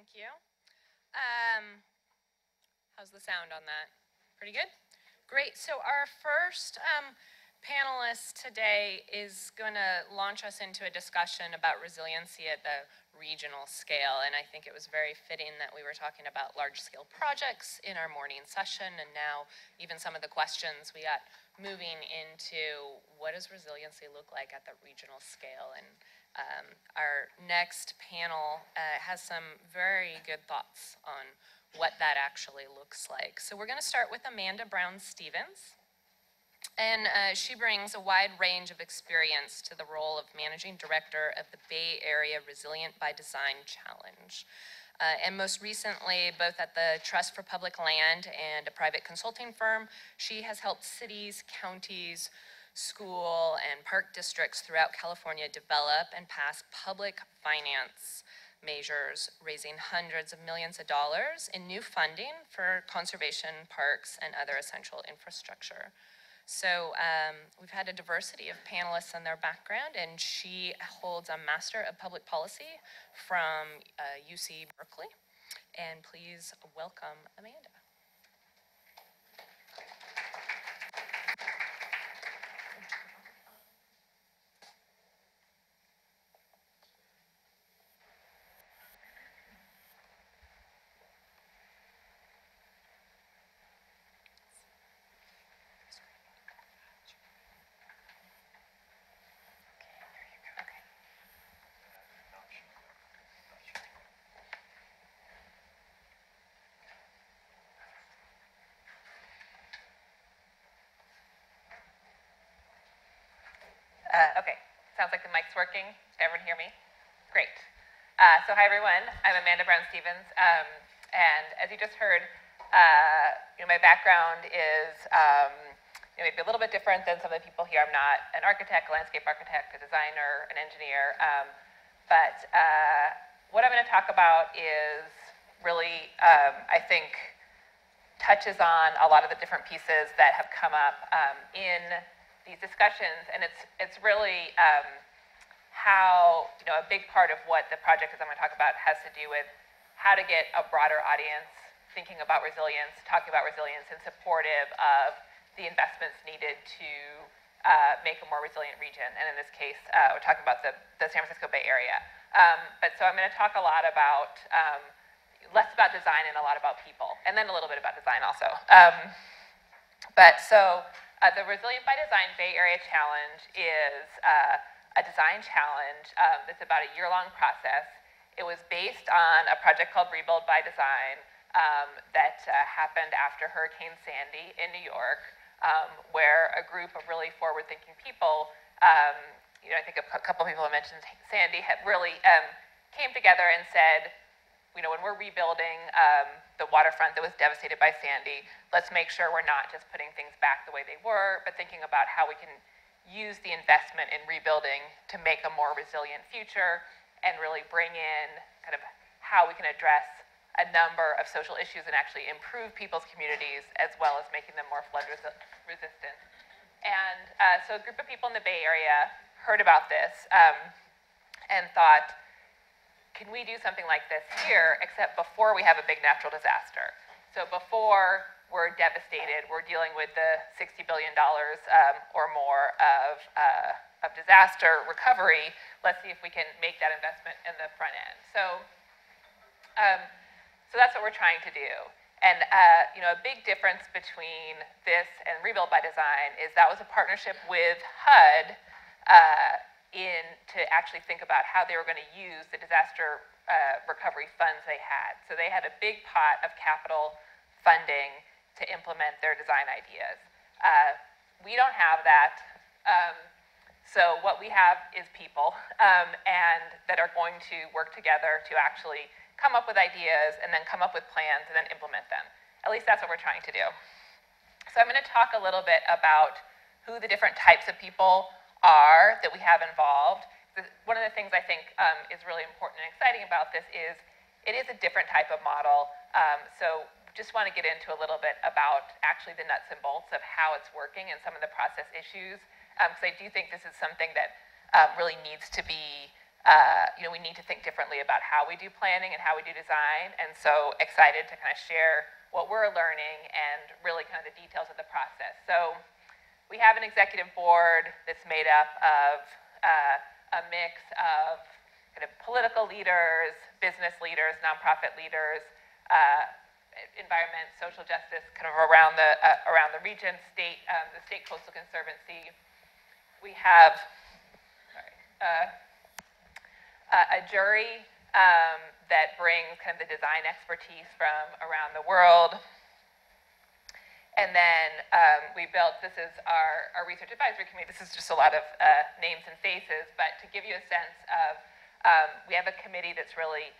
Thank you. How's the sound on that? Pretty good? Great. So our first panelist today is going to launch us into a discussion about resiliency at the regional scale. And I think it was very fitting that we were talking about large-scale projects in our morning session, and now even some of the questions we got moving into what does resiliency look like at the regional scale. And our next panel has some very good thoughts on what that actually looks like. So we're going to start with Amanda Brown-Stevens. And she brings a wide range of experience to the role of Managing Director of the Bay Area Resilient by Design Challenge. And most recently, both at the Trust for Public Land and a private consulting firm, she has helped cities, counties, school, and park districts throughout California develop and pass public finance measures, raising hundreds of millions of dollars in new funding for conservation, parks, and other essential infrastructure. So we've had a diversity of panelists and their background, and she holds a Master of Public Policy from UC Berkeley. And please welcome Amanda. Okay, sounds like the mic's working. Can everyone hear me? Great. So hi everyone, I'm Amanda Brown-Stevens, and as you just heard, my background is maybe a little bit different than some of the people here. I'm not an architect, a landscape architect, a designer, an engineer, but what I'm going to talk about is really, I think, touches on a lot of the different pieces that have come up in these discussions, and it's really how, a big part of what the project is I'm going to talk about has to do with how to get a broader audience thinking about resilience, talking about resilience, and supportive of the investments needed to make a more resilient region. And in this case, we're talking about the San Francisco Bay Area. But so I'm going to talk a lot about, less about design and a lot about people, and then a little bit about design also. The Resilient by Design Bay Area Challenge is a design challenge that's about a year-long process. It was based on a project called Rebuild by Design that happened after Hurricane Sandy in New York, where a group of really forward-thinking people, I think a couple of people have mentioned Sandy, had really came together and said, when we're rebuilding the waterfront that was devastated by Sandy, let's make sure we're not just putting things back the way they were, but thinking about how we can use the investment in rebuilding to make a more resilient future and really bring in kind of how we can address a number of social issues and actually improve people's communities as well as making them more flood resistant. And so a group of people in the Bay Area heard about this and thought, can we do something like this here, except before we have a big natural disaster? So before we're devastated, we're dealing with the $60 billion or more of disaster recovery. Let's see if we can make that investment in the front end. So that's what we're trying to do. And a big difference between this and Rebuild by Design is that was a partnership with HUD to actually think about how they were going to use the disaster recovery funds they had. So they had a big pot of capital funding to implement their design ideas. We don't have that. So what we have is people and that are going to work together to actually come up with ideas and then come up with plans and then implement them. At least that's what we're trying to do. So I'm going to talk a little bit about who the different types of people are that we have involved. One of the things I think is really important and exciting about this is it is a different type of model. So just want to get into a little bit about actually the nuts and bolts of how it's working and some of the process issues, because I do think this is something that really needs to be we need to think differently about how we do planning and how we do design, and so excited to kind of share what we're learning and really kind of the details of the process. So we have an executive board that's made up of a mix of kind of political leaders, business leaders, nonprofit leaders, environment, social justice, kind of around the region, the State Coastal Conservancy. We have a jury that brings kind of the design expertise from around the world. And then we built, this is our research advisory committee. This is just a lot of names and faces, but to give you a sense of, we have a committee that's really,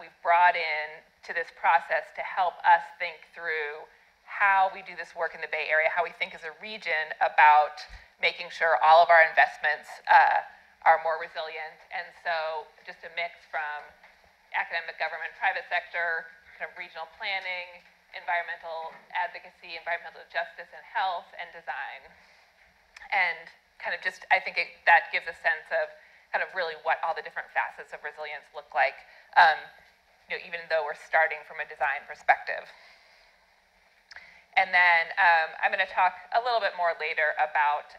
we've brought in to this process to help us think through how we do this work in the Bay Area, how we think as a region about making sure all of our investments are more resilient. And so just a mix from academic, government, private sector, kind of regional planning, environmental advocacy, environmental justice and health, and design. And kind of just, I think that gives a sense of kind of really what all the different facets of resilience look like, even though we're starting from a design perspective. And then I'm going to talk a little bit more later about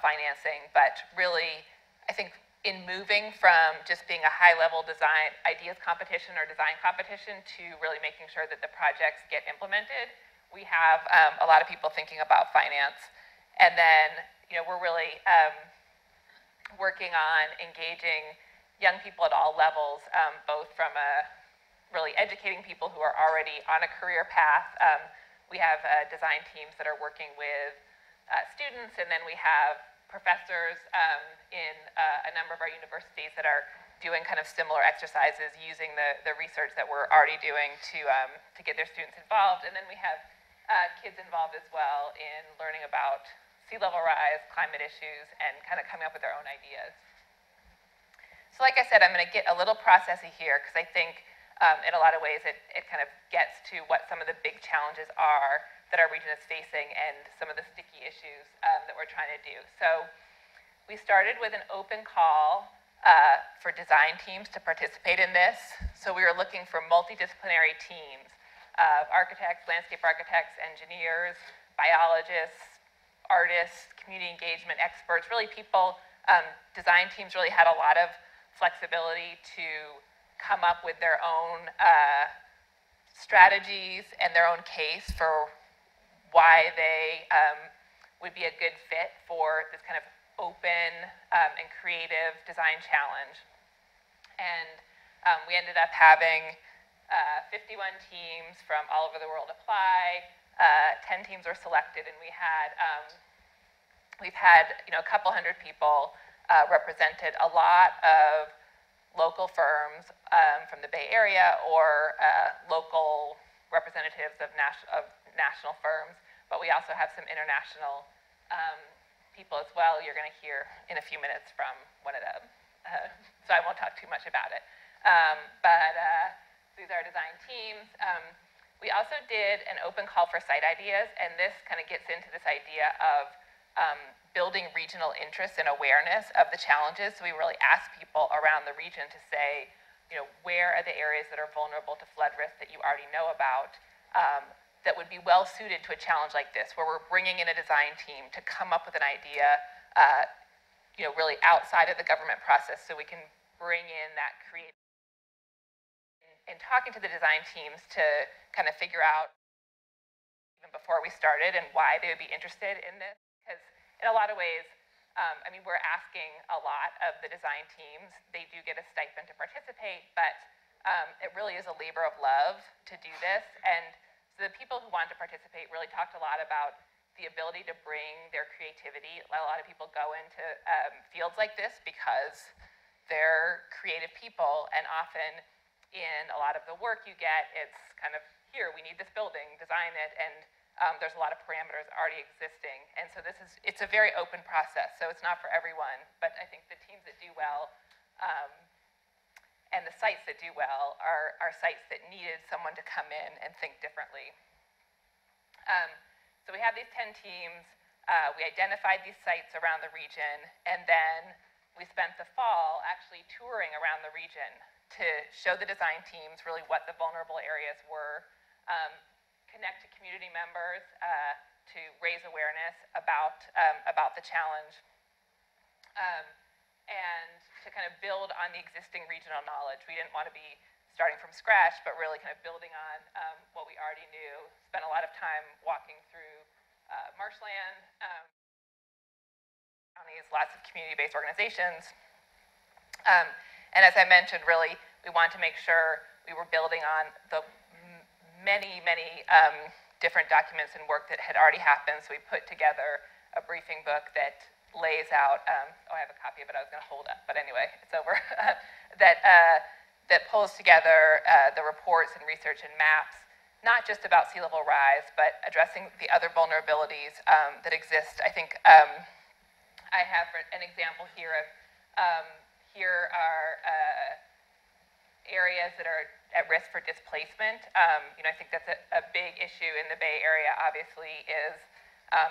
financing, but really, I think in moving from just being a high-level design ideas competition or design competition to really making sure that the projects get implemented, we have a lot of people thinking about finance. And then, we're really working on engaging young people at all levels, both from really educating people who are already on a career path. We have design teams that are working with students, and then we have professors in a number of our universities that are doing kind of similar exercises using the research that we're already doing to get their students involved. And then we have kids involved as well in learning about sea level rise, climate issues, and kind of coming up with their own ideas. So like I said, I'm going to get a little processy here because I think in a lot of ways it kind of gets to what some of the big challenges are that our region is facing and some of the sticky issues that we're trying to do. So we started with an open call for design teams to participate in this. So we were looking for multidisciplinary teams of architects, landscape architects, engineers, biologists, artists, community engagement experts, really people, design teams really had a lot of flexibility to come up with their own strategies and their own case for why they would be a good fit for this kind of open and creative design challenge. And we ended up having 51 teams from all over the world apply. 10 teams were selected, and we've had a couple hundred people represented, a lot of local firms from the Bay Area or local representatives of national firms, but we also have some international people as well. You're going to hear in a few minutes from one of them, so I won't talk too much about it. But these are our design teams. We also did an open call for site ideas, and this kind of gets into this idea of building regional interest and awareness of the challenges. So we really asked people around the region to say, where are the areas that are vulnerable to flood risk that you already know about that would be well suited to a challenge like this, where we're bringing in a design team to come up with an idea, really outside of the government process, so we can bring in that creative. And talking to the design teams to kind of figure out, even before we started, and why they would be interested in this, because in a lot of ways, we're asking a lot of the design teams. They do get a stipend to participate, but it really is a labor of love to do this. And so the people who wanted to participate really talked a lot about the ability to bring their creativity. A lot of people go into fields like this because they're creative people, and often in a lot of the work you get, it's kind of, here, we need this building, design it, and there's a lot of parameters already existing. And so it's a very open process, so it's not for everyone, but I think the teams that do well and the sites that do well are sites that needed someone to come in and think differently. So we have these 10 teams. We identified these sites around the region, and then we spent the fall actually touring around the region to show the design teams really what the vulnerable areas were, connect to community members to raise awareness about the challenge, and to kind of build on the existing regional knowledge. We didn't want to be starting from scratch, but really kind of building on what we already knew. Spent a lot of time walking through marshland, counties, lots of community-based organizations. And as I mentioned, really, we wanted to make sure we were building on the many different documents and work that had already happened. So we put together a briefing book that lays out, I have a copy of it I was going to hold up, but anyway, it's over, that pulls together the reports and research and maps, not just about sea level rise, but addressing the other vulnerabilities that exist. I think I have an example here of, here are areas that are at risk for displacement. I think that's a big issue in the Bay Area, obviously, is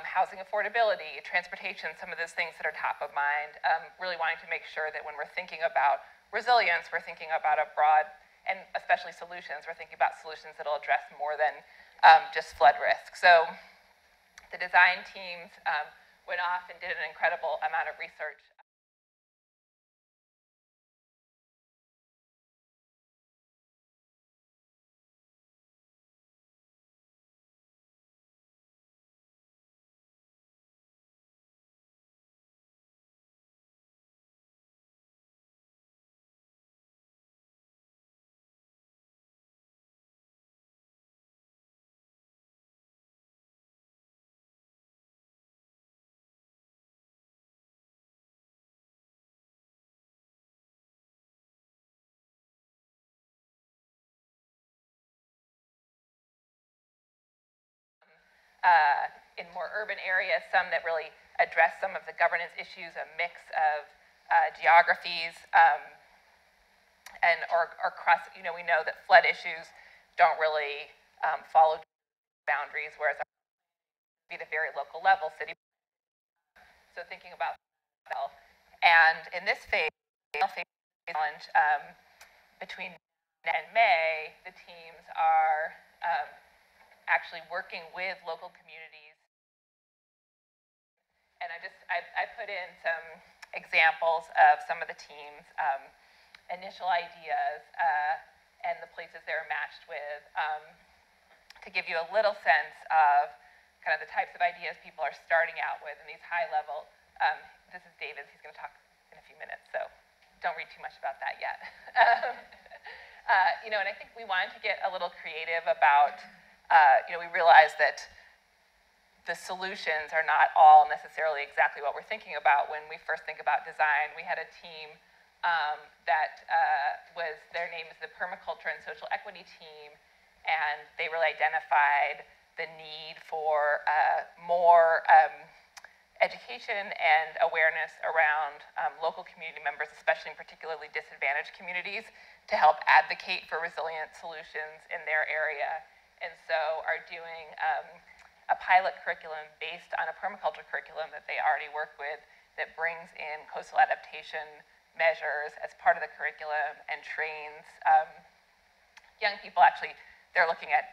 housing affordability, transportation, some of those things that are top of mind. Really wanting to make sure that when we're thinking about resilience, we're thinking about a broad, and especially solutions, we're thinking about solutions that will address more than just flood risk. So the design teams went off and did an incredible amount of research. In more urban areas, some that really address some of the governance issues, a mix of geographies, or cross, we know that flood issues don't really follow boundaries, whereas be the very local level, city. So thinking about health. And in this phase, challenge between now and May, the teams are actually working with local communities. And I put in some examples of some of the teams' initial ideas and the places they're matched with to give you a little sense of kind of the types of ideas people are starting out with in these high level. This is David's, he's going to talk in a few minutes, so don't read too much about that yet. And I think we wanted to get a little creative about, we realized that the solutions are not all necessarily exactly what we're thinking about when we first think about design. We had a team that their name is the Permaculture and Social Equity Team, and they really identified the need for more education and awareness around local community members, especially in particularly disadvantaged communities, to help advocate for resilient solutions in their area. And so are doing a pilot curriculum based on a permaculture curriculum that they already work with that brings in coastal adaptation measures as part of the curriculum and trains young people. Actually, they're looking at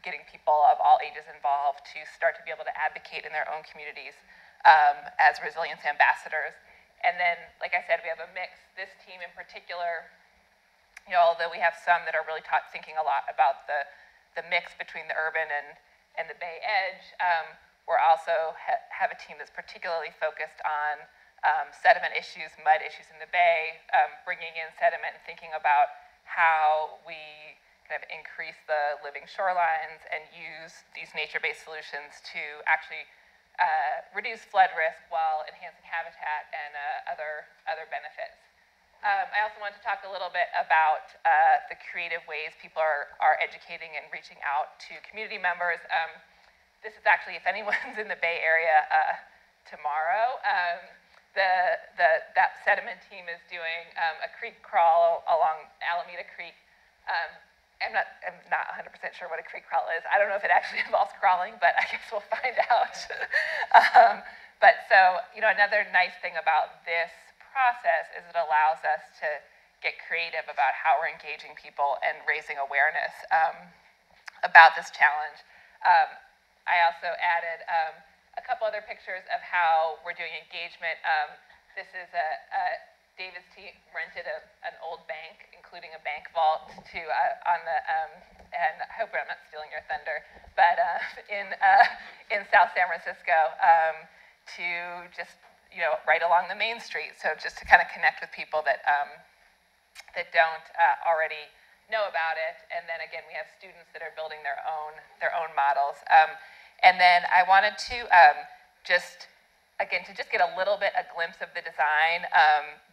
getting people of all ages involved to start to be able to advocate in their own communities as resilience ambassadors. And then, like I said, we have a mix. This team in particular, although we have some that are really thinking a lot about the mix between the urban and the Bay Edge, we're also have a team that's particularly focused on sediment issues, mud issues in the Bay, bringing in sediment and thinking about how we kind of increase the living shorelines and use these nature-based solutions to actually reduce flood risk while enhancing habitat and other benefits. I also want to talk a little bit about the creative ways people are educating and reaching out to community members. This is actually, if anyone's in the Bay Area tomorrow, that sediment team is doing a creek crawl along Alameda Creek. I'm not 100% sure what a creek crawl is. I don't know if it actually involves crawling, but I guess we'll find out. But so, another nice thing about this process is it allows us to get creative about how we're engaging people and raising awareness about this challenge. I also added a couple other pictures of how we're doing engagement. This is David's team rented an old bank, including a bank vault, to on the and I hope I'm not stealing your thunder, but in South San Francisco to just right along the main street. So just to kind of connect with people that that don't already know about it. And then again, we have students that are building their own models. And then I wanted to just get a little bit a glimpse of the design.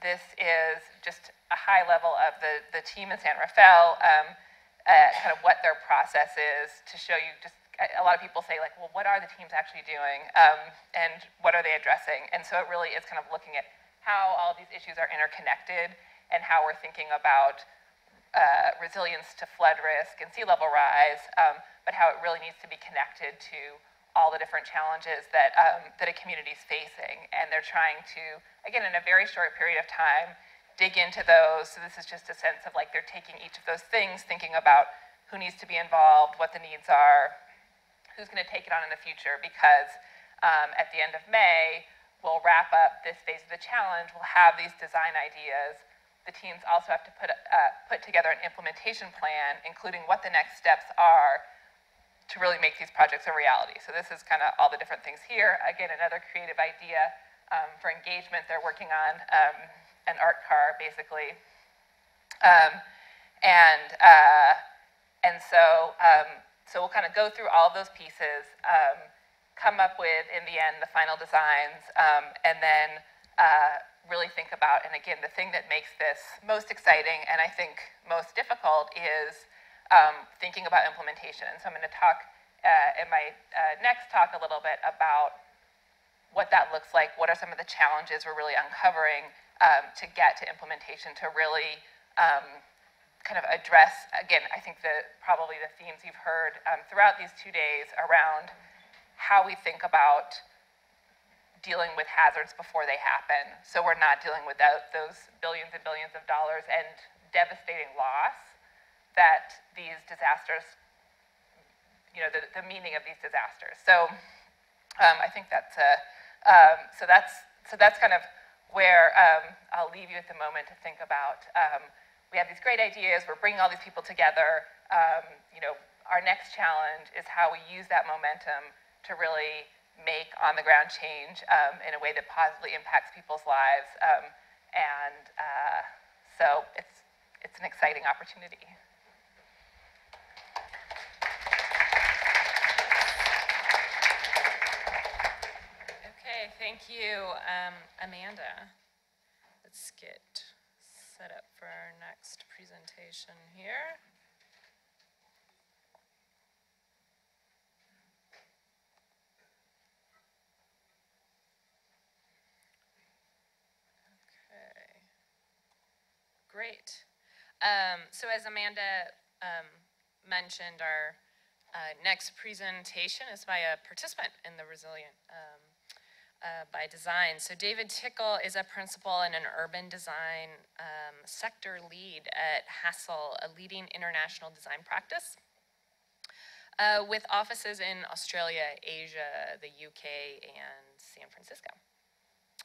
This is just a high level of the team in San Rafael, kind of what their process is, to show you just, a lot of people say like, well, what are the teams actually doing, and what are they addressing? And so it really is kind of looking at how all these issues are interconnected and how we're thinking about resilience to flood risk and sea level rise, but how it really needs to be connected to all the different challenges that a community is facing. And they're trying to, again, in a very short period of time, dig into those. So this is just a sense of like they're taking each of those things, thinking about who needs to be involved, what the needs are, who's going to take it on in the future, because at the end of May, we'll wrap up this phase of the challenge. We'll have these design ideas. The teams also have to put together an implementation plan, including what the next steps are to really make these projects a reality. So this is kind of all the different things here. Again, another creative idea for engagement. They're working on an art car, basically. So we'll kind of go through all of those pieces, come up with, in the end, the final designs, and then really think about, and again, the thing that makes this most exciting and I think most difficult is thinking about implementation. And so I'm going to talk in my next talk a little bit about what that looks like, what are some of the challenges we're really uncovering to get to implementation, to really kind of address, again, I think probably the themes you've heard throughout these 2 days around how we think about dealing with hazards before they happen. So we're not dealing with those billions and billions of dollars and devastating loss that these disasters, the meaning of these disasters. So I think that's kind of where I'll leave you at the moment to think about. We have these great ideas. We're bringing all these people together. Our next challenge is how we use that momentum to really make on-the-ground change in a way that positively impacts people's lives. So it's an exciting opportunity. Okay, thank you, Amanda. Let's get set up for our next presentation here. Okay, great. So as Amanda mentioned, our next presentation is by a participant in the Resilient by Design. So David Tickle is a principal and an urban design sector lead at Hassel, a leading international design practice with offices in Australia, Asia, the UK, and San Francisco.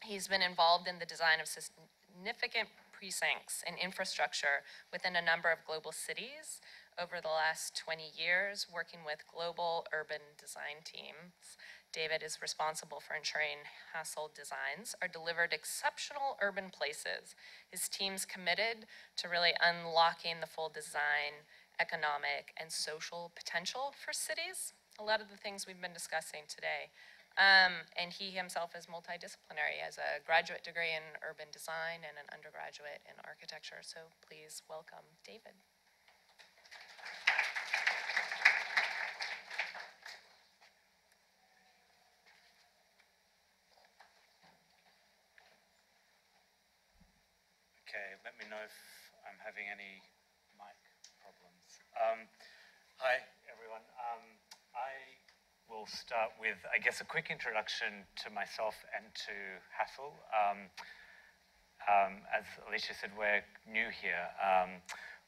He's been involved in the design of significant precincts and infrastructure within a number of global cities over the last 20 years, working with global urban design teams. David is responsible for ensuring Hassel designs are delivered exceptional urban places. His team's committed to really unlocking the full design, economic, and social potential for cities. A lot of the things we've been discussing today. And he himself is multidisciplinary, has a graduate degree in urban design and an undergraduate in architecture. So please welcome David. Okay, let me know if I'm having any mic problems. Hi, everyone. I will start with, I guess, a quick introduction to myself and to Hassel. as Alicia said, we're new here.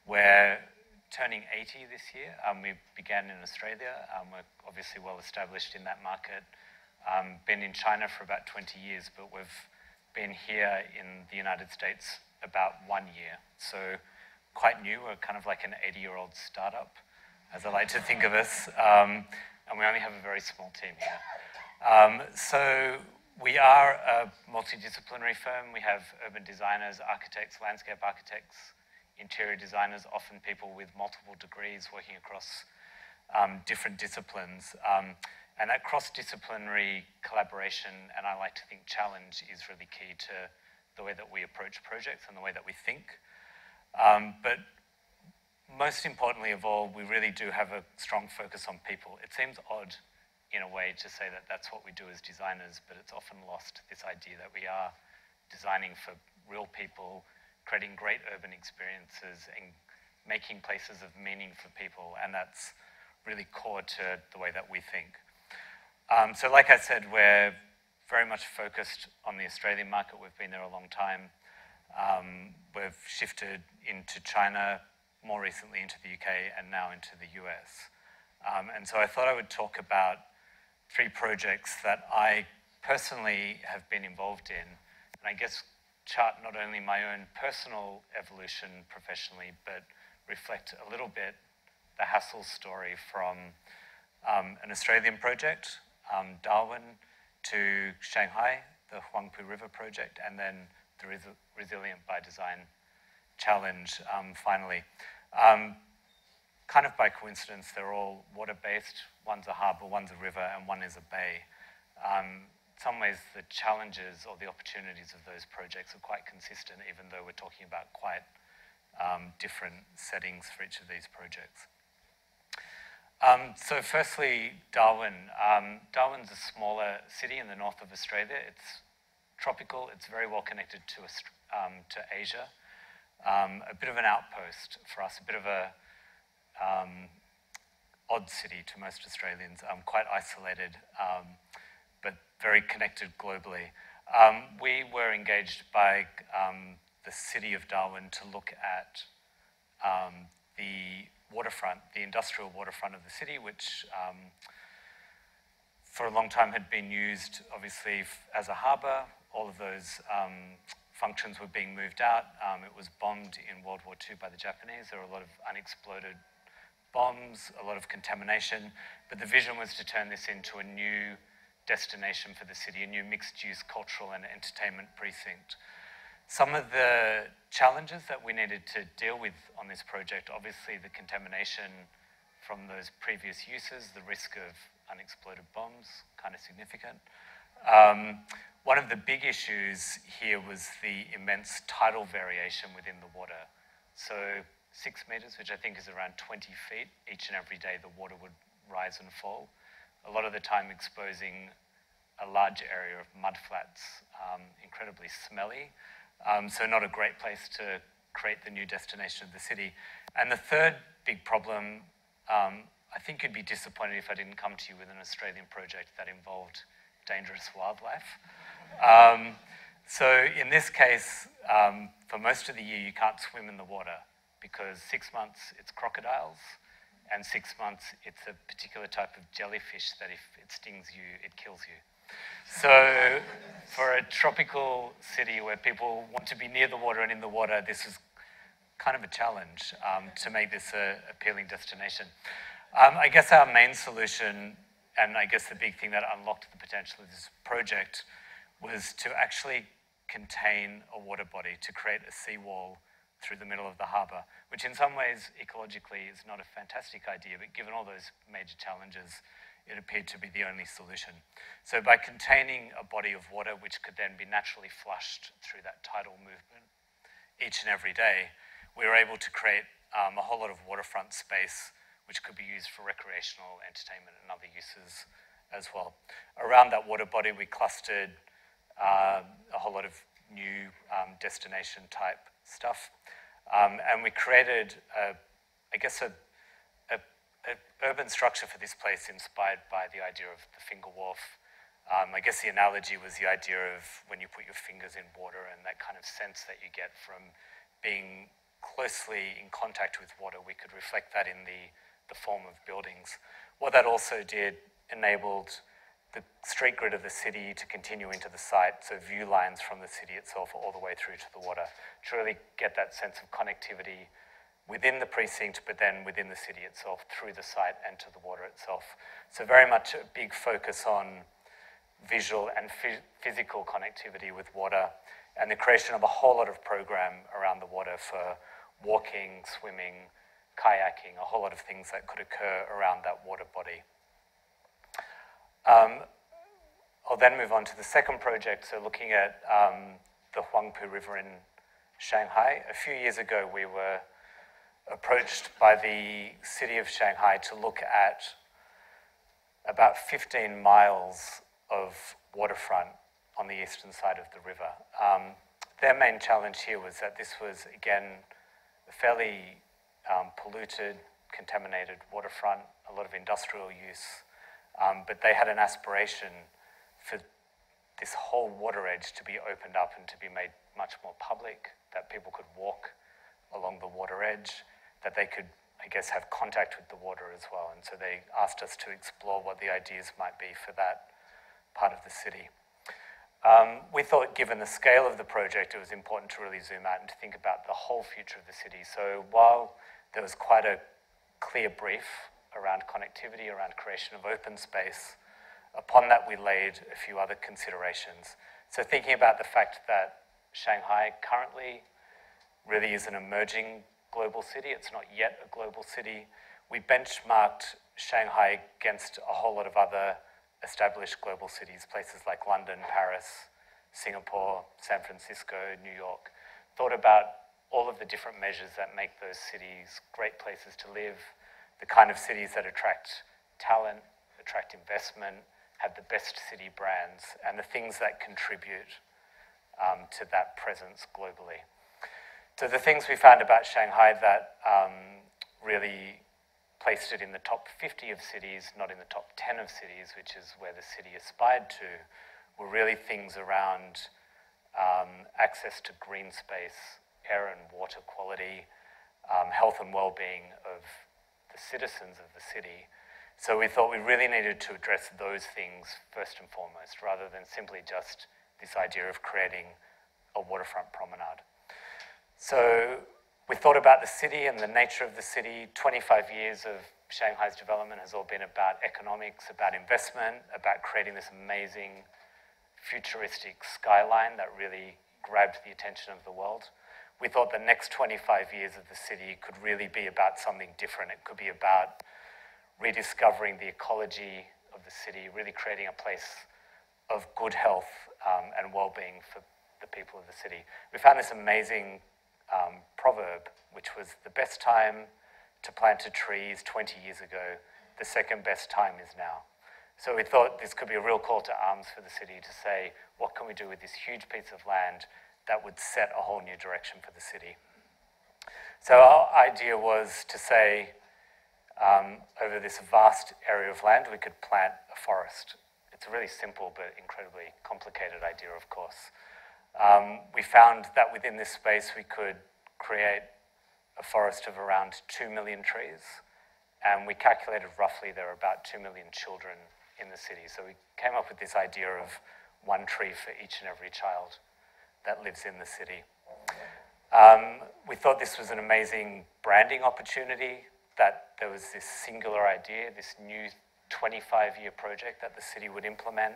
We're turning 80 this year. We began in Australia. We're obviously well established in that market. Been in China for about 20 years, but we've been here in the United States about 1 year. So quite new. We're kind of like an 80-year-old startup, as I like to think of us. And we only have a very small team here. So we are a multidisciplinary firm. We have urban designers, architects, landscape architects, interior designers, often people with multiple degrees working across different disciplines. And that cross-disciplinary collaboration, and I like to think challenge, is really key to the way that we approach projects and the way that we think. But most importantly of all, we really do have a strong focus on people. It seems odd in a way to say that that's what we do as designers, but it's often lost, this idea that we are designing for real people, creating great urban experiences and making places of meaning for people, and that's really core to the way that we think. So like I said, we're very much focused on the Australian market. We've been there a long time. We've shifted into China, more recently into the UK, and now into the US. And so I thought I would talk about 3 projects that I personally have been involved in, and I guess chart not only my own personal evolution professionally, but reflect a little bit the Hassel story from an Australian project, Darwin, to Shanghai, the Huangpu River project, and then the Resilient by Design Challenge, finally. Kind of by coincidence, they're all water-based. One's a harbour, one's a river, and one is a bay. In some ways, the challenges or the opportunities of those projects are quite consistent, even though we're talking about quite different settings for each of these projects. So firstly, Darwin. Darwin's a smaller city in the north of Australia. It's tropical. It's very well connected to Asia. A bit of an outpost for us, a bit of a odd city to most Australians, quite isolated, but very connected globally. We were engaged by the city of Darwin to look at the waterfront, the industrial waterfront of the city, which for a long time had been used, obviously, as a harbour. All of those functions were being moved out. It was bombed in World War II by the Japanese. There were a lot of unexploded bombs, a lot of contamination, but the vision was to turn this into a new destination for the city, a new mixed-use cultural and entertainment precinct. Some of the challenges that we needed to deal with on this project, obviously the contamination from those previous uses, the risk of unexploded bombs, kind of significant. One of the big issues here was the immense tidal variation within the water. So 6 meters, which I think is around 20 feet, each and every day the water would rise and fall, a lot of the time exposing a large area of mudflats, incredibly smelly. So not a great place to create the new destination of the city. And the third big problem, I think you'd be disappointed if I didn't come to you with an Australian project that involved dangerous wildlife. So in this case, for most of the year, you can't swim in the water because 6 months it's crocodiles, and 6 months it's a particular type of jellyfish that if it stings you, it kills you. So for a tropical city where people want to be near the water and in the water, this is kind of a challenge to make this an appealing destination. I guess our main solution, and I guess the big thing that unlocked the potential of this project, was to actually contain a water body, to create a seawall through the middle of the harbour, which in some ways ecologically is not a fantastic idea, but given all those major challenges, it appeared to be the only solution. So by containing a body of water which could then be naturally flushed through that tidal movement each and every day, we were able to create a whole lot of waterfront space which could be used for recreational, entertainment and other uses as well. Around that water body, we clustered a whole lot of new destination type stuff. And we created, I guess, an urban structure for this place inspired by the idea of the Finger Wharf I guess the analogy was the idea of when you put your fingers in water and that kind of sense that you get from being closely in contact with water. We could reflect that in the form of buildings. What that also did enabled the street grid of the city to continue into the site, so view lines from the city itself all the way through to the water, to really get that sense of connectivity within the precinct, but then within the city itself, through the site and to the water itself. So very much a big focus on visual and physical connectivity with water, and the creation of a whole lot of program around the water for walking, swimming, kayaking, a whole lot of things that could occur around that water body. I'll then move on to the second project, so looking at the Huangpu River in Shanghai. A few years ago, we were approached by the city of Shanghai to look at about 15 miles of waterfront on the eastern side of the river. Their main challenge here was that this was, again, a fairly polluted, contaminated waterfront, a lot of industrial use, but they had an aspiration for this whole water edge to be opened up and to be made much more public, that people could walk along the water edge, that they could, I guess, have contact with the water as well. And so they asked us to explore what the ideas might be for that part of the city. We thought, given the scale of the project, it was important to really zoom out and to think about the whole future of the city. So while there was quite a clear brief around connectivity, around creation of open space, upon that we laid a few other considerations. So thinking about the fact that Shanghai currently really is an emerging global city, it's not yet a global city. We benchmarked Shanghai against a whole lot of other established global cities, places like London, Paris, Singapore, San Francisco, New York. Thought about all of the different measures that make those cities great places to live, the kind of cities that attract talent, attract investment, have the best city brands, and the things that contribute to that presence globally. So the things we found about Shanghai that really placed it in the top 50 of cities, not in the top 10 of cities, which is where the city aspired to, were really things around access to green space, air and water quality, health and well-being of the citizens of the city. So we thought we really needed to address those things first and foremost, rather than simply just this idea of creating a waterfront promenade. So we thought about the city and the nature of the city. 25 years of Shanghai's development has all been about economics, about investment, about creating this amazing futuristic skyline that really grabbed the attention of the world. We thought the next 25 years of the city could really be about something different. It could be about rediscovering the ecology of the city, really creating a place of good health and well-being for the people of the city. We found this amazing proverb, which was the best time to plant a tree is 20 years ago, the second best time is now. So we thought this could be a real call to arms for the city to say, what can we do with this huge piece of land that would set a whole new direction for the city? So our idea was to say, over this vast area of land, we could plant a forest. It's a really simple but incredibly complicated idea, of course. We found that within this space we could create a forest of around 2 million trees, and we calculated roughly there are about 2 million children in the city. So we came up with this idea of one tree for each and every child that lives in the city. We thought this was an amazing branding opportunity, that there was this singular idea, this new 25-year project that the city would implement,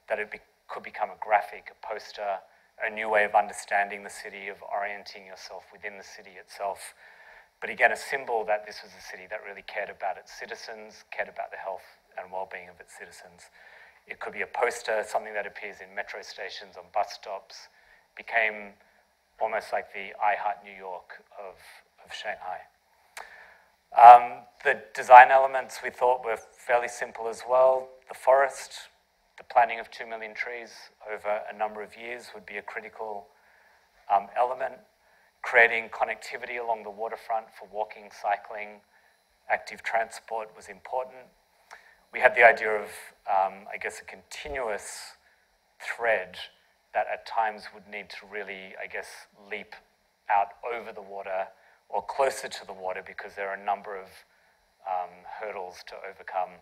that it could become a graphic, a poster, a new way of understanding the city, of orienting yourself within the city itself. But again, a symbol that this was a city that really cared about its citizens, cared about the health and well-being of its citizens. It could be a poster, something that appears in metro stations, on bus stops, became almost like the I Heart New York of Shanghai. The design elements we thought were fairly simple as well. The forest, the planting of 2 million trees over a number of years would be a critical element. Creating connectivity along the waterfront for walking, cycling, active transport was important. we had the idea of, I guess, a continuous thread that at times would need to really, I guess, leap out over the water or closer to the water because there are a number of hurdles to overcome: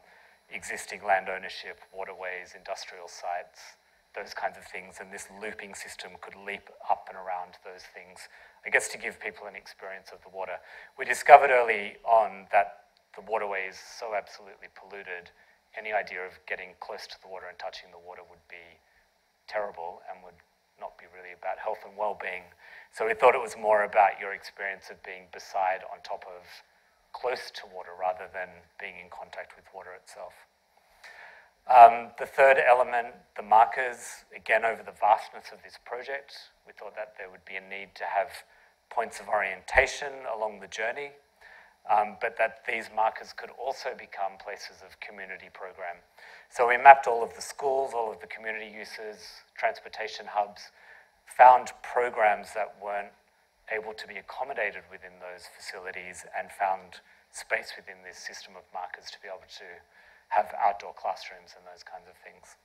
existing land ownership, waterways, industrial sites, those kinds of things, and this looping system could leap up and around those things, I guess, to give people an experience of the water. We discovered early on that the waterway is so absolutely polluted, any idea of getting close to the water and touching the water would be terrible and would not be really about health and well-being. So we thought it was more about your experience of being beside, on top of, close to water rather than being in contact with water itself. The third element, the markers, again, over the vastness of this project, we thought that there would be a need to have points of orientation along the journey, but that these markers could also become places of community program. So we mapped all of the schools, all of the community uses, transportation hubs, found programs that weren't able to be accommodated within those facilities, and found space within this system of markers to be able to have outdoor classrooms and those kinds of things.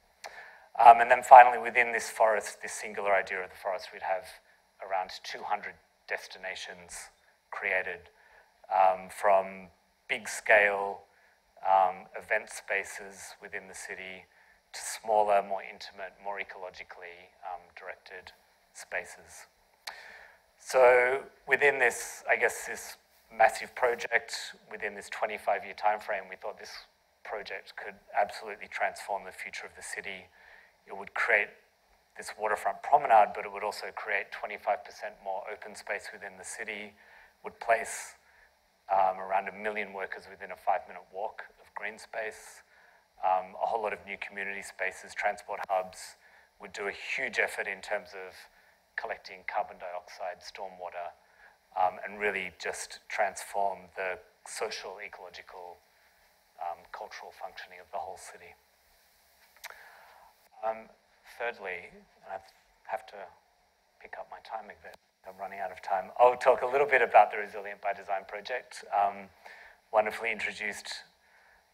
And then finally, within this forest, this singular idea of the forest, we'd have around 200 destinations created, from big scale event spaces within the city to smaller, more intimate, more ecologically directed spaces. So within this, I guess, this massive project, within this 25-year timeframe, we thought this project could absolutely transform the future of the city. It would create this waterfront promenade, but it would also create 25% more open space within the city, would place around 1 million workers within a 5-minute walk of green space, a whole lot of new community spaces, transport hubs, would do a huge effort in terms of collecting carbon dioxide, stormwater, and really just transform the social, ecological, cultural functioning of the whole city. Thirdly, and I have to pick up my time a bit, I'm running out of time. I'll talk a little bit about the Resilient by Design project, wonderfully introduced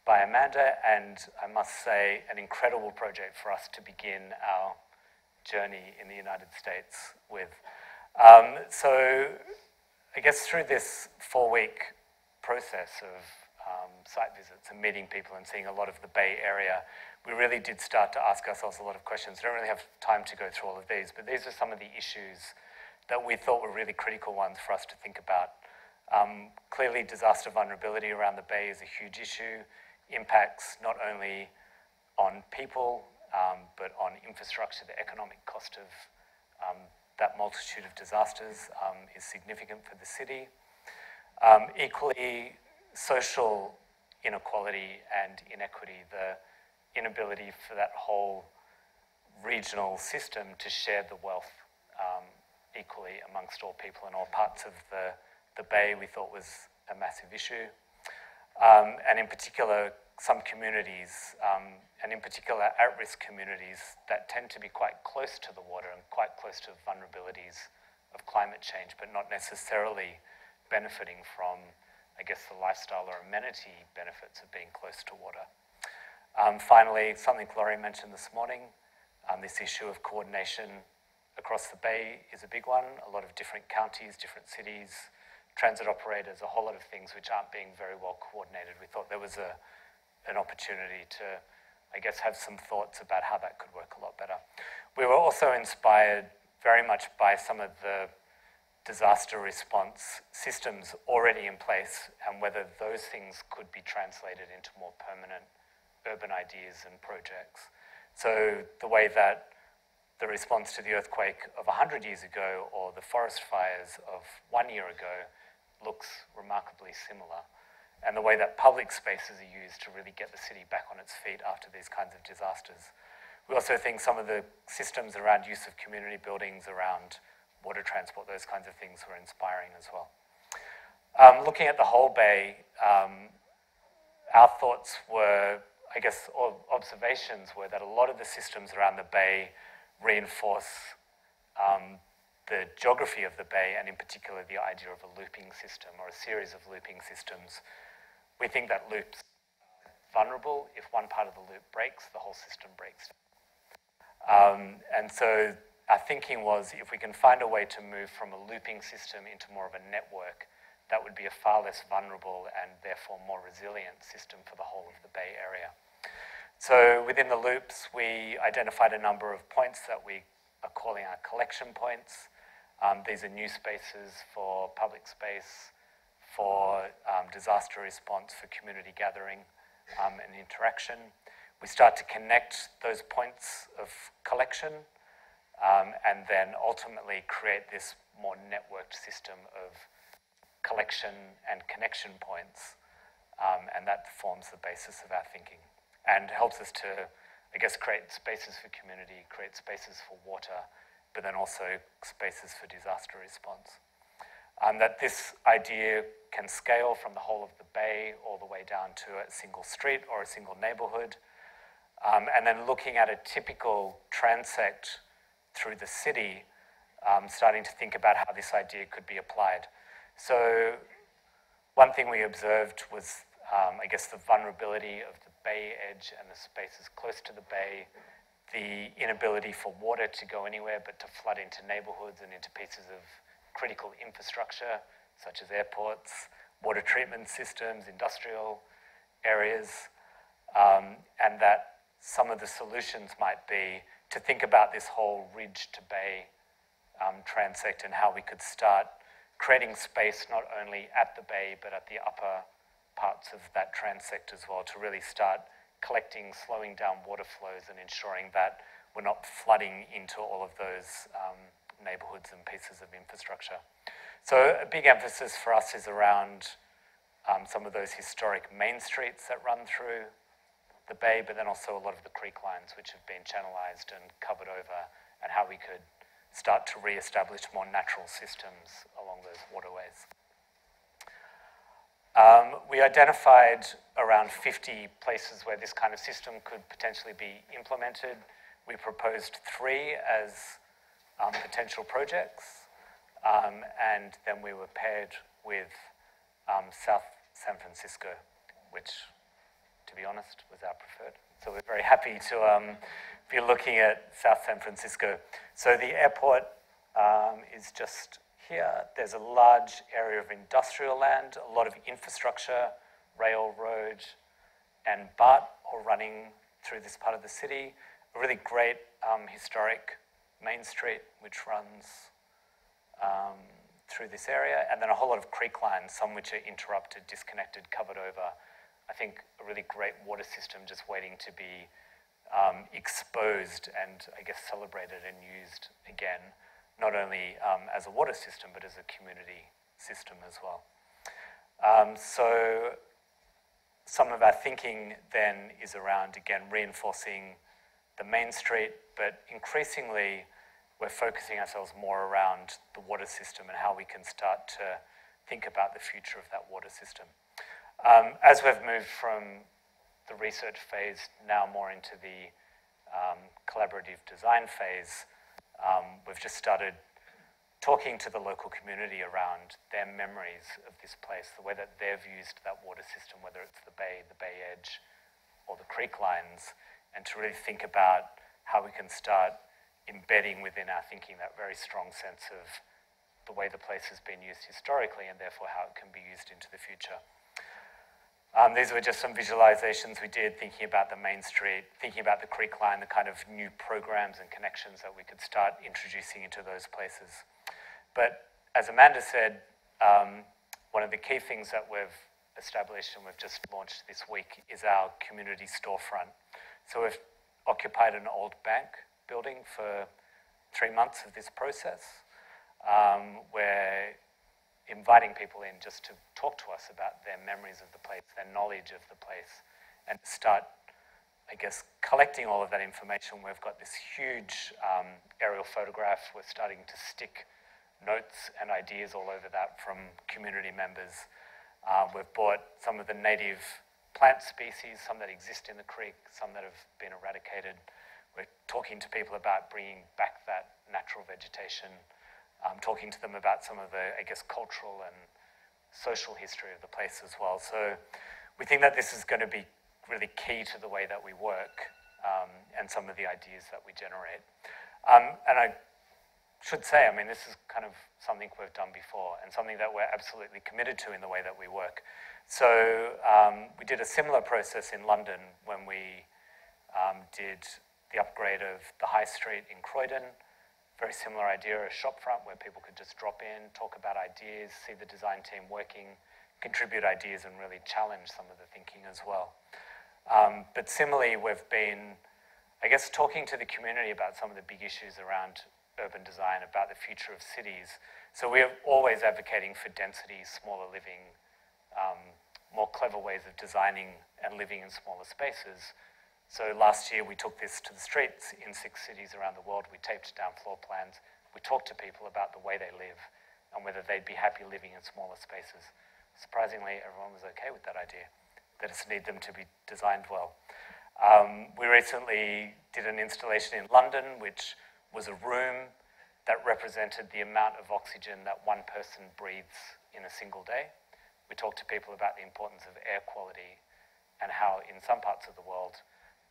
by Amanda, and I must say, an incredible project for us to begin our journey in the United States with. So I guess through this 4-week process of site visits and meeting people and seeing a lot of the Bay Area, we really did start to ask ourselves a lot of questions. I don't really have time to go through all of these, but these are some of the issues that we thought were really critical ones for us to think about. Clearly, disaster vulnerability around the Bay is a huge issue, impacts not only on people, but on infrastructure. The economic cost of that multitude of disasters is significant for the city. Equally, social inequality and inequity, the inability for that whole regional system to share the wealth equally amongst all people in all parts of the Bay, we thought was a massive issue. And in particular, some communities, and in particular at-risk communities that tend to be quite close to the water and quite close to vulnerabilities of climate change, but not necessarily benefiting from, I guess, the lifestyle or amenity benefits of being close to water. Finally, something Laurie mentioned this morning, this issue of coordination across the Bay is a big one. A lot of different counties, different cities, transit operators, a whole lot of things which aren't being very well coordinated. We thought there was an opportunity to, I guess, have some thoughts about how that could work a lot better. We were also inspired very much by some of the disaster response systems already in place and whether those things could be translated into more permanent urban ideas and projects. So the way that the response to the earthquake of 100 years ago or the forest fires of 1 year ago looks remarkably similar, and the way that public spaces are used to really get the city back on its feet after these kinds of disasters. We also think some of the systems around use of community buildings, around water transport, those kinds of things were inspiring as well. Looking at the whole Bay, our thoughts were, I guess, observations were that a lot of the systems around the Bay reinforce the geography of the Bay, and in particular the idea of a looping system or a series of looping systems. We think that loops vulnerable. If one part of the loop breaks, the whole system breaks. And so our thinking was, if we can find a way to move from a looping system into more of a network, that would be a far less vulnerable and therefore more resilient system for the whole of the Bay Area. So within the loops, we identified a number of points that we are calling our collection points. These are new spaces for public space, for disaster response, for community gathering and interaction. We start to connect those points of collection and then ultimately create this more networked system of collection and connection points, and that forms the basis of our thinking and helps us to, I guess, create spaces for community, create spaces for water, but then also spaces for disaster response. That this idea can scale from the whole of the Bay all the way down to a single street or a single neighborhood, and then looking at a typical transect through the city, starting to think about how this idea could be applied. So one thing we observed was, I guess, the vulnerability of the Bay edge and the spaces close to the Bay, the inability for water to go anywhere but to flood into neighborhoods and into pieces of critical infrastructure, such as airports, water treatment systems, industrial areas, and that some of the solutions might be to think about this whole ridge to Bay transect and how we could start creating space not only at the Bay but at the upper parts of that transect as well, to really start collecting, slowing down water flows and ensuring that we're not flooding into all of those neighborhoods and pieces of infrastructure. So a big emphasis for us is around some of those historic main streets that run through the Bay, but then also a lot of the creek lines which have been channelized and covered over, and how we could start to re-establish more natural systems along those waterways. We identified around 50 places where this kind of system could potentially be implemented. We proposed 3 as potential projects, and then we were paired with South San Francisco, which, to be honest, was our preferred. So we're very happy to be looking at South San Francisco. So the airport is just here. There's a large area of industrial land, a lot of infrastructure, rail, road, and BART all running through this part of the city. A really great historic main street which runs through this area, and then a whole lot of creek lines, some which are interrupted, disconnected, covered over. I think a really great water system just waiting to be exposed and, I guess, celebrated and used again, not only as a water system, but as a community system as well. So some of our thinking then is around, again, reinforcing the main street, but increasingly we're focusing ourselves more around the water system and how we can start to think about the future of that water system. As we've moved from the research phase now more into the collaborative design phase, we've just started talking to the local community around their memories of this place, the way that they've used that water system, whether it's the Bay edge, or the creek lines, and to really think about how we can start embedding within our thinking that very strong sense of the way the place has been used historically and therefore how it can be used into the future. These were just some visualizations we did thinking about the main street, thinking about the creek line, the kind of new programs and connections that we could start introducing into those places. But as Amanda said, one of the key things that we've established and we've just launched this week is our community storefront. So we've occupied an old bank building for 3 months of this process. We're inviting people in just to talk to us about their memories of the place, their knowledge of the place, and start, I guess, collecting all of that information. We've got this huge aerial photograph. We're starting to stick notes and ideas all over that from community members. We've bought some of the native plant species, some that exist in the creek, some that have been eradicated. We're talking to people about bringing back that natural vegetation, talking to them about some of the, I guess, cultural and social history of the place as well. So we think that this is going to be really key to the way that we work and some of the ideas that we generate. And I should say, I mean, this is kind of something we've done before and something that we're absolutely committed to in the way that we work. So we did a similar process in London when we did the upgrade of the High Street in Croydon. Very similar idea, a shopfront where people could just drop in, talk about ideas, see the design team working, contribute ideas and really challenge some of the thinking as well. But similarly, we've been, I guess, talking to the community about some of the big issues around urban design, about the future of cities. So we're always advocating for density, smaller living, more clever ways of designing and living in smaller spaces. So last year we took this to the streets in 6 cities around the world. We taped down floor plans. We talked to people about the way they live and whether they'd be happy living in smaller spaces. Surprisingly, everyone was okay with that idea. They just need them to be designed well. We recently did an installation in London, which was a room that represented the amount of oxygen that one person breathes in a single day. We talked to people about the importance of air quality and how in some parts of the world,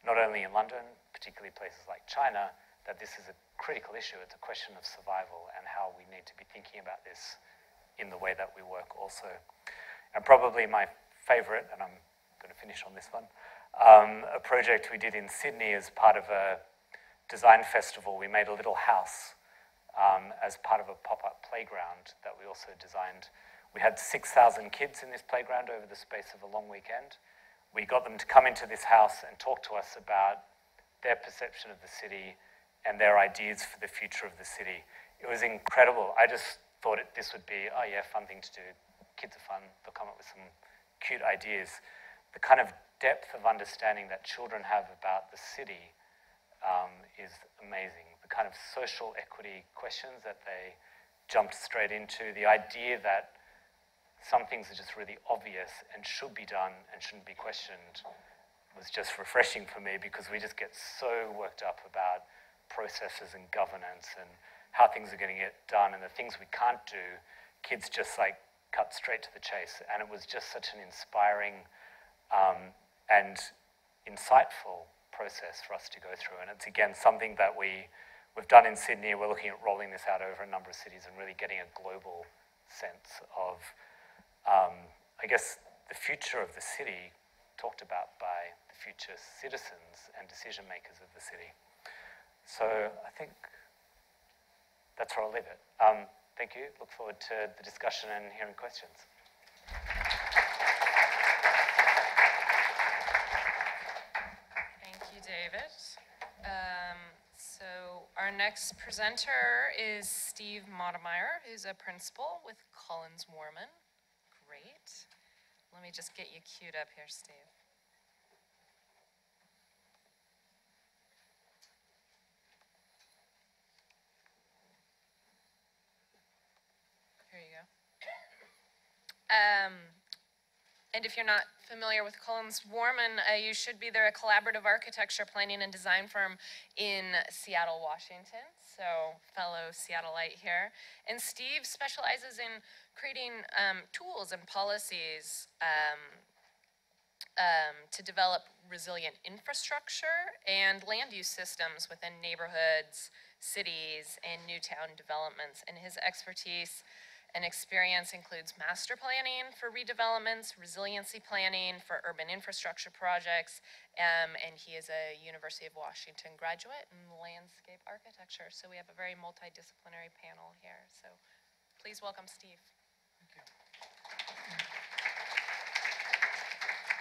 not only in London, particularly places like China, that this is a critical issue. It's a question of survival and how we need to be thinking about this in the way that we work also. And probably my favorite, and I'm going to finish on this one, a project we did in Sydney as part of a design festival. We made a little house as part of a pop-up playground that we also designed. We had 6,000 kids in this playground over the space of a long weekend. We got them to come into this house and talk to us about their perception of the city and their ideas for the future of the city. It was incredible. I just thought this would be, oh yeah, fun thing to do. Kids are fun. They'll come up with some cute ideas. The kind of depth of understanding that children have about the city is amazing. The kind of social equity questions that they jumped straight into, the idea that some things are just really obvious and should be done and shouldn't be questioned was just refreshing for me, because we just get so worked up about processes and governance and how things are going to get done, and the things we can't do, kids just like cut straight to the chase. And it was just such an inspiring and insightful process for us to go through. And it's again something that we've done in Sydney. We're looking at rolling this out over a number of cities and really getting a global sense of I guess the future of the city talked about by the future citizens and decision makers of the city. So I think that's where I'll leave it. Thank you. Look forward to the discussion and hearing questions. Thank you, David. So our next presenter is Steve Modemeyer, who's a principal with Collins-Warman. Great. Let me just get you queued up here, Steve. Here you go. And if you're not familiar with Collins-Warman, you should be. They're a collaborative architecture, planning, and design firm in Seattle, Washington. So, fellow Seattleite here. And Steve specializes in creating tools and policies to develop resilient infrastructure and land use systems within neighborhoods, cities, and new town developments. And his expertise and experience includes master planning for redevelopments, resiliency planning for urban infrastructure projects, and he is a University of Washington graduate in landscape architecture. So we have a very multidisciplinary panel here. So please welcome Steve. Thank you.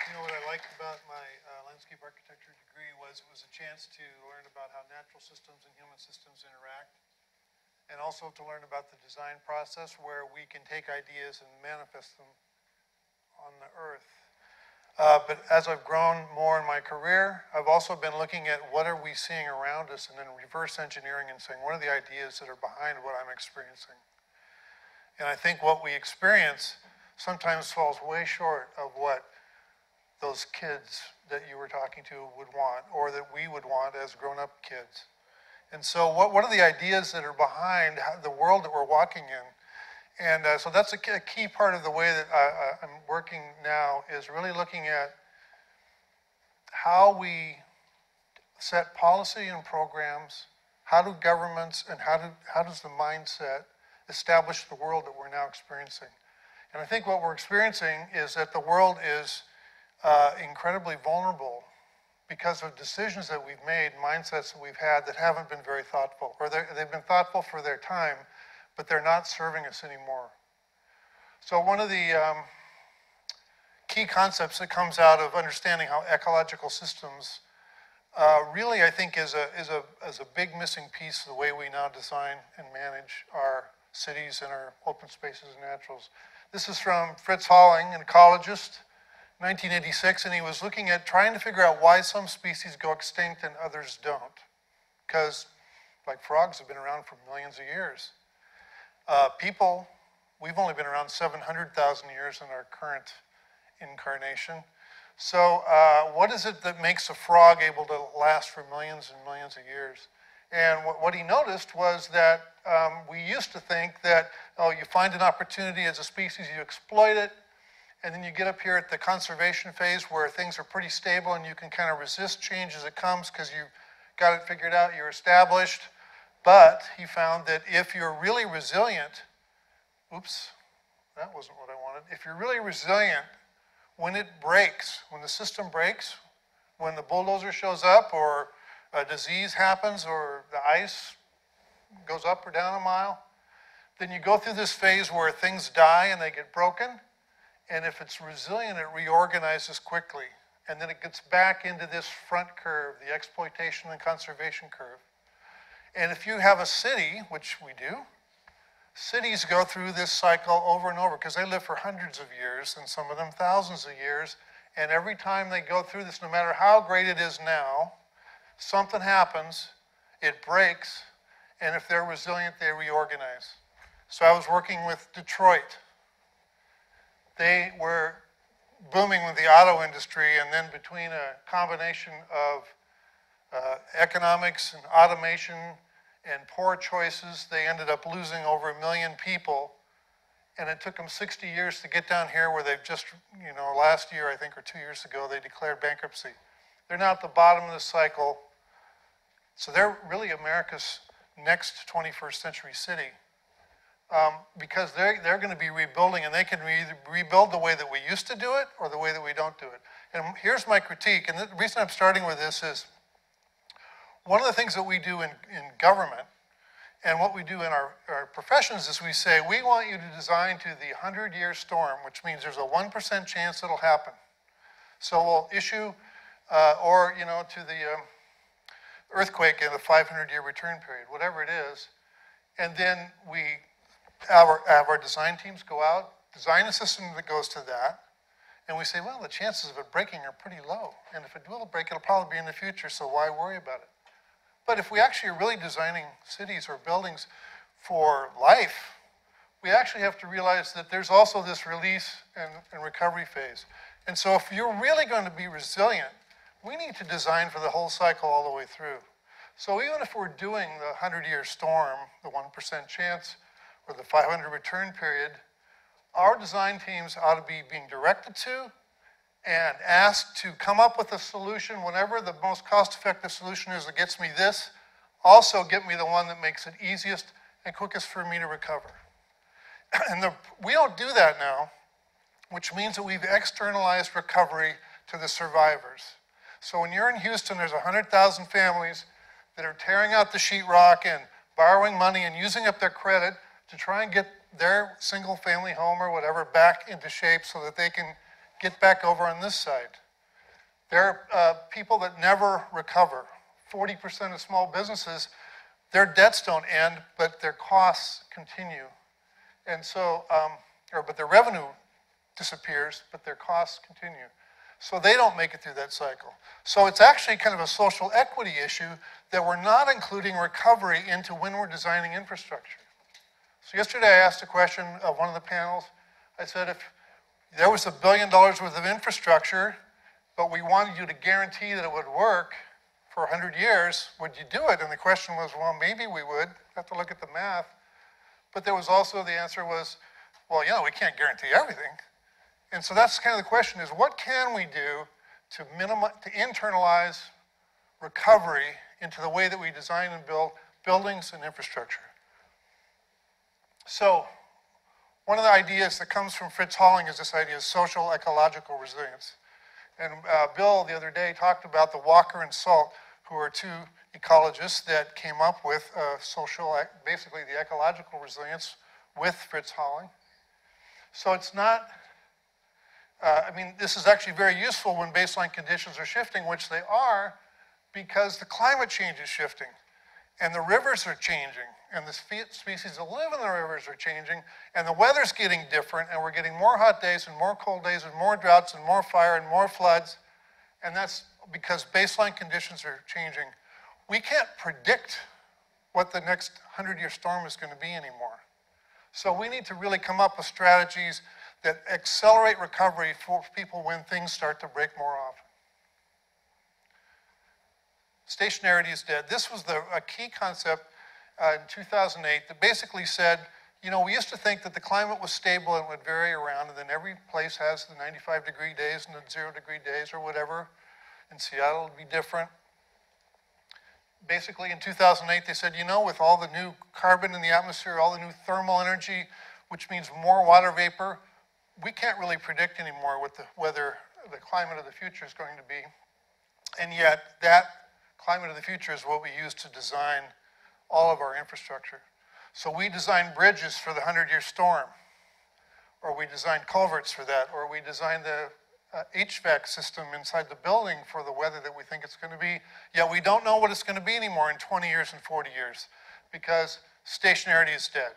You know, what I liked about my landscape architecture degree was a chance to learn about how natural systems and human systems interact, and also to learn about the design process where we can take ideas and manifest them on the earth. But as I've grown more in my career, I've also been looking at what are we seeing around us, and then reverse engineering and saying, what are the ideas that are behind what I'm experiencing? And I think what we experience sometimes falls way short of what those kids that you were talking to would want, or that we would want as grown-up kids. And so what are the ideas that are behind the world that we're walking in? And so that's a key part of the way that I'm working now, is really looking at how we set policy and programs, how do governments and how does the mindset establish the world that we're now experiencing. And I think what we're experiencing is that the world is incredibly vulnerable because of decisions that we've made, mindsets that we've had that haven't been very thoughtful, or they've been thoughtful for their time, but they're not serving us anymore. So one of the key concepts that comes out of understanding how ecological systems really, I think, is a big missing piece of the way we now design and manage our cities and our open spaces and naturals. This is from Fritz Holling, an ecologist, 1986, and he was looking at trying to figure out why some species go extinct and others don't. Because, like frogs, have been around for millions of years. People, we've only been around 700,000 years in our current incarnation. So what is it that makes a frog able to last for millions and millions of years? And what he noticed was that we used to think that, oh, you find an opportunity as a species, you exploit it, and then you get up here at the conservation phase where things are pretty stable and you can kind of resist change as it comes because you've got it figured out, you're established. But he found that if you're really resilient, oops, that wasn't what I wanted. If you're really resilient, when it breaks, when the system breaks, when the bulldozer shows up or a disease happens or the ice goes up or down a mile, then you go through this phase where things die and they get broken. And if it's resilient, it reorganizes quickly. And then it gets back into this front curve, the exploitation and conservation curve. And if you have a city, which we do, cities go through this cycle over and over because they live for hundreds of years and some of them thousands of years. And every time they go through this, no matter how great it is now, something happens, it breaks, and if they're resilient, they reorganize. So I was working with Detroit. They were booming with the auto industry, and then between a combination of economics and automation and poor choices, they ended up losing over 1 million people. And it took them 60 years to get down here where they've just, last year, I think, or 2 years ago, they declared bankruptcy. They're now at the bottom of the cycle. So they're really America's next 21st century city. Because they're going to be rebuilding, and they can either rebuild the way that we used to do it or the way that we don't do it. And here's my critique, and the reason I'm starting with this is one of the things that we do in government and what we do in our professions is we say, we want you to design to the 100-year storm, which means there's a 1% chance it'll happen. So we'll issue, to the earthquake in the 500-year return period, whatever it is, and then we have our design teams go out, design a system that goes to that, and we say, well, the chances of it breaking are pretty low. And if it will break, it'll probably be in the future, so why worry about it? But if we actually are really designing cities or buildings for life, we actually have to realize that there's also this release and recovery phase. And so if you're really going to be resilient, we need to design for the whole cycle all the way through. So even if we're doing the 100-year storm, the 1% chance, or the 500 return period, our design teams ought to be being directed to and asked to come up with a solution, whatever the most cost-effective solution is that gets me this, also get me the one that makes it easiest and quickest for me to recover. And we don't do that now, which means that we've externalized recovery to the survivors. So when you're in Houston, there's 100,000 families that are tearing out the sheetrock and borrowing money and using up their credit to try and get their single-family home or whatever back into shape so that they can get back over on this side. There are people that never recover. 40% of small businesses, their debts don't end, but their costs continue. And so, but their revenue disappears, but their costs continue. So they don't make it through that cycle. So it's actually kind of a social equity issue that we're not including recovery into when we're designing infrastructure. So yesterday I asked a question of one of the panels. I said, if there was $1 billion worth of infrastructure, but we wanted you to guarantee that it would work for 100 years, would you do it? And the question was, well, maybe we would. Have to look at the math. But there was also, the answer was, well, we can't guarantee everything. And so that's kind of the question is, what can we do to internalize recovery into the way that we design and build buildings and infrastructure. So, one of the ideas that comes from Fritz Holling is this idea of social ecological resilience. And Bill, the other day, talked about the Walker and Salt, who are two ecologists that came up with basically the ecological resilience with Fritz Holling. So it's not, I mean, this is actually very useful when baseline conditions are shifting, which they are, because the climate change is shifting, and the rivers are changing, and the species that live in the rivers are changing, and the weather's getting different, and we're getting more hot days and more cold days and more droughts and more fire and more floods, and that's because baseline conditions are changing. We can't predict what the next 100-year storm is going to be anymore. So we need to really come up with strategies that accelerate recovery for people when things start to break more often. Stationarity is dead. This was a key concept in 2008 that basically said, you know, we used to think that the climate was stable and would vary around, and then every place has the 95-degree days and the 0-degree days or whatever. In Seattle, it would be different. Basically, in 2008, they said, you know, with all the new carbon in the atmosphere, all the new thermal energy, which means more water vapor, we can't really predict anymore what the climate of the future is going to be. And yet, that climate of the future is what we use to design all of our infrastructure. So we design bridges for the 100-year storm, or we design culverts for that, or we design the HVAC system inside the building for the weather that we think it's going to be. Yet we don't know what it's going to be anymore in 20 years and 40 years because stationarity is dead.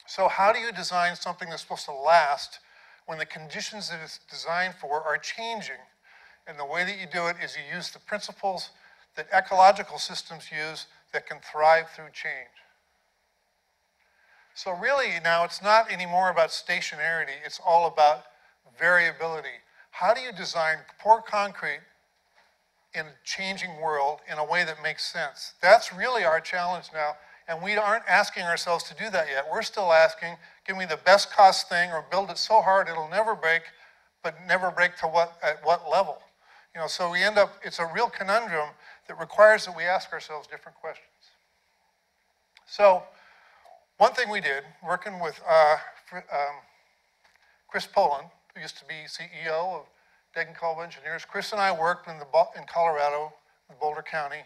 So how do you design something that's supposed to last when the conditions that it's designed for are changing? And the way that you do it is you use the principles that ecological systems use that can thrive through change. So really now it's not anymore about stationarity, it's all about variability. How do you design pour concrete in a changing world in a way that makes sense? That's really our challenge now, and we aren't asking ourselves to do that yet. We're still asking, give me the best cost thing or build it so hard it'll never break, but never break at what level? You know, so we end up, it's a real conundrum that requires that we ask ourselves different questions. So, one thing we did, working with Chris Poland, who used to be CEO of Degenkolb Engineers, Chris and I worked in Colorado, in Boulder County,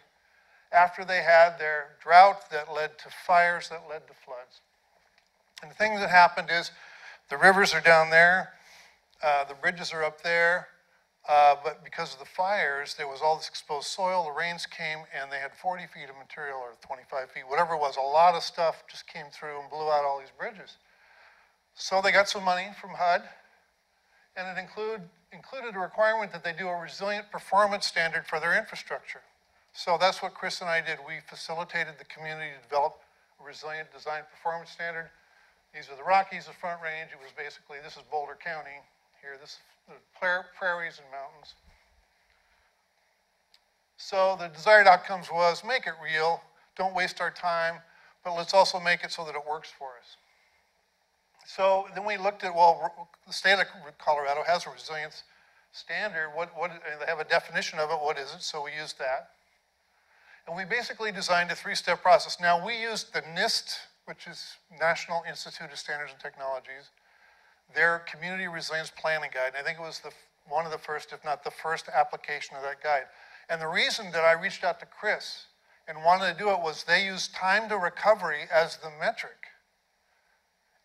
after they had their drought that led to fires that led to floods. And the thing that happened is the rivers are down there, the bridges are up there, but because of the fires, there was all this exposed soil, the rains came, and they had 40 feet of material, or 25 feet, whatever it was. A lot of stuff just came through and blew out all these bridges. So they got some money from HUD, and it included a requirement that they do a resilient performance standard for their infrastructure. So that's what Chris and I did. We facilitated the community to develop a resilient design performance standard. These are the Rockies, the Front Range. It was basically, this is Boulder County here. This is the prairies and mountains. So the desired outcomes was make it real, don't waste our time, but let's also make it so that it works for us. So then we looked at, well, the state of Colorado has a resilience standard. They have a definition of it. What is it? So we used that. And we basically designed a three-step process. Now, we used the NIST, which is National Institute of Standards and Technologies, their Community Resilience Planning Guide. And I think it was one of the first, if not the first, application of that guide. And the reason that I reached out to Chris and wanted to do it was they used time to recovery as the metric.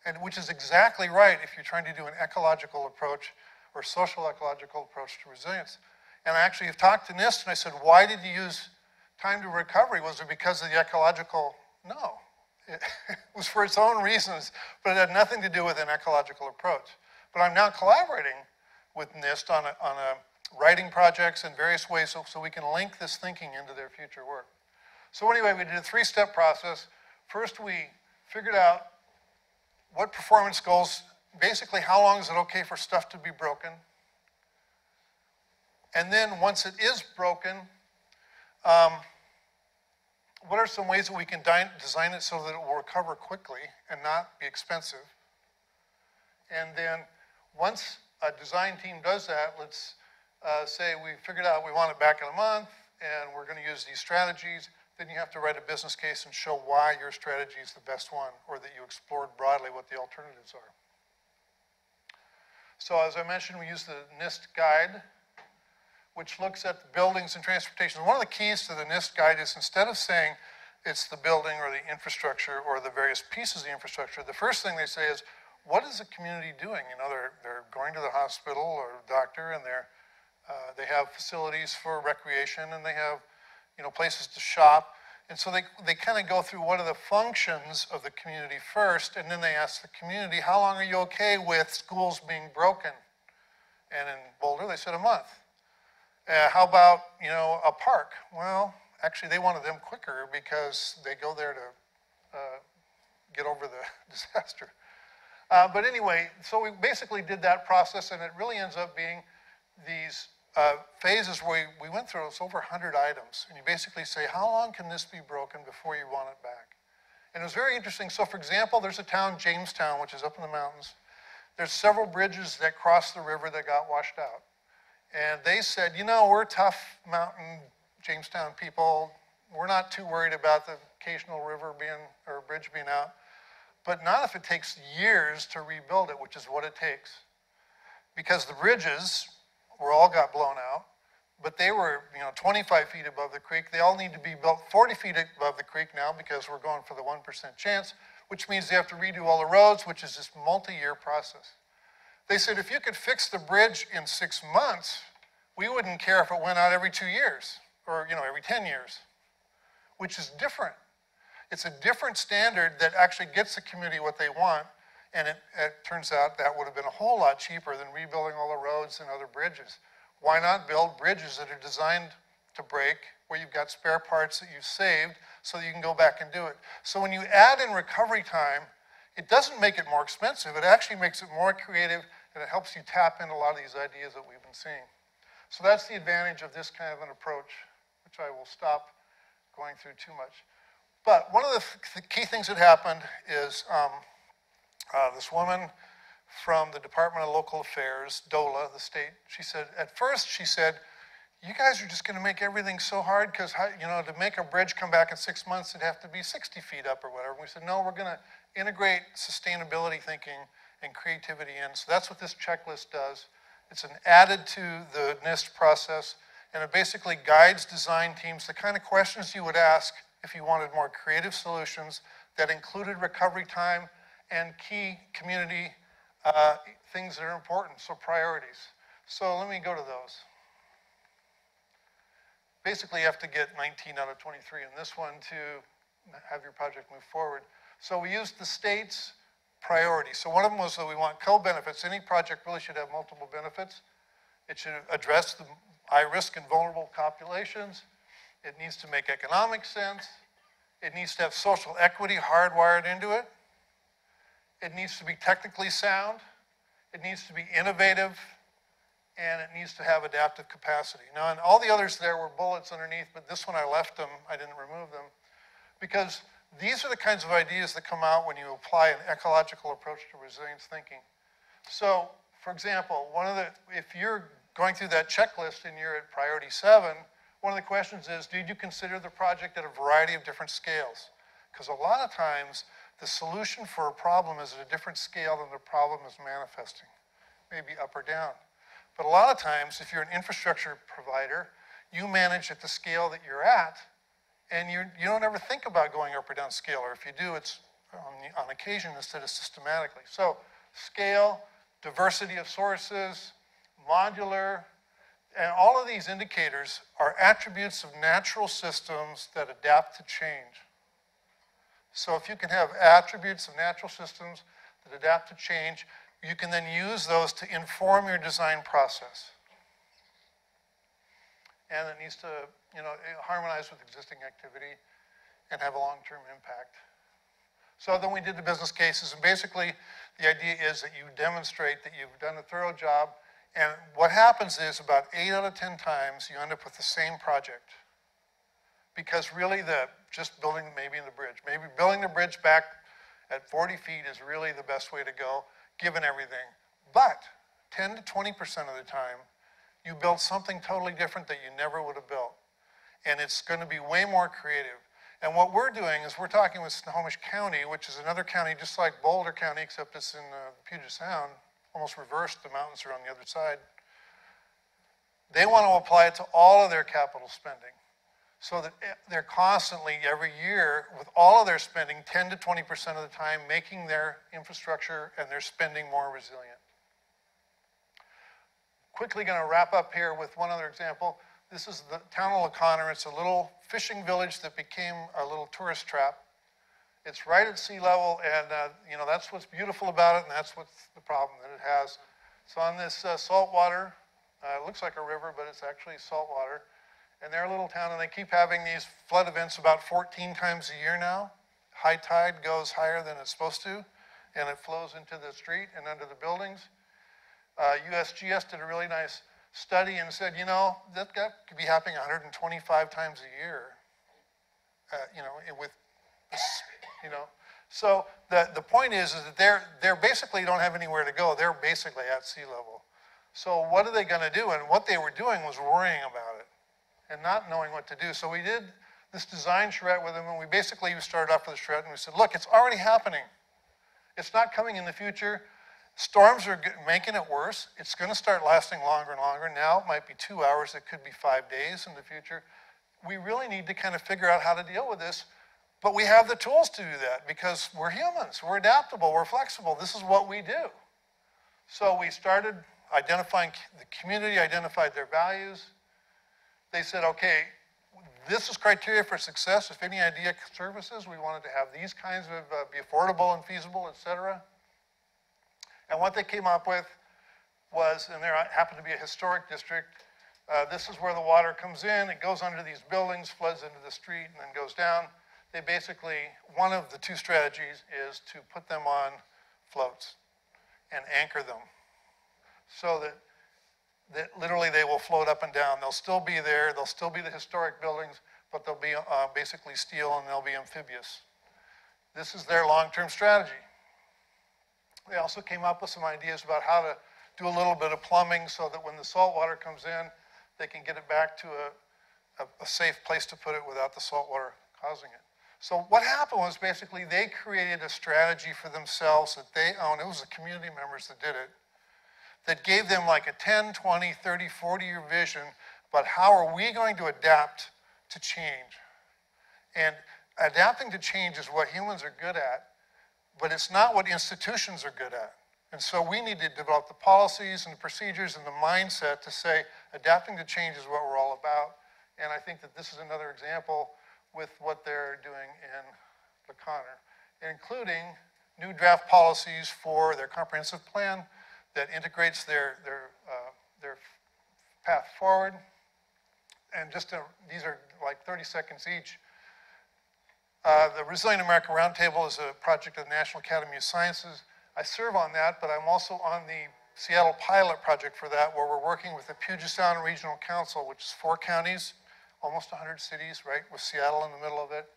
And which is exactly right if you're trying to do an ecological approach or social ecological approach to resilience. And I actually have talked to NIST and I said, why did you use time to recovery? Was it because of the ecological? No. It was for its own reasons, but it had nothing to do with an ecological approach. But I'm now collaborating with NIST on writing projects in various ways so we can link this thinking into their future work. So anyway, we did a three-step process. First, we figured out what performance goals, basically how long is it okay for stuff to be broken? And then once it is broken, what are some ways that we can design it so that it will recover quickly and not be expensive? And then once a design team does that, let's say we figured out we want it back in a month and we're going to use these strategies, then you have to write a business case and show why your strategy is the best one, or that you explored broadly what the alternatives are. So as I mentioned, we use the NIST guide, which looks at the buildings and transportation. One of the keys to the NIST guide is, instead of saying it's the building or the infrastructure or the various pieces of the infrastructure, the first thing they say is, what is the community doing? You know, they're going to the hospital or doctor, and they have facilities for recreation, and they have, you know, places to shop. And so they kind of go through what are the functions of the community first, and then they ask the community, how long are you okay with schools being broken? And in Boulder, they said a month. How about, you know, a park? Well, actually, they wanted them quicker because they go there to get over the disaster. But anyway, so we basically did that process, and it really ends up being these phases where we went through. It's over 100 items, and you basically say, how long can this be broken before you want it back? And it was very interesting. So for example, there's a town, Jamestown, which is up in the mountains. There's several bridges that cross the river that got washed out. And they said, you know, we're tough mountain Jamestown people. We're not too worried about the occasional river or bridge being out, but not if it takes years to rebuild it, which is what it takes. Because the bridges all got blown out, but they were, you know, 25 feet above the creek. They all need to be built 40 feet above the creek now because we're going for the 1% chance, which means they have to redo all the roads, which is this multi-year process. They said, if you could fix the bridge in 6 months, we wouldn't care if it went out every 2 years or, you know, every 10 years, which is different. It's a different standard that actually gets the community what they want, and it turns out that would have been a whole lot cheaper than rebuilding all the roads and other bridges. Why not build bridges that are designed to break, where you've got spare parts that you've saved so that you can go back and do it? So when you add in recovery time, it doesn't make it more expensive. It actually makes it more creative, and it helps you tap into a lot of these ideas that we've been seeing. So that's the advantage of this kind of an approach, which I will stop going through too much. But one of the key things that happened is this woman from the Department of Local Affairs, DOLA, the state, she said, at first she said, you guys are just going to make everything so hard because, you know, to make a bridge come back in 6 months, it'd have to be 60 feet up or whatever. And we said, no, we're going to integrate sustainability thinking and creativity in. So that's what this checklist does. It's an added to the NIST process, and it basically guides design teams, the kind of questions you would ask if you wanted more creative solutions that included recovery time and key community things that are important, so priorities. So let me go to those. Basically, you have to get 19 out of 23 in this one to have your project move forward. So we used the state's priorities. So one of them was that we want co-benefits. Any project really should have multiple benefits. It should address the high-risk and vulnerable populations. It needs to make economic sense. It needs to have social equity hardwired into it. It needs to be technically sound. It needs to be innovative. And it needs to have adaptive capacity. Now, and all the others there were bullets underneath, but this one I left them. I didn't remove them. Because these are the kinds of ideas that come out when you apply an ecological approach to resilience thinking. So, for example, if you're going through that checklist and you're at priority 7, one of the questions is, did you consider the project at a variety of different scales? Because a lot of times, the solution for a problem is at a different scale than the problem is manifesting, maybe up or down. But a lot of times, if you're an infrastructure provider, you manage at the scale that you're at, and you don't ever think about going up or down scale, or if you do, it's on occasion instead of systematically. So scale, diversity of sources, modular, and all of these indicators are attributes of natural systems that adapt to change. So if you can have attributes of natural systems that adapt to change, you can then use those to inform your design process. And it needs to, you know, harmonize with existing activity and have a long-term impact. So then we did the business cases, and basically the idea is that you demonstrate that you've done a thorough job, and what happens is about 8 out of 10 times you end up with the same project. Because really just building maybe the bridge, maybe building the bridge back at 40 feet is really the best way to go, given everything. But 10 to 20% of the time, you build something totally different that you never would have built. And it's going to be way more creative. And what we're doing is we're talking with Snohomish County, which is another county just like Boulder County, except it's in Puget Sound, almost reversed. The mountains are on the other side. They want to apply it to all of their capital spending so that they're constantly, every year, with all of their spending, 10 to 20% of the time, making their infrastructure and their spending more resilient. Quickly going to wrap up here with one other example. This is the town of Laconner. It's a little fishing village that became a little tourist trap. It's right at sea level, and you know, that's what's beautiful about it, and that's what's the problem that it has. It's on this salt water. It looks like a river, but it's actually salt water. And they're a little town, and they keep having these flood events about 14 times a year now. High tide goes higher than it's supposed to, and it flows into the street and under the buildings. USGS did a really nice study and said, you know, that could be happening 125 times a year, you know, with, you know. So the point is that they're basically don't have anywhere to go. They're basically at sea level. So what are they going to do? And what they were doing was worrying about it and not knowing what to do. So we did this design charrette with them, and we basically started off with a charrette, and we said, look, it's already happening. It's not coming in the future. Storms are making it worse. It's going to start lasting longer and longer. Now it might be 2 hours. It could be 5 days in the future. We really need to kind of figure out how to deal with this. But we have the tools to do that because we're humans. We're adaptable. We're flexible. This is what we do. So we started identifying, the community identified their values. They said, okay, this is criteria for success. If any idea services, we wanted to have these kinds of, be affordable and feasible, et cetera. And what they came up with was, and there happened to be a historic district, this is where the water comes in, it goes under these buildings, floods into the street, and then goes down. They basically, one of the two strategies is to put them on floats and anchor them so that literally they will float up and down. They'll still be there, they'll still be the historic buildings, but they'll be basically steel and they'll be amphibious. This is their long-term strategy. They also came up with some ideas about how to do a little bit of plumbing so that when the salt water comes in, they can get it back to a safe place to put it without the salt water causing it. So what happened was basically they created a strategy for themselves that they own. It was the community members that did it, that gave them like a 10, 20, 30, 40-year vision about how are we going to adapt to change. And adapting to change is what humans are good at, but it's not what institutions are good at. And so we need to develop the policies and the procedures and the mindset to say adapting to change is what we're all about. And I think that this is another example with what they're doing in Laconner, including new draft policies for their comprehensive plan that integrates their path forward. And these are like 30 seconds each. The Resilient America Roundtable is a project of the National Academy of Sciences. I serve on that, but I'm also on the Seattle pilot project for that, where we're working with the Puget Sound Regional Council, which is 4 counties, almost 100 cities, right, with Seattle in the middle of it.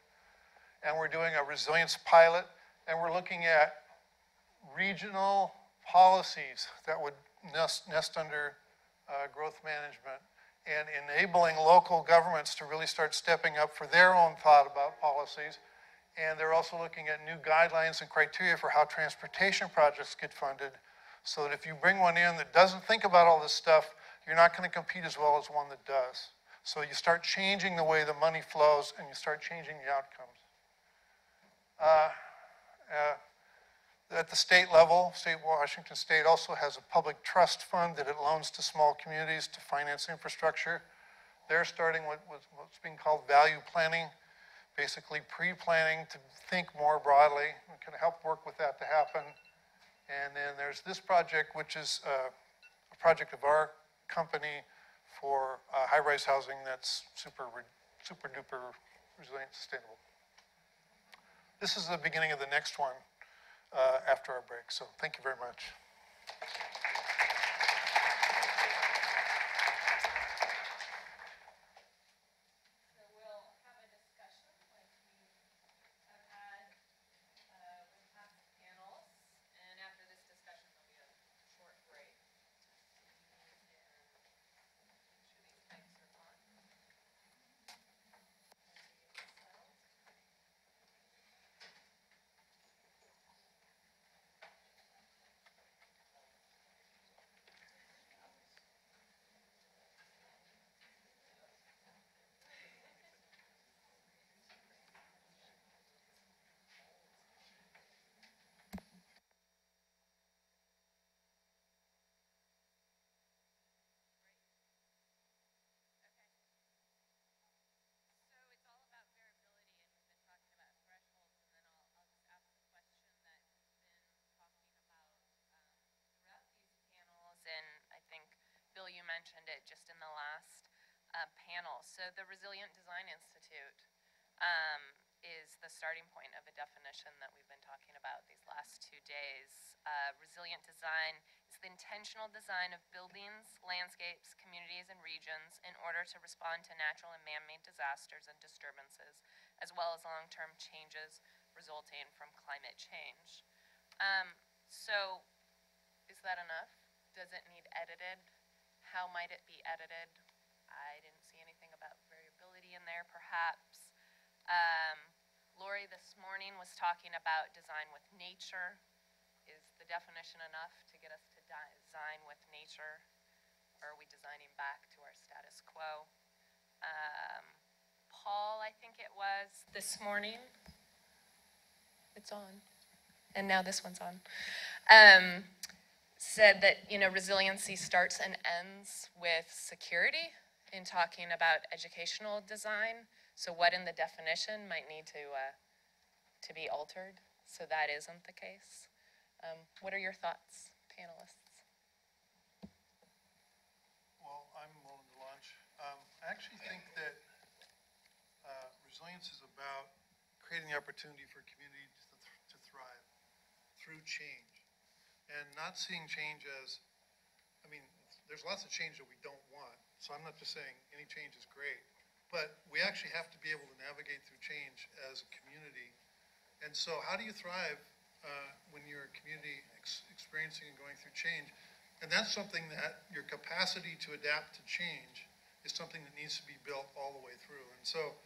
And we're doing a resilience pilot, and we're looking at regional policies that would nest under growth management and enabling local governments to really start stepping up for their own thought about policies. And they're also looking at new guidelines and criteria for how transportation projects get funded, so that if you bring one in that doesn't think about all this stuff, you're not going to compete as well as one that does. So you start changing the way the money flows and you start changing the outcomes. At the state level, Washington State also has a public trust fund that it loans to small communities to finance infrastructure. They're starting what's being called value planning, basically pre-planning to think more broadly. We can help work with that to happen. And then there's this project, which is a project of our company for high-rise housing that's super duper resilient, sustainable. This is the beginning of the next one after our break. So thank you very much. So we'll have a discussion like we have had with past panels, and after this discussion there'll be a short break. And mentioned it just in the last panel. So the Resilient Design Institute is the starting point of a definition that we've been talking about these last 2 days. Resilient design is the intentional design of buildings, landscapes, communities, and regions in order to respond to natural and man-made disasters and disturbances, as well as long-term changes resulting from climate change. So is that enough? Does it need edited? How might it be edited? I didn't see anything about variability in there, perhaps. Lori this morning was talking about design with nature. Is the definition enough to get us to design with nature? Or are we designing back to our status quo? Paul, I think it was, this morning. It's on. And now this one's on. Said that, resiliency starts and ends with security in talking about educational design. So what in the definition might need to be altered so that isn't the case? What are your thoughts, panelists? Well, I'm willing to launch. I actually think that resilience is about creating the opportunity for communities to thrive through change, and not seeing change as, there's lots of change that we don't want, so I'm not just saying any change is great, but we actually have to be able to navigate through change as a community. And so how do you thrive when you're a community experiencing and going through change? And that's something that your capacity to adapt to change is something that needs to be built all the way through. And so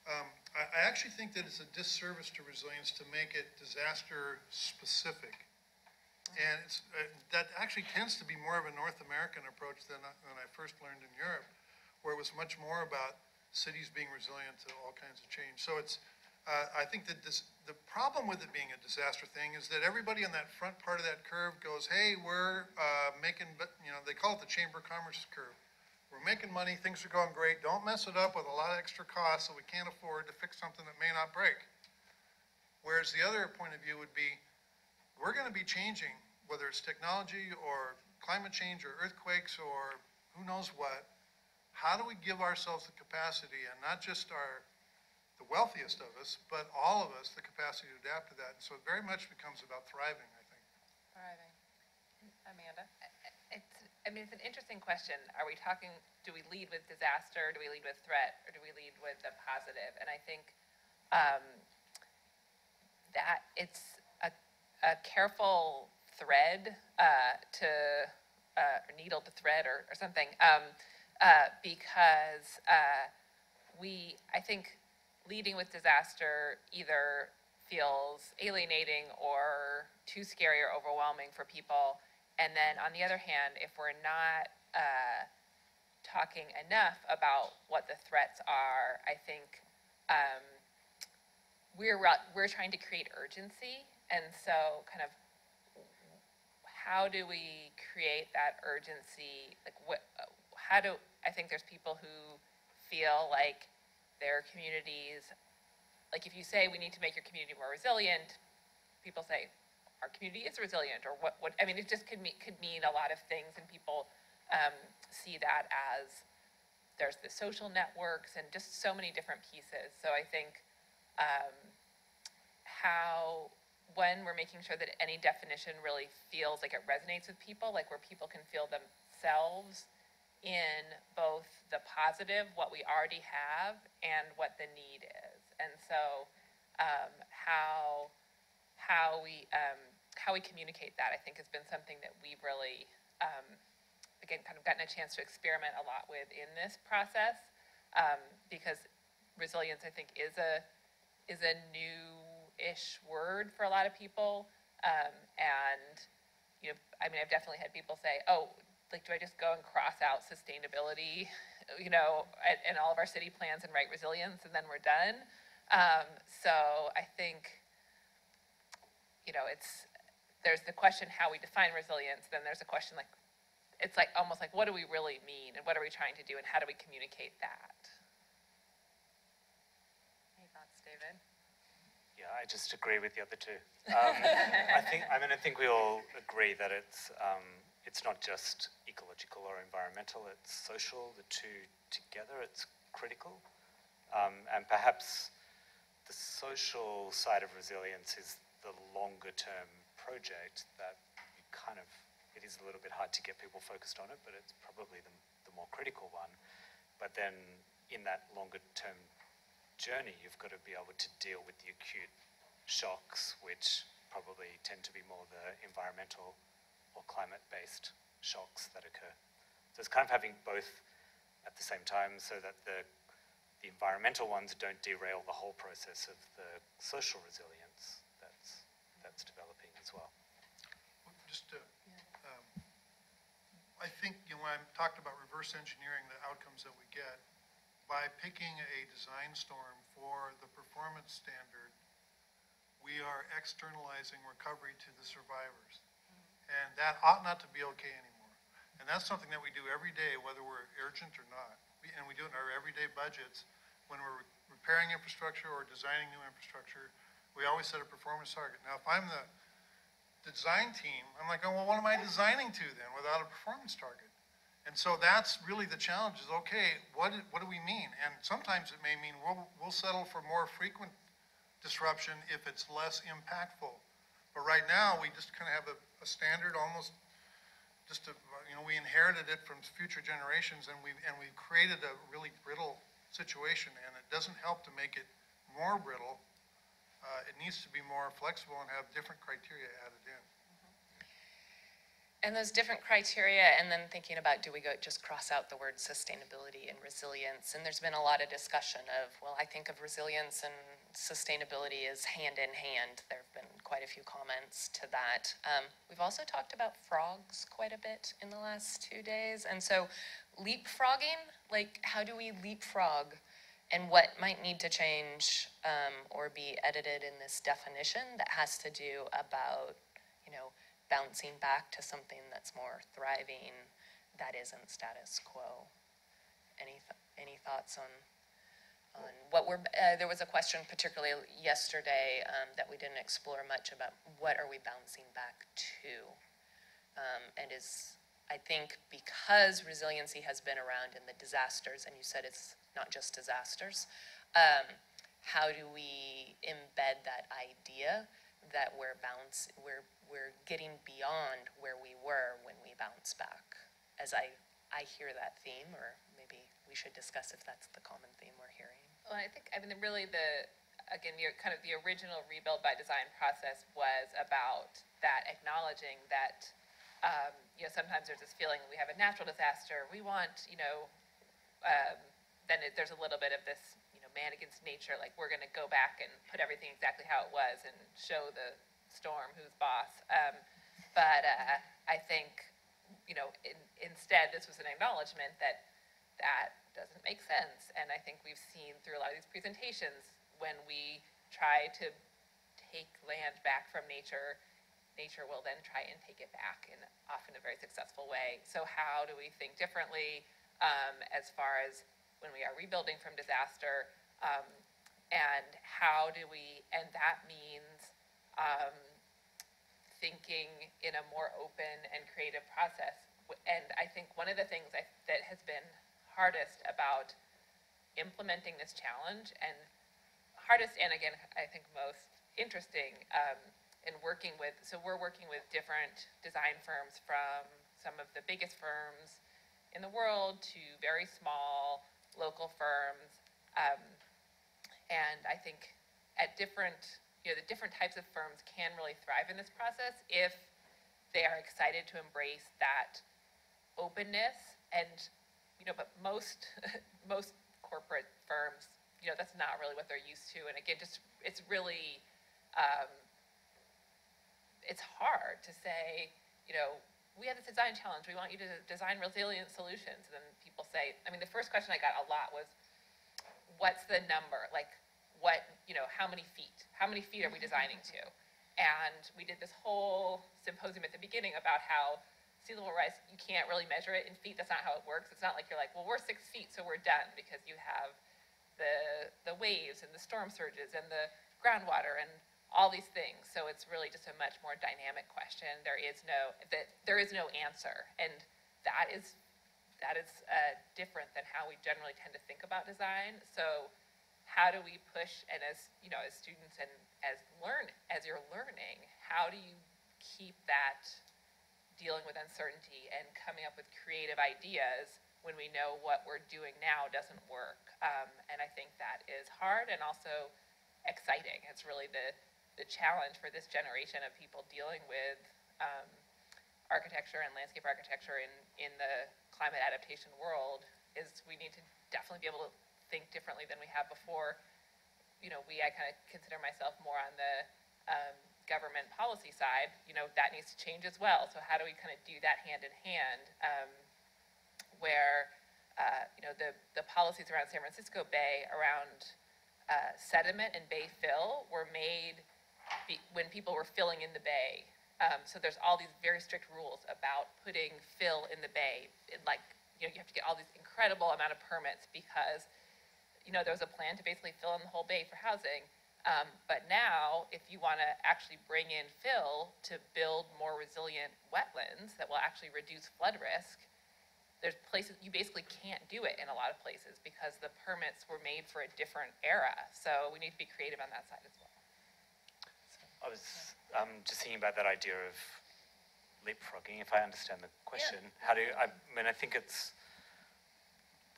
I actually think that it's a disservice to resilience to make it disaster specific. And that actually tends to be more of a North American approach than I first learned in Europe, where it was much more about cities being resilient to all kinds of change. So I think that the problem with it being a disaster thing is that everybody on that front part of that curve goes, hey, we're making, they call it the Chamber of Commerce curve. We're making money, things are going great, don't mess it up with a lot of extra costs that we can't afford to fix something that may not break. Whereas the other point of view would be, we're going to be changing, whether it's technology or climate change or earthquakes or who knows what. How do we give ourselves the capacity, and not just the wealthiest of us, but all of us, the capacity to adapt to that? And so it very much becomes about thriving, I think. Thriving. Amanda? It's an interesting question. Are we talking, do we lead with disaster, do we lead with threat, or do we lead with the positive? And I think that it's a careful thread or needle to thread or something, because I think leading with disaster either feels alienating or too scary or overwhelming for people. And then on the other hand, if we're not talking enough about what the threats are, I think we're trying to create urgency. And so kind of how do we create that urgency? Like I think there's people who feel like their communities, like if you say we need to make your community more resilient, people say our community is resilient, or what it just could mean a lot of things, and people see that as there's the social networks and just so many different pieces. So I think when we're making sure that any definition really feels like it resonates with people, like where people can feel themselves in both the positive, what we already have, and what the need is. And so how we communicate that, I think, has been something that we've really, again, kind of gotten a chance to experiment a lot with in this process, because resilience, I think, is a new-ish word for a lot of people, and I've definitely had people say, oh, like, do I just go and cross out sustainability, in all of our city plans and write resilience, and then we're done? So I think, there's the question how we define resilience, then there's a question like, it's like almost like, what do we really mean, and what are we trying to do, and how do we communicate that? Any thoughts, David? Yeah, I just agree with the other two. I think we all agree that it's not just ecological or environmental, it's social, the two together, it's critical. And perhaps the social side of resilience is the longer term project that you kind of, it is a little bit hard to get people focused on it, but it's probably the more critical one. But then in that longer term journey, you've got to be able to deal with the acute shocks, which probably tend to be more the environmental or climate-based shocks that occur. So it's kind of having both at the same time so that the environmental ones don't derail the whole process of the social resilience that's developing as well. Just to, I think, when I'm talking about reverse engineering the outcomes that we get, by picking a design storm for the performance standard, we are externalizing recovery to the survivors. And that ought not to be okay anymore. And that's something that we do every day, whether we're urgent or not. And we do it in our everyday budgets. When we're repairing infrastructure or designing new infrastructure, we always set a performance target. Now, if I'm the design team, I'm like, oh, well, what am I designing to then without a performance target? And so that's really the challenge is, okay, what do we mean? And sometimes it may mean we'll settle for more frequent disruption if it's less impactful. But right now, we just kind of have a standard almost just to, we inherited it from future generations, and we've created a really brittle situation, and it doesn't help to make it more brittle. It needs to be more flexible and have different criteria added in. And those different criteria, and then thinking about, do we just cross out the word sustainability and resilience? And there's been a lot of discussion of, well, I think of resilience and sustainability as hand in hand. There have been quite a few comments to that. We've also talked about frogs quite a bit in the last 2 days. And so leapfrogging, like how do we leapfrog, and what might need to change or be edited in this definition that has to do about, bouncing back to something that's more thriving, that isn't status quo. Any thoughts on what there was a question particularly yesterday that we didn't explore much about what are we bouncing back to? And I think because resiliency has been around in the disasters, and you said it's not just disasters, how do we embed that idea that we're getting beyond where we were when we bounce back? As I hear that theme, or maybe we should discuss if that's the common theme we're hearing. Well, I think, really the original rebuild by design process was about that, acknowledging that, sometimes there's this feeling that we have a natural disaster, we want, then there's a little bit of this, man against nature, like we're gonna go back and put everything exactly how it was and show the storm who's boss. But I think, instead this was an acknowledgement that doesn't make sense. And I think we've seen through a lot of these presentations, when we try to take land back from nature, nature will then try and take it back in often a very successful way. So how do we think differently as far as when we are rebuilding from disaster, and how do we, and that means thinking in a more open and creative process. And I think one of the things that has been hardest about implementing this challenge, and hardest, and again, I think most interesting in working with, so we're working with different design firms, from some of the biggest firms in the world to very small local firms. And I think at different, the different types of firms can really thrive in this process if they are excited to embrace that openness. And, but most corporate firms, that's not really what they're used to. And again, it's really, it's hard to say, we have this design challenge, we want you to design resilient solutions. And then people say, the first question I got a lot was, what's the number? Like, how many feet? How many feet are we designing to? And we did this whole symposium at the beginning about how sea level rise, you can't really measure it in feet. That's not how it works. It's not like you're like, well, we're 6 feet, so we're done, because you have the waves and the storm surges and the groundwater and all these things. So it's really just a much more dynamic question. There is no answer. And that is that is different than how we generally tend to think about design. So how do we push, and as as students and as you're learning, how do you keep that dealing with uncertainty and coming up with creative ideas when we know what we're doing now doesn't work? And I think that is hard and also exciting. It's really the challenge for this generation of people dealing with architecture and landscape architecture in the climate adaptation world is we need to definitely be able to think differently than we have before. I kind of consider myself more on the government policy side. That needs to change as well. So how do we kind of do that hand in hand where, the policies around San Francisco Bay around sediment and bay fill were made when people were filling in the bay. So there's all these very strict rules about putting fill in the bay. You have to get all these incredible amount of permits because, there was a plan to basically fill in the whole bay for housing. But now, if you want to actually bring in fill to build more resilient wetlands that will actually reduce flood risk, there's places you basically can't do it in a lot of places because the permits were made for a different era. So we need to be creative on that side as well. I was just thinking about that idea of leapfrogging, if I understand the question. Yeah. I think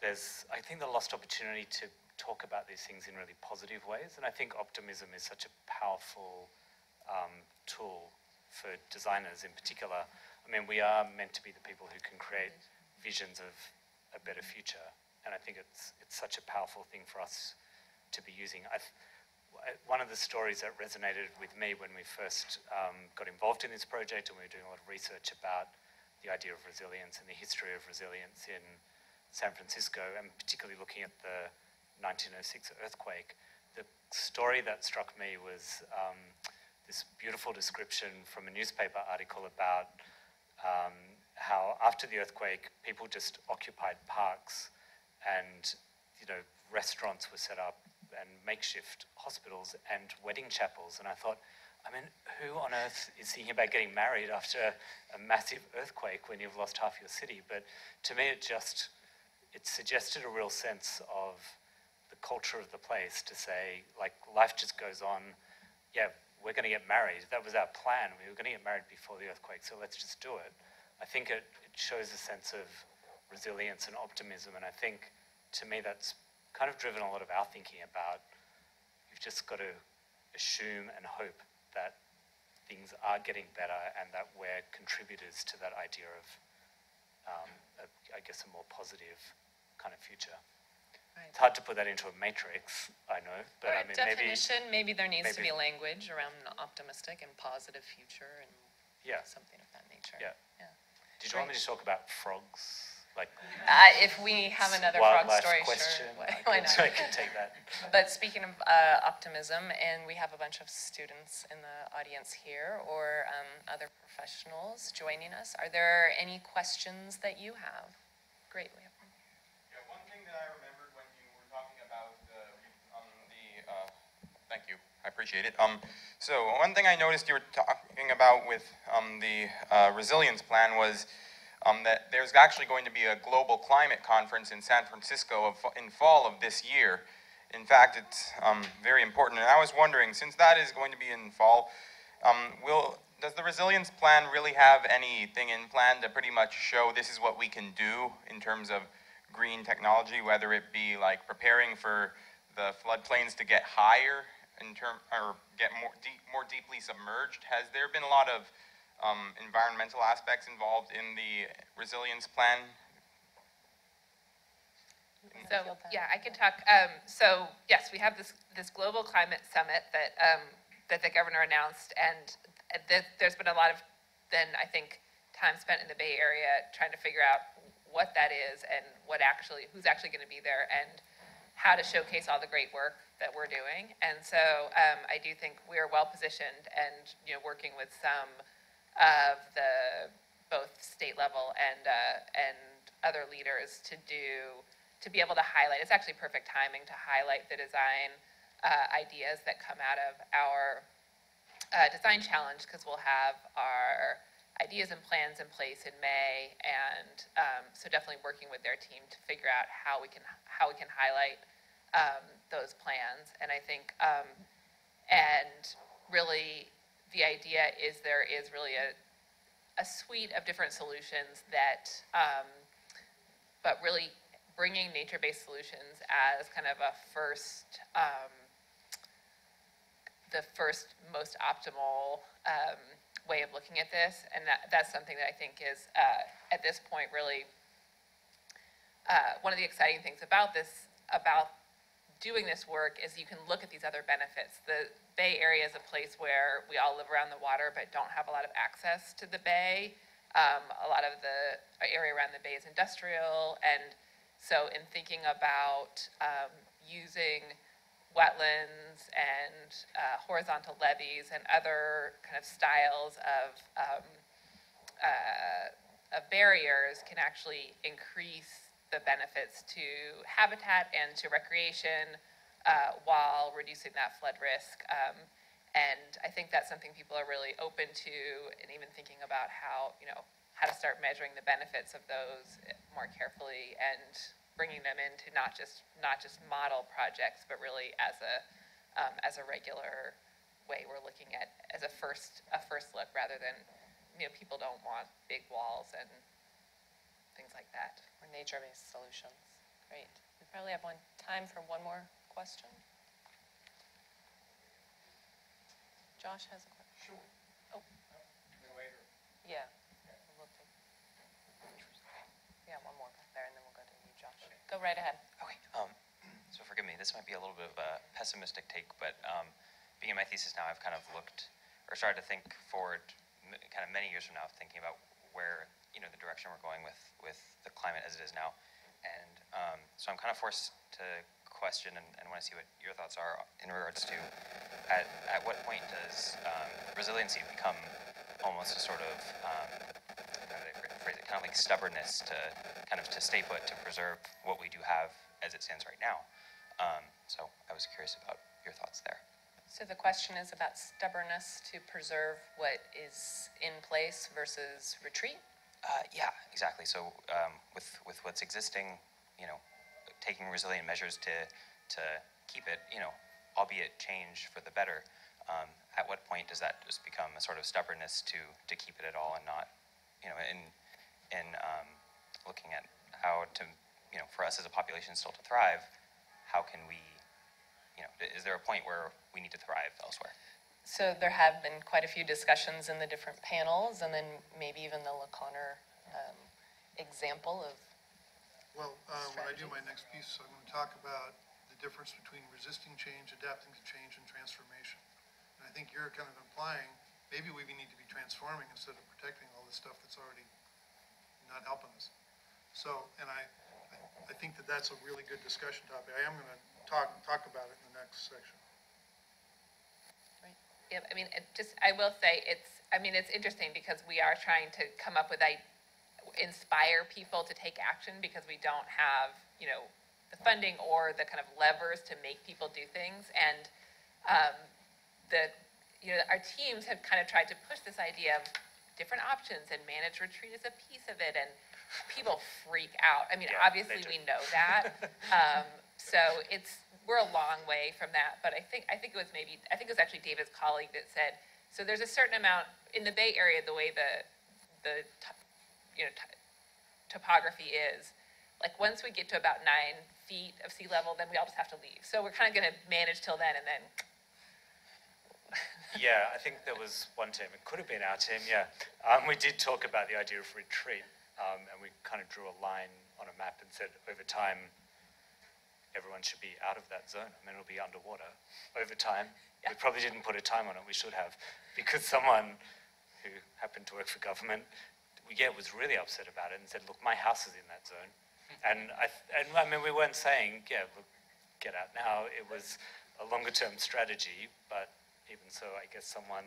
I think the lost opportunity to talk about these things in really positive ways, and I think optimism is such a powerful tool for designers in particular. We are meant to be the people who can create visions of a better future, and I think it's such a powerful thing for us to be using. One of the stories that resonated with me when we first got involved in this project, and we were doing a lot of research about the idea of resilience and the history of resilience in San Francisco, and particularly looking at the 1906 earthquake, the story that struck me was this beautiful description from a newspaper article about how after the earthquake, people just occupied parks and restaurants were set up and makeshift hospitals and wedding chapels. And I thought, who on earth is thinking about getting married after a massive earthquake when you've lost half your city? But to me, it suggested a real sense of the culture of the place to say, life just goes on. Yeah, we're going to get married. That was our plan. We were going to get married before the earthquake, so let's just do it. I think it shows a sense of resilience and optimism, and I think, to me, that's kind of driven a lot of our thinking about you've just got to assume and hope that things are getting better and that we're contributors to that idea of, I guess, a more positive kind of future. Right. It's hard to put that into a matrix, I know, but or definition, maybe there needs to be language around an optimistic and positive future and something of that nature. Yeah. Did you want me to talk about frogs? If we have another frog story, question, sure. Why not? I can take that. But speaking of optimism, and we have a bunch of students in the audience here or other professionals joining us, are there any questions that you have? Great. We have one. Yeah, one thing that I remembered when you were talking about thank you, I appreciate it. So one thing I noticed you were talking about with the resilience plan was that there's actually going to be a global climate conference in San Francisco in fall of this year. In fact, it's very important. And I was wondering, since that is going to be in fall, does the resilience plan really have anything in plan to pretty much show this is what we can do in terms of green technology, whether it be like preparing for the floodplains to get higher or get more deeply submerged? Has there been a lot of environmental aspects involved in the resilience plan? So yeah, I can talk. So yes, we have this global climate summit that the governor announced, and there's been a lot of I think time spent in the Bay Area trying to figure out what that is and who's actually going to be there and how to showcase all the great work that we're doing. And so I do think we're well positioned and working with some of the both state level and other leaders to be able to highlight. It's actually perfect timing to highlight the design ideas that come out of our design challenge, because we'll have our ideas and plans in place in May, and so definitely working with their team to figure out how we can highlight those plans. And I think, and really, the idea is there is really a suite of different solutions that, but really bringing nature-based solutions as kind of a first, the first most optimal way of looking at this, and that's something that I think is, at this point, really one of the exciting things about doing this work is you can look at these other benefits. The Bay Area is a place where we all live around the water but don't have a lot of access to the bay. A lot of the area around the bay is industrial, and so in thinking about using wetlands and horizontal levees and other kind of styles of barriers can actually increase the benefits to habitat and to recreation while reducing that flood risk. And I think that's something people are really open to, and even thinking about how to start measuring the benefits of those more carefully and bringing them into not just model projects, but really as a regular way we're looking at as a first look, rather than people don't want big walls and things like that. Or nature-based solutions. Great. We probably have time for one more question. Josh has a question. Sure. Oh. Later. Yeah. Yeah, one more there, and then we'll go to you, Josh. Go right ahead. Okay. So forgive me, this might be a little bit of a pessimistic take, but being in my thesis now, I've kind of looked or started to think forward kind of many years from now, thinking about where, the direction we're going with the climate as it is now. And so I'm kind of forced to question and want to see what your thoughts are in regards to at what point does resiliency become almost a sort of, how do I phrase it, kind of like stubbornness to stay put, to preserve what we do have as it stands right now. So I was curious about your thoughts there. So the question is about stubbornness to preserve what is in place versus retreat? Yeah, exactly. So with what's existing, taking resilient measures to keep it, albeit change for the better, at what point does that just become a sort of stubbornness to keep it at all, and not, in looking at how to, for us as a population still to thrive, how can we, is there a point where we need to thrive elsewhere? So there have been quite a few discussions in the different panels, and then maybe even the LaConner example of. Well, when I do my next piece, I'm going to talk about the difference between resisting change, adapting to change, and transformation. And I think you're kind of implying maybe we need to be transforming instead of protecting all this stuff that's already not helping us. So, and I think that's a really good discussion topic. I am going to talk about it in the next section. Yeah, I will say it's interesting because we are trying to come up with, inspire people to take action, because we don't have, the funding or the kind of levers to make people do things. And our teams have kind of tried to push this idea of different options, and managed retreat is a piece of it, and people freak out. Obviously we know that. So we're a long way from that, but I think it was actually David's colleague that said, so there's a certain amount in the Bay Area, the way the topography is, like once we get to about 9 feet of sea level, then we all just have to leave. So we're kind of going to manage till then, and then. Yeah, I think there was one team, it could have been our team, yeah. We did talk about the idea of retreat, and we kind of drew a line on a map and said over time, everyone should be out of that zone. It'll be underwater over time. Yeah. We probably didn't put a time on it. We should have, because someone who happened to work for government, was really upset about it and said, "Look, my house is in that zone." And we weren't saying, look, get out now. It was a longer-term strategy, but even so, I guess someone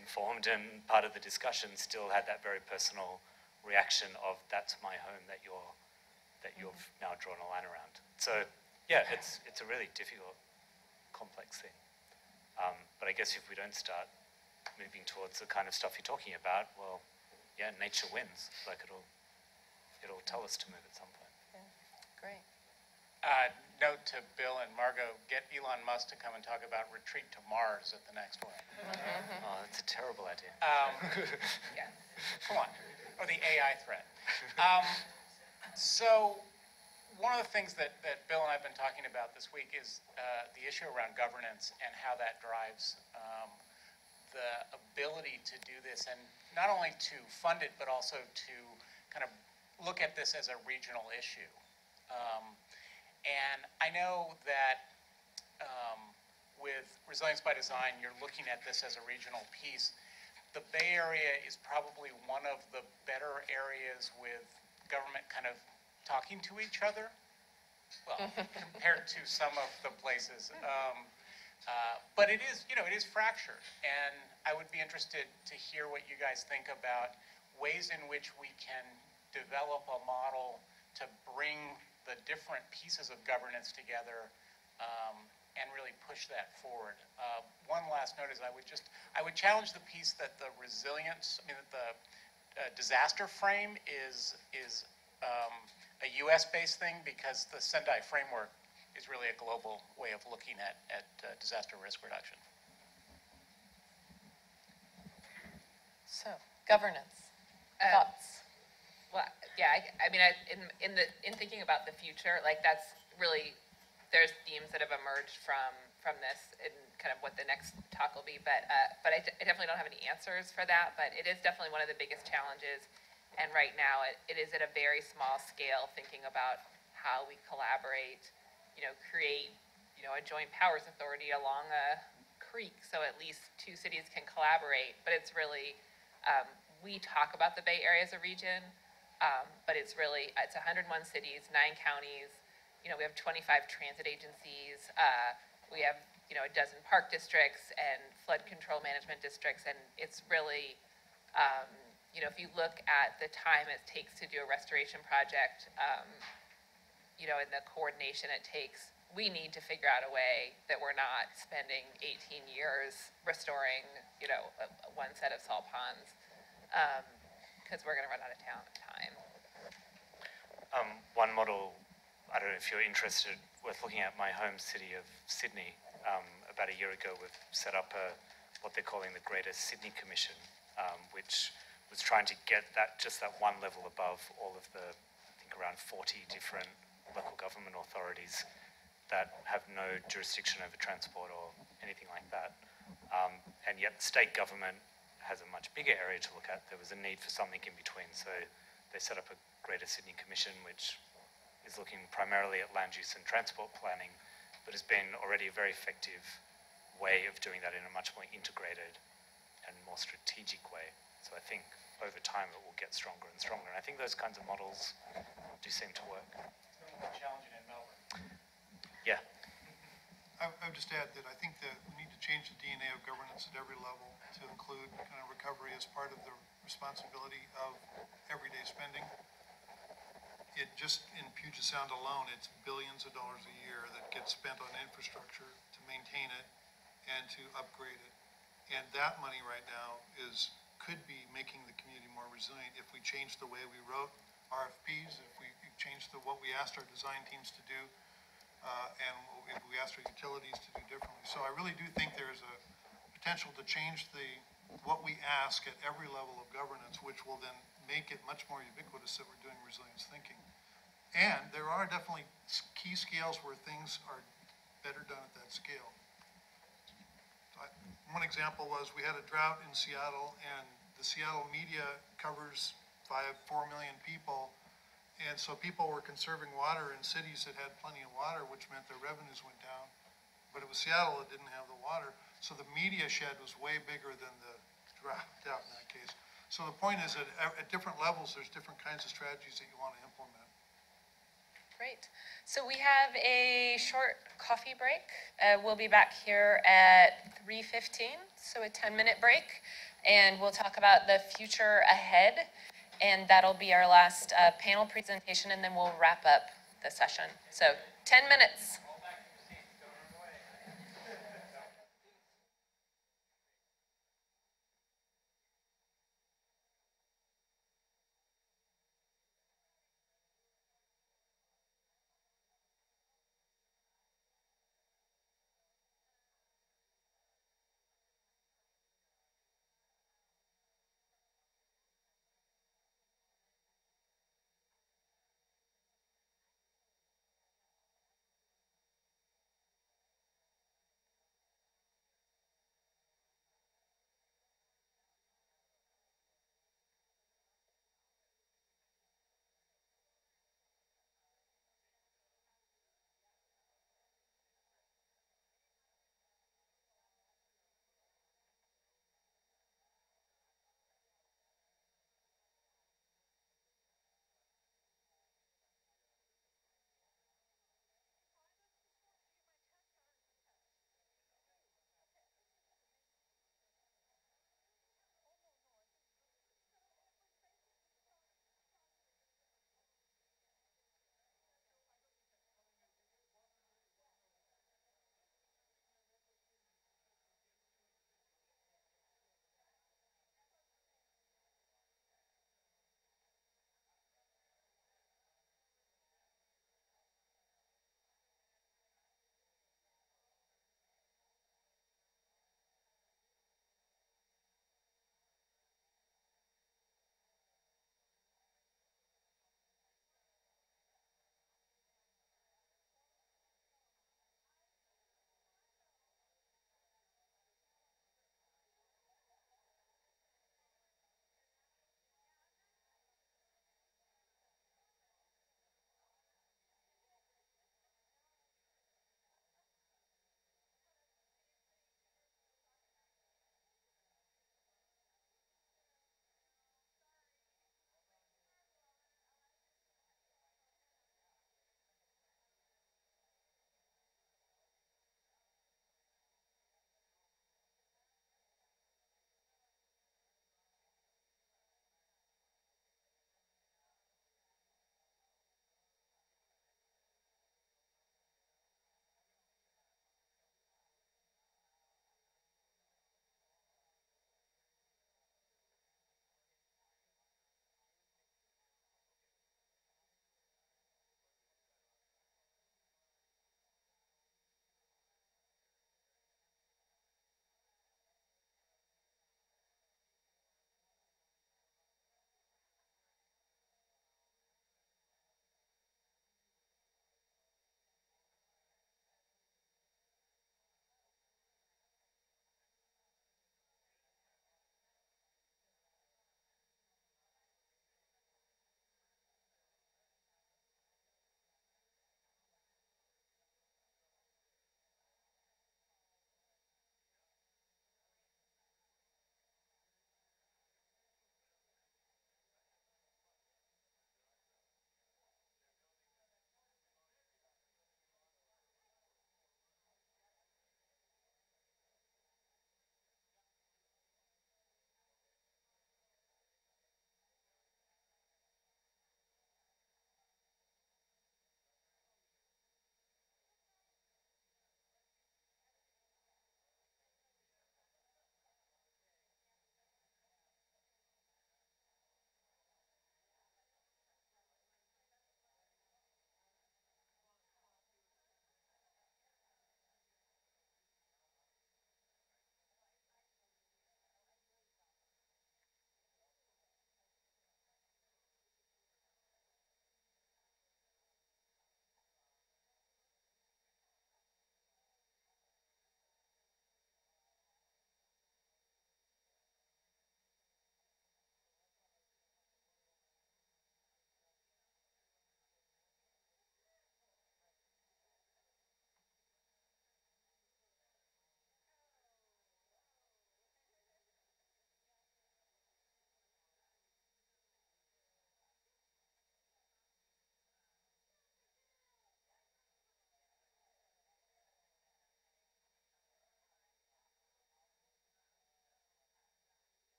informed and part of the discussion still had that very personal reaction of, "That's my home that you've now drawn a line around." So. Yeah, it's a really difficult, complex thing. But I guess if we don't start moving towards the kind of stuff you're talking about, well, yeah, nature wins. Like it'll tell us to move at some point. Yeah. Great. Note to Bill and Margot, get Elon Musk to come and talk about retreat to Mars at the next one. Oh, that's a terrible idea. Yeah, come on. Or the AI threat. So one of the things that Bill and I have been talking about this week is the issue around governance and how that drives the ability to do this, and not only to fund it, but also to kind of look at this as a regional issue. And I know that with Resilience by Design, you're looking at this as a regional piece. The Bay Area is probably one of the better areas with government kind of talking to each other, well, compared to some of the places. But it is, it is fractured. And I would be interested to hear what you guys think about ways in which we can develop a model to bring the different pieces of governance together and really push that forward. One last note is I would challenge the piece that the resilience, that the disaster frame is a US-based thing, because the Sendai framework is really a global way of looking at disaster risk reduction. So, governance. Thoughts? Well, yeah, I mean, in thinking about the future, like that's really, there's themes that have emerged from this and kind of what the next talk will be. But I definitely don't have any answers for that. But it is definitely one of the biggest challenges. And right now, it is at a very small scale, thinking about how we collaborate, create, a joint powers authority along a creek, so at least two cities can collaborate. But it's really, we talk about the Bay Area as a region. But it's 101 cities, 9 counties. We have 25 transit agencies. We have, a dozen park districts and flood control management districts. And it's really, if you look at the time it takes to do a restoration project, and the coordination it takes, we need to figure out a way that we're not spending 18 years restoring, one set of salt ponds. Because we're going to run out of time. One model, I don't know if you're interested, worth looking at, my home city of Sydney. About a year ago, we've set up what they're calling the Greater Sydney Commission, which was trying to get just that one level above all of the, I think, around 40 different local government authorities that have no jurisdiction over transport or anything like that. And yet the state government has a much bigger area to look at. There was a need for something in between, so they set up a Greater Sydney Commission, which is looking primarily at land use and transport planning, but has been already a very effective way of doing that in a much more integrated and more strategic way. So I think over time it will get stronger and stronger. And I think those kinds of models do seem to work. It's going to be challenging in Melbourne. Yeah. I would just add that I think that we need to change the DNA of governance at every level to include kind of recovery as part of the responsibility of everyday spending. It just, in Puget Sound alone, it's billions of dollars a year that gets spent on infrastructure to maintain it and to upgrade it. And that money right now could be making the community more resilient if we change the way we wrote RFPs, if we change what we asked our design teams to do, and if we asked our utilities to do differently. So I really do think there's a potential to change what we ask at every level of governance, which will then make it much more ubiquitous that we're doing resilience thinking. And there are definitely key scales where things are better done at that scale. One example was we had a drought in Seattle, and the Seattle media covers 4 million people. And so people were conserving water in cities that had plenty of water, which meant their revenues went down. But it was Seattle that didn't have the water. So the media shed was way bigger than the drought in that case. So the point is that at different levels, there's different kinds of strategies that you want to implement. Great. So we have a short coffee break. We'll be back here at 3:15, so a 10-minute break. And we'll talk about the future ahead. And that'll be our last panel presentation, and then we'll wrap up the session. So 10 minutes.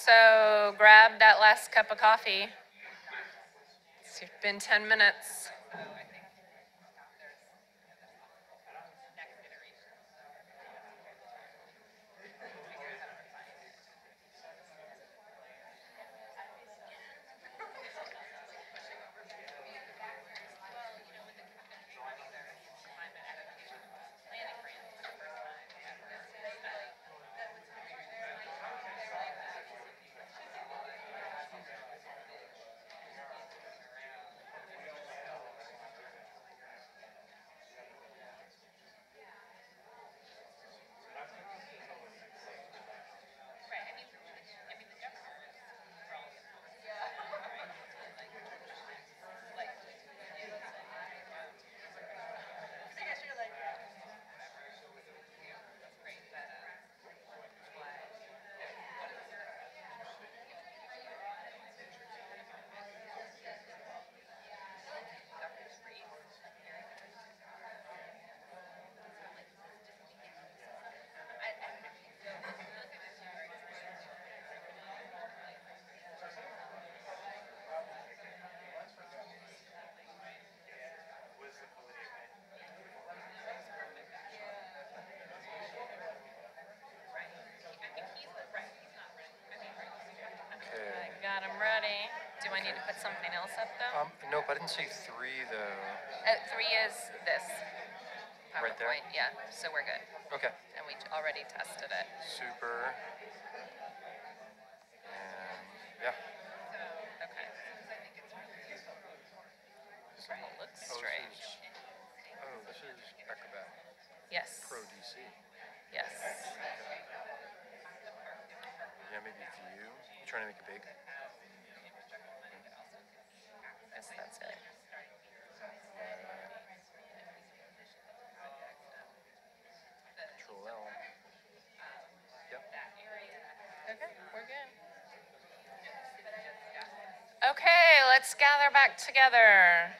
so grab that last cup of coffee. It's been 10 minutes. I got them ready. Do I need to put something else up though? Nope, I didn't see 3 though. 3 is this Right there? PowerPoint, yeah, so we're good. Okay. And we already tested it. Super. And yeah. Okay. It looks Oh, strange. This is Acrobat Yes. Pro DC. Yes. Yeah, maybe view. You trying to make it big? Yes, that's it. Control L. Yep. Okay, we're good. Okay, let's gather back together.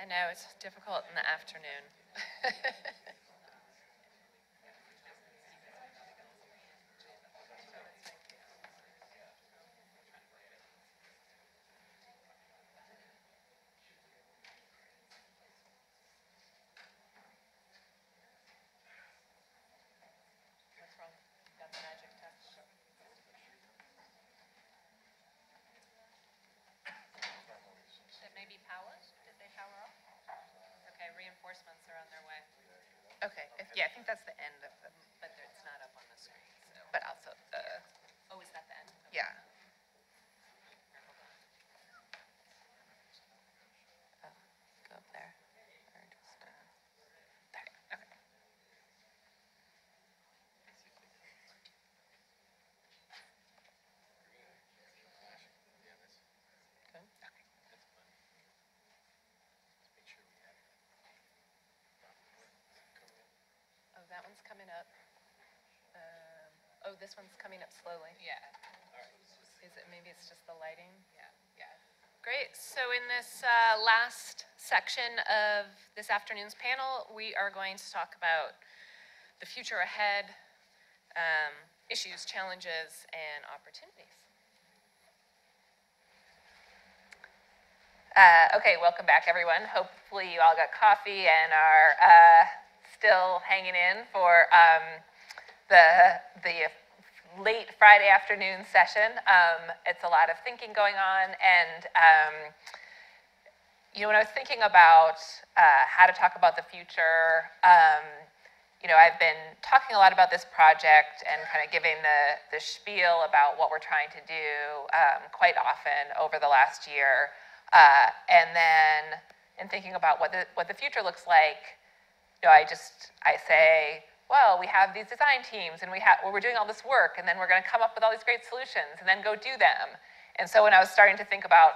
I know it's difficult in the afternoon. What's wrong? Got the magic touch. It may be power? Did they power off? Okay, reinforcements are on their way. Okay, yeah, I think that's the end of them, But it's not up on the screen, so. but also the, Oh, is that the end? yeah. Oh, go up there, or just, there, okay. Good. Oh, that one's coming up. Oh, this one's coming up slowly. Yeah. Is it, maybe it's just the lighting? Yeah. Great. So in this last section of this afternoon's panel, we are going to talk about the future ahead, issues, challenges, and opportunities. Okay, welcome back, everyone. Hopefully you all got coffee and are still hanging in for the late Friday afternoon session. It's a lot of thinking going on, and when I was thinking about how to talk about the future, I've been talking a lot about this project and kind of giving the spiel about what we're trying to do quite often over the last year. And then in thinking about what the future looks like, I say, well, we have these design teams and we're doing all this work, and then we're going to come up with all these great solutions and then go do them. And so when I was starting to think about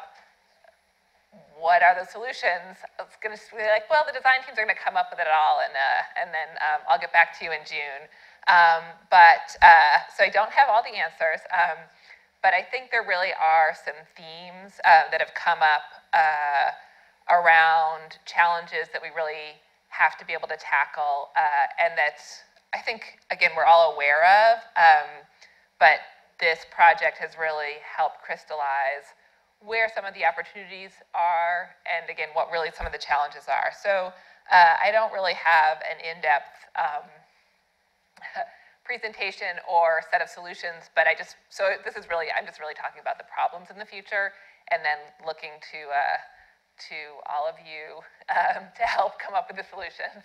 what are the solutions? It's going to be like, well, the design teams are going to come up with it all, and then I'll get back to you in June. So I don't have all the answers, but I think there really are some themes that have come up around challenges that we really have to be able to tackle, and that I think, again, we're all aware of, but this project has really helped crystallize where some of the opportunities are, and again, what really some of the challenges are. So I don't really have an in-depth presentation or set of solutions, but I'm just really talking about the problems in the future, and then looking to all of you to help come up with the solutions.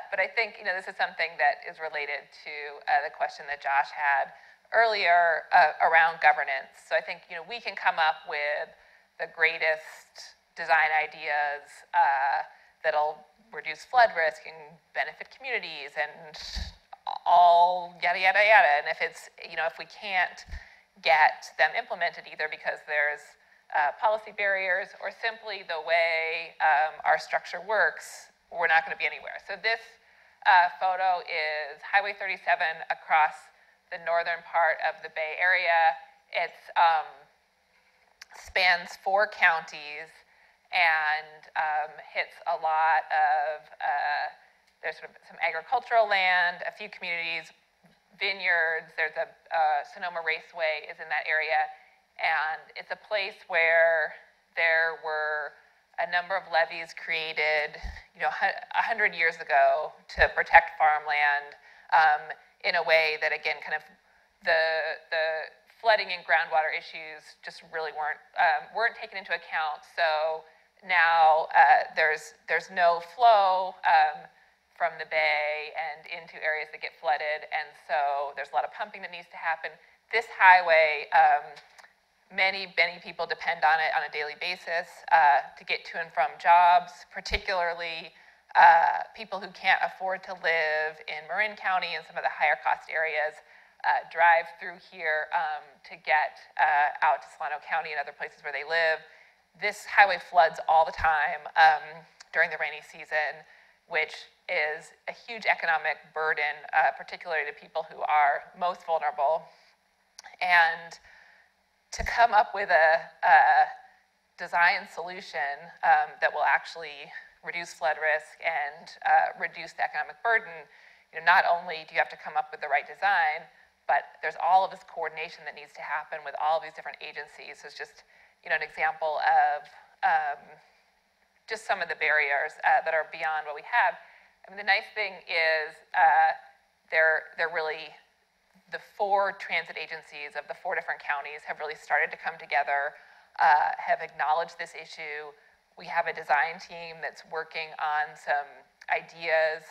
But I think, this is something that is related to the question that Josh had earlier around governance. So I think, we can come up with the greatest design ideas that'll reduce flood risk and benefit communities and all yada, yada, yada. And if it's, if we can't get them implemented either because there's policy barriers or simply the way our structure works, we're not going to be anywhere. So this photo is Highway 37 across the northern part of the Bay Area. It spans 4 counties and hits a lot of, there's sort of some agricultural land, a few communities, vineyards, there's a Sonoma Raceway is in that area, and it's a place where there were a number of levees created, 100 years ago to protect farmland in a way that, again, kind of the flooding and groundwater issues just really weren't taken into account. So now there's no flow from the bay and into areas that get flooded, and so there's a lot of pumping that needs to happen. This highway, many people depend on it on a daily basis to get to and from jobs, particularly people who can't afford to live in Marin County and some of the higher cost areas drive through here to get out to Solano County and other places where they live. This highway floods all the time during the rainy season, which is a huge economic burden, particularly to people who are most vulnerable. And to come up with a design solution that will actually reduce flood risk and reduce the economic burden, not only do you have to come up with the right design, but there's all of this coordination that needs to happen with all of these different agencies. So it's just, an example of just some of the barriers that are beyond what we have. I mean, the nice thing is they're really, the 4 transit agencies of the 4 different counties have really started to come together, have acknowledged this issue. We have a design team that's working on some ideas.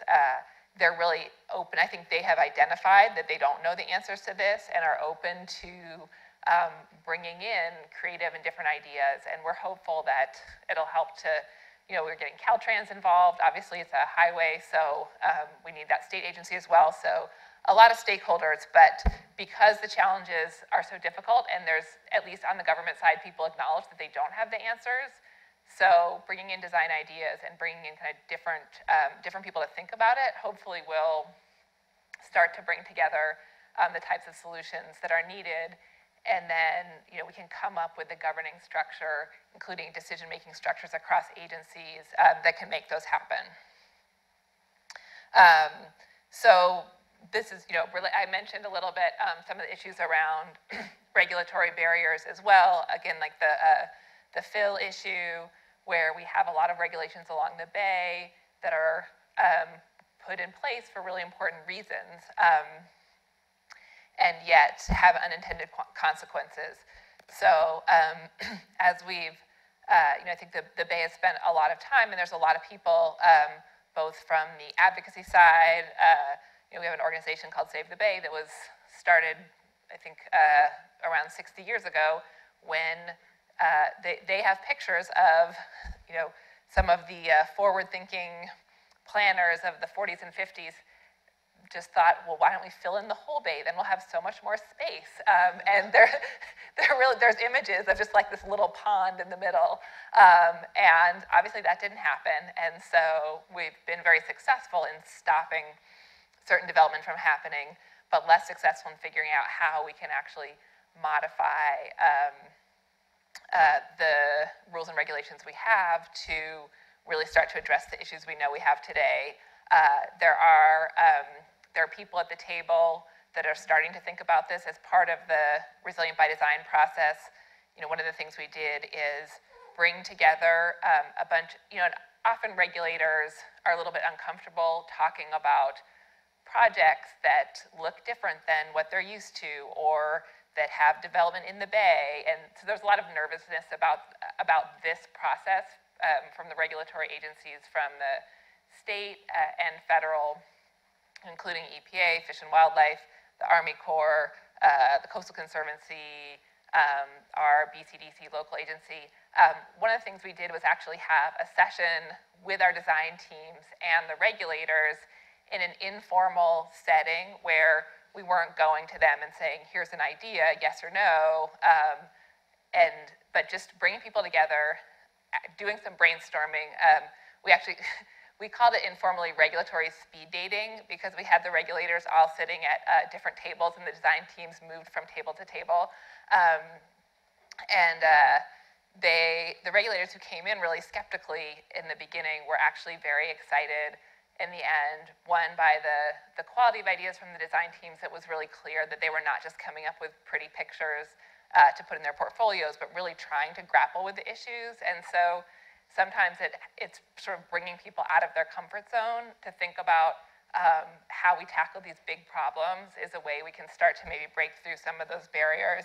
They're really open. I think they have identified that they don't know the answers to this and are open to bringing in creative and different ideas. And we're hopeful that it'll help to, we're getting Caltrans involved. Obviously, it's a highway, so we need that state agency as well. So a lot of stakeholders, but because the challenges are so difficult, and there's, at least on the government side, people acknowledge that they don't have the answers. So bringing in design ideas and bringing in kind of different people to think about it, hopefully will start to bring together the types of solutions that are needed. And then, we can come up with the governing structure, including decision-making structures across agencies that can make those happen. So this is, really, I mentioned a little bit some of the issues around regulatory barriers as well. Again, like the fill issue, where we have a lot of regulations along the bay that are put in place for really important reasons, and yet have unintended consequences. So as we've, I think the Bay has spent a lot of time, and there's a lot of people, both from the advocacy side, we have an organization called Save the Bay that was started, I think, around 60 years ago, when they have pictures of, some of the forward-thinking planners of the 40s and 50s just thought, well, why don't we fill in the whole bay? Then we'll have so much more space. And there's images of just like this little pond in the middle. And obviously that didn't happen. And so we've been very successful in stopping certain development from happening, but less successful in figuring out how we can actually modify the rules and regulations we have to really start to address the issues we know we have today. There are people at the table that are starting to think about this as part of the Resilient by Design process. One of the things we did is bring together a bunch, and often regulators are a little bit uncomfortable talking about projects that look different than what they're used to or that have development in the bay. And so there's a lot of nervousness about this process from the regulatory agencies, from the state and federal, including EPA, Fish and Wildlife, the Army Corps, the Coastal Conservancy, our BCDC local agency. One of the things we did was actually have a session with our design teams and the regulators in an informal setting where we weren't going to them and saying, here's an idea, yes or no, but just bringing people together, doing some brainstorming. We called it informally regulatory speed dating because we had the regulators all sitting at different tables and the design teams moved from table to table. The regulators who came in really skeptically in the beginning were actually very excited in the end. One, by the quality of ideas from the design teams, it was really clear that they were not just coming up with pretty pictures to put in their portfolios, but really trying to grapple with the issues. And so sometimes it's sort of bringing people out of their comfort zone to think about how we tackle these big problems is a way we can start to maybe break through some of those barriers.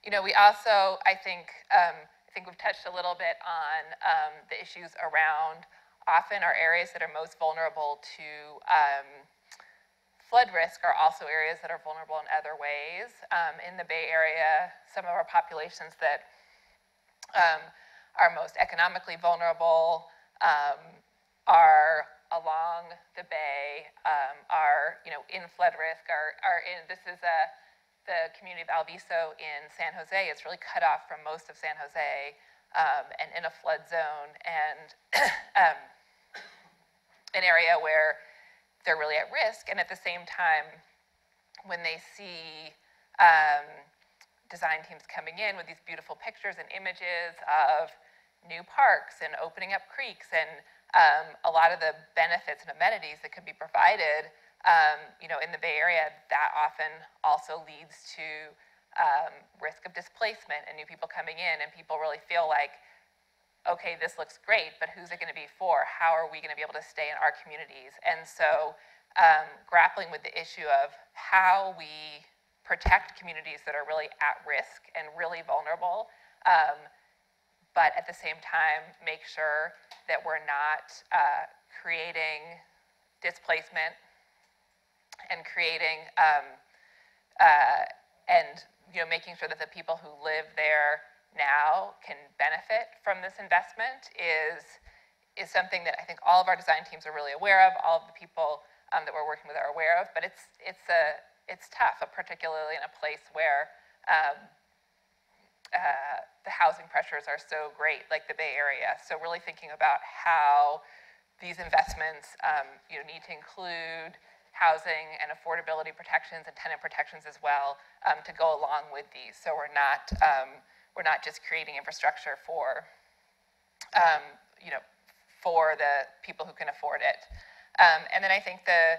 We also, I think we've touched a little bit on the issues around often our areas that are most vulnerable to flood risk are also areas that are vulnerable in other ways. In the Bay Area, some of our populations that are most economically vulnerable are along the bay, are in flood risk, this is the community of Alviso in San Jose. It's really cut off from most of San Jose and in a flood zone, and an area where they're really at risk. And at the same time, when they see design teams coming in with these beautiful pictures and images of new parks and opening up creeks and a lot of the benefits and amenities that could be provided, in the Bay Area, that often also leads to risk of displacement and new people coming in, and people really feel like, okay, this looks great, but who's it going to be for? How are we going to be able to stay in our communities? And so grappling with the issue of how we protect communities that are really at risk and really vulnerable, but at the same time make sure that we're not creating displacement and creating making sure that the people who live there now can benefit from this investment is something that I think all of our design teams are really aware of, all of the people that we're working with are aware of, but it's tough, particularly in a place where the housing pressures are so great, like the Bay Area. So really thinking about how these investments need to include housing and affordability protections and tenant protections as well to go along with these. So we're not just creating infrastructure for for the people who can afford it. And then I think the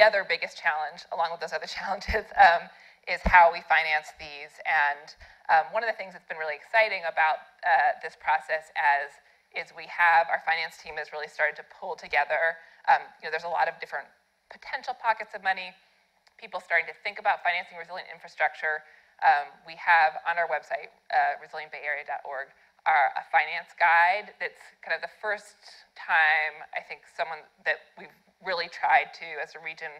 other biggest challenge, along with those other challenges, is how we finance these. And one of the things that's been really exciting about this process is we have, our finance team has really started to pull together. There's a lot of different potential pockets of money, people starting to think about financing resilient infrastructure. We have on our website, resilientbayarea.org, a finance guide that's kind of the first time, I think, that we've really tried to, as a region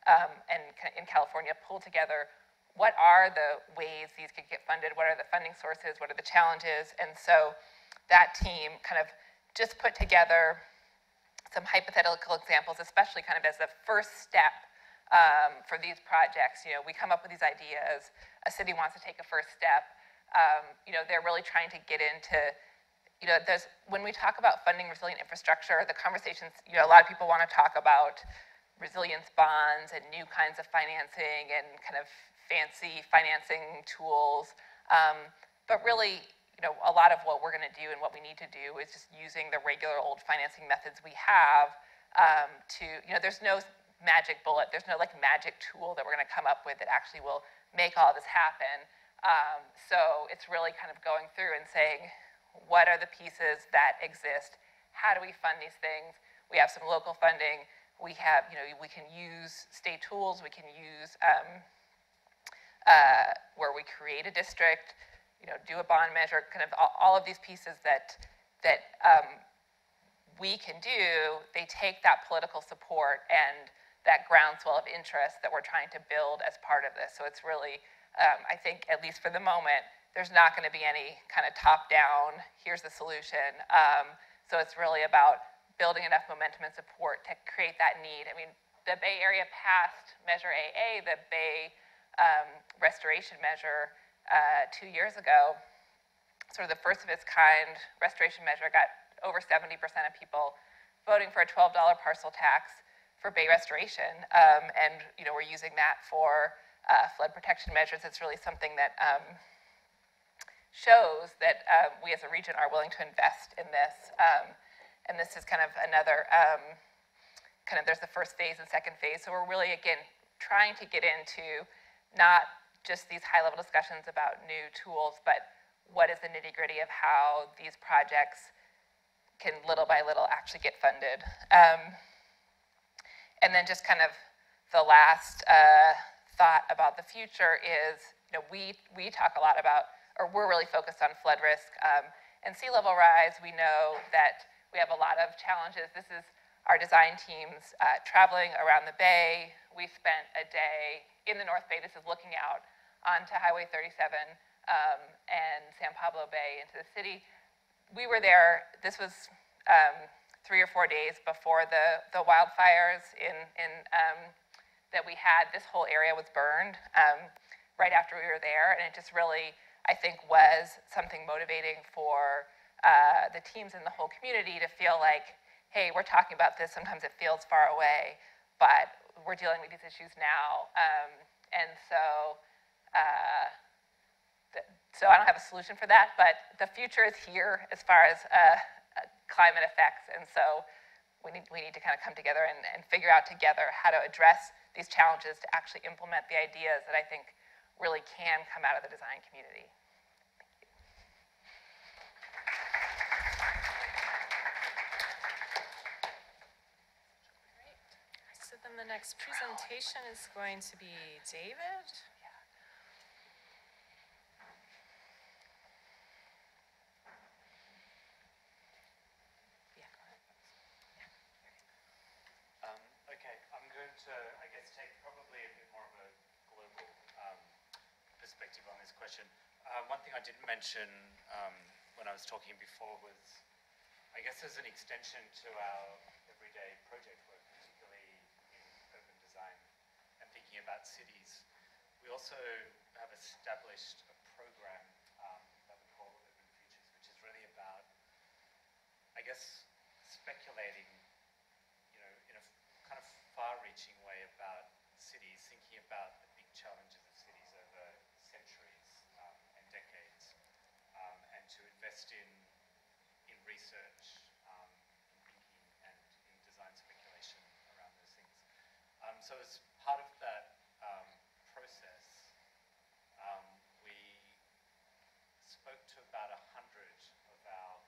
and in California, pull together what are the ways these could get funded, what are the funding sources, what are the challenges. And so that team kind of just put together some hypothetical examples, especially kind of as the first step for these projects. You know, we come up with these ideas, a city wants to take a first step. You know, they're really trying to get into, you know, when we talk about funding resilient infrastructure, the conversations, you know, a lot of people want to talk about resilience bonds and new kinds of financing and kind of fancy financing tools. But really, you know, a lot of what we're going to do and what we need to do is just using the regular old financing methods we have to, you know, there's no magic bullet. There's no like magic tool that we're going to come up with that actually will make all of this happen. So it's really kind of going through and saying, what are the pieces that exist? How do we fund these things? We have some local funding. We have, you know, we can use state tools. We can use where we create a district, you know, do a bond measure, kind of all of these pieces that we can do. They take that political support and that groundswell of interest that we're trying to build as part of this. So it's really, I think, at least for the moment, there's not going to be any kind of top-down, here's the solution. So it's really about building enough momentum and support to create that need. I mean, the Bay Area passed Measure AA, the Bay restoration measure 2 years ago, sort of the first of its kind restoration measure, got over 70% of people voting for a $12 parcel tax for Bay restoration, and you know, we're using that for flood protection measures. It's really something that shows that we as a region are willing to invest in this, and this is kind of another, there's the first phase and second phase, so we're really, again, trying to get into not just these high-level discussions about new tools, but what is the nitty-gritty of how these projects can little by little actually get funded. And then just kind of the last thought about the future is, you know, we talk a lot about, or we're really focused on flood risk and sea level rise. We know that we have a lot of challenges. This is our design teams traveling around the Bay. We spent a day in the North Bay. This is looking out onto Highway 37 and San Pablo Bay into the city. We were there, this was 3 or 4 days before the wildfires that we had. This whole area was burned right after we were there, and it just really, I think, was something motivating for the teams in the whole community to feel like, hey, we're talking about this, sometimes it feels far away, but we're dealing with these issues now. And so I don't have a solution for that, but the future is here as far as climate effects, and so we need to kind of come together and figure out together how to address these challenges to actually implement the ideas that I think really can come out of the design community. Great. So then the next presentation is going to be David. Okay, I'm going to, I guess, take probably a bit more of a global perspective on this question. One thing I didn't mention when I was talking before was, I guess, as an extension to our everyday project work, particularly in urban design and thinking about cities, we also have established a program that we call Urban Futures, which is really about, I guess, speculating, you know, in a kind of far-reaching way about cities, thinking about the big challenges of cities over centuries and decades, and to invest in research, in thinking, and in design speculation around those things. So as part of that process, we spoke to about 100 of our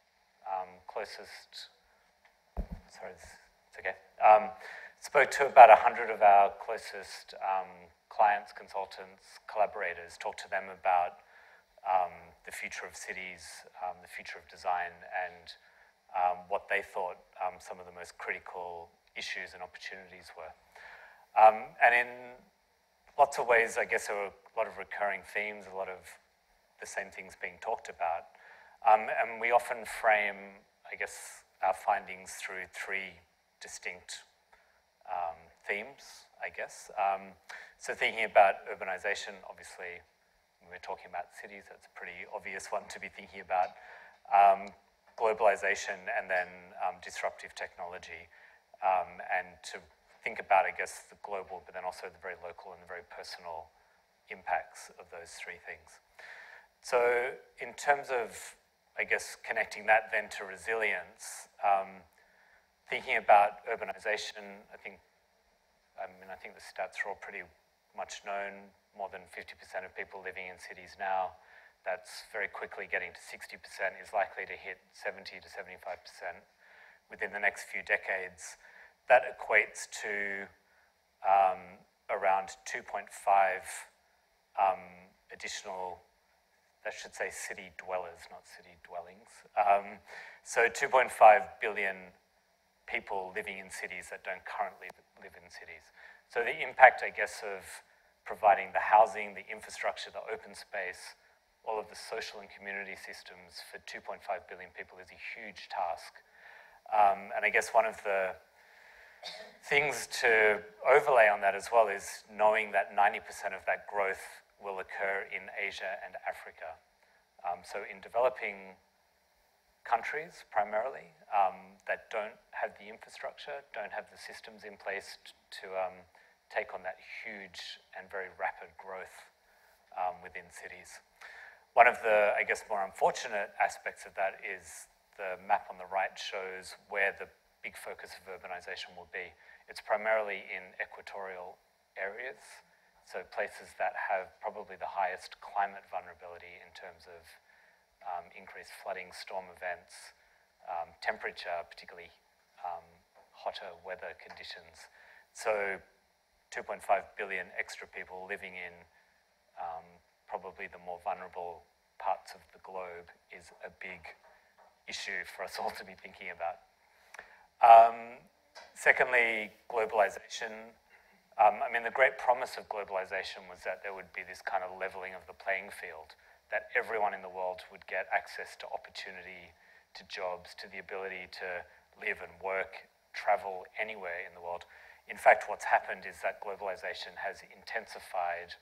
closest, sorry, it's okay. Spoke to about 100 of our closest clients, consultants, collaborators, talked to them about the future of cities, the future of design, and what they thought some of the most critical issues and opportunities were. And in lots of ways, I guess there were a lot of recurring themes, a lot of the same things being talked about. And we often frame, I guess, our findings through three distinct themes, I guess. So thinking about urbanization, obviously, when we're talking about cities, that's a pretty obvious one to be thinking about. Globalization and then disruptive technology, and to think about, I guess, the global, but then also the very local and the very personal impacts of those three things. So in terms of, I guess, connecting that then to resilience, thinking about urbanization, I think the stats are all pretty much known. More than 50% of people living in cities now. That's very quickly getting to 60%, is likely to hit 70 to 75% within the next few decades. That equates to around 2.5 additional, that should say city dwellers, not city dwellings. So 2.5 billion people living in cities that don't currently live in cities. So the impact, I guess, of providing the housing, the infrastructure, the open space, all of the social and community systems for 2.5 billion people is a huge task. And I guess one of the things to overlay on that as well is knowing that 90% of that growth will occur in Asia and Africa. So in developing countries primarily that don't have the infrastructure, don't have the systems in place to take on that huge and very rapid growth within cities. One of the, I guess, more unfortunate aspects of that is the map on the right shows where the big focus of urbanization will be. It's primarily in equatorial areas, so places that have probably the highest climate vulnerability in terms of increased flooding, storm events, temperature, particularly hotter weather conditions. So 2.5 billion extra people living in probably the more vulnerable parts of the globe is a big issue for us all to be thinking about. Secondly, globalization. The great promise of globalization was that there would be this kind of leveling of the playing field, that everyone in the world would get access to opportunity, to jobs, to the ability to live and work, travel anywhere in the world. In fact, what's happened is that globalization has intensified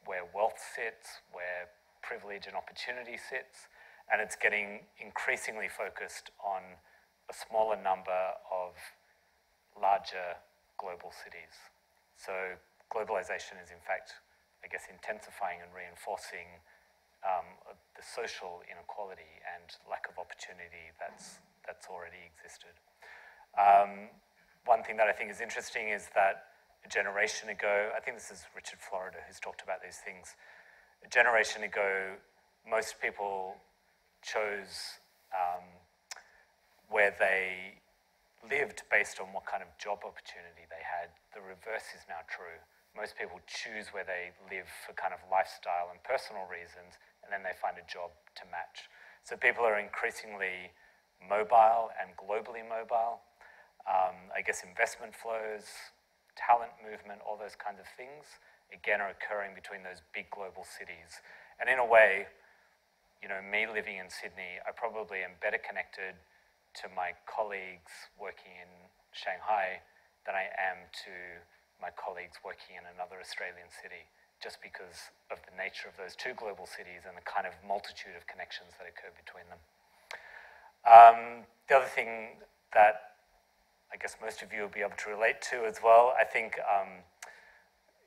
where wealth sits, where privilege and opportunity sits, and it's getting increasingly focused on a smaller number of larger global cities. So globalization is in fact, I guess, intensifying and reinforcing the social inequality and lack of opportunity that's already existed. One thing that I think is interesting is that a generation ago, I think this is Richard Florida who's talked about these things. A generation ago, most people chose where they lived based on what kind of job opportunity they had. The reverse is now true. Most people choose where they live for kind of lifestyle and personal reasons, and then they find a job to match. So people are increasingly mobile and globally mobile. I guess investment flows, talent movement, all those kinds of things, again, are occurring between those big global cities. And in a way, me living in Sydney, I probably am better connected to my colleagues working in Shanghai than I am to my colleagues working in another Australian city, just because of the nature of those two global cities and the kind of multitude of connections that occur between them. The other thing that I guess most of you will be able to relate to as well, I think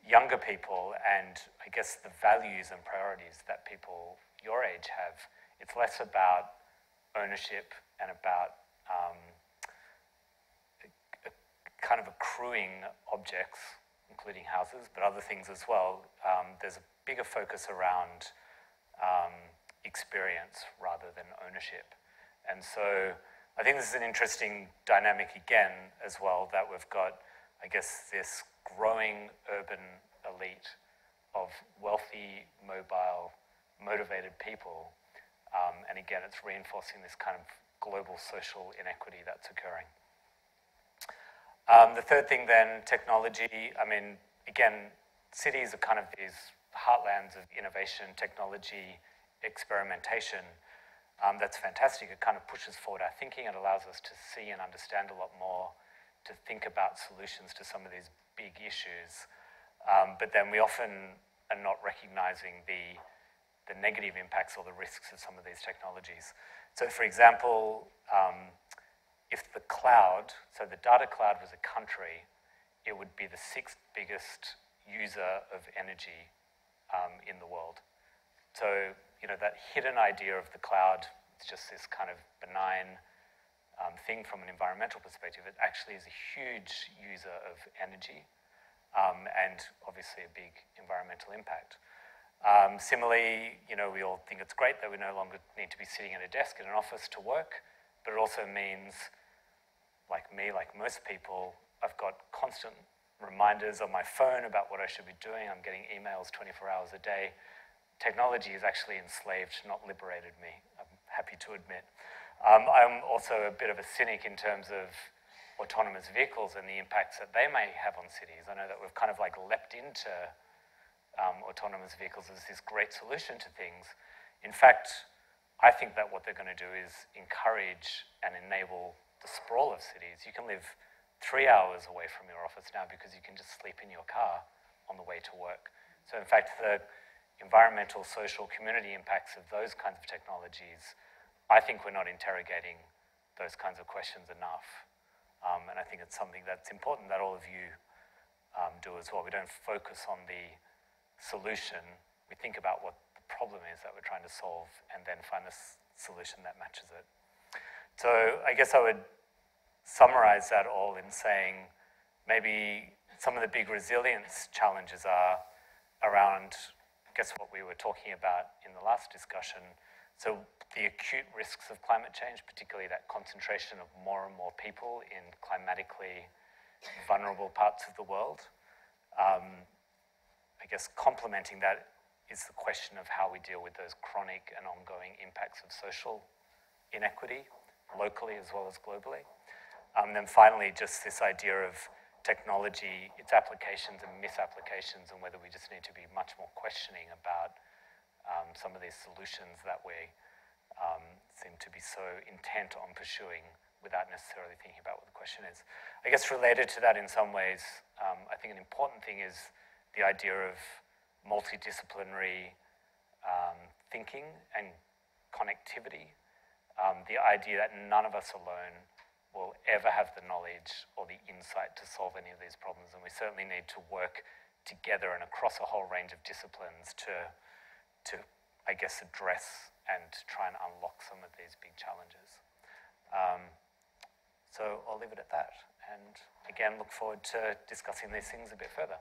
younger people and I guess the values and priorities that people your age have, it's less about ownership and about kind of accruing objects, including houses, but other things as well. There's a bigger focus around experience rather than ownership. And so I think this is an interesting dynamic again as well, that we've got, I guess, this growing urban elite of wealthy, mobile, motivated people. And again, it's reinforcing this kind of global social inequity that's occurring. The third thing then, technology. Again, cities are kind of these heartlands of innovation, technology, experimentation. that's fantastic. It kind of pushes forward our thinking. It allows us to see and understand a lot more, to think about solutions to some of these big issues. But then we often are not recognizing the negative impacts or the risks of some of these technologies. So for example, if the cloud, so the data cloud was a country, it would be the 6th biggest user of energy in the world. So, that hidden idea of the cloud, it's just this kind of benign thing from an environmental perspective. It actually is a huge user of energy and obviously a big environmental impact. Similarly, we all think it's great that we no longer need to be sitting at a desk in an office to work, but it also means, like me, like most people, I've got constant reminders on my phone about what I should be doing. I'm getting emails 24 hours a day. Technology has actually enslaved, not liberated me, I'm happy to admit. I'm also a bit of a cynic in terms of autonomous vehicles and the impacts that they may have on cities. I know that we've kind of like leapt into autonomous vehicles as this great solution to things. In fact, I think that what they're going to do is encourage and enable the sprawl of cities. You can live 3 hours away from your office now because you can just sleep in your car on the way to work. So in fact, the environmental, social, community impacts of those kinds of technologies, I think we're not interrogating those kinds of questions enough. And I think it's something that's important that all of you do as well. We don't focus on the solution. We think about what the problem is that we're trying to solve and then find a solution that matches it. So I guess I would summarize that all in saying maybe some of the big resilience challenges are around, I guess, what we were talking about in the last discussion. So the acute risks of climate change, particularly that concentration of more and more people in climatically vulnerable parts of the world. I guess complementing that is the question of how we deal with those chronic and ongoing impacts of social inequity, locally as well as globally. Then finally, just this idea of technology, its applications and misapplications, and whether we just need to be much more questioning about some of these solutions that we seem to be so intent on pursuing without necessarily thinking about what the question is. I guess related to that in some ways, I think an important thing is the idea of multidisciplinary thinking and connectivity. The idea that none of us alone will ever have the knowledge or the insight to solve any of these problems, and we certainly need to work together and across a whole range of disciplines to I guess, address and try and unlock some of these big challenges. So I'll leave it at that, and again, look forward to discussing these things a bit further.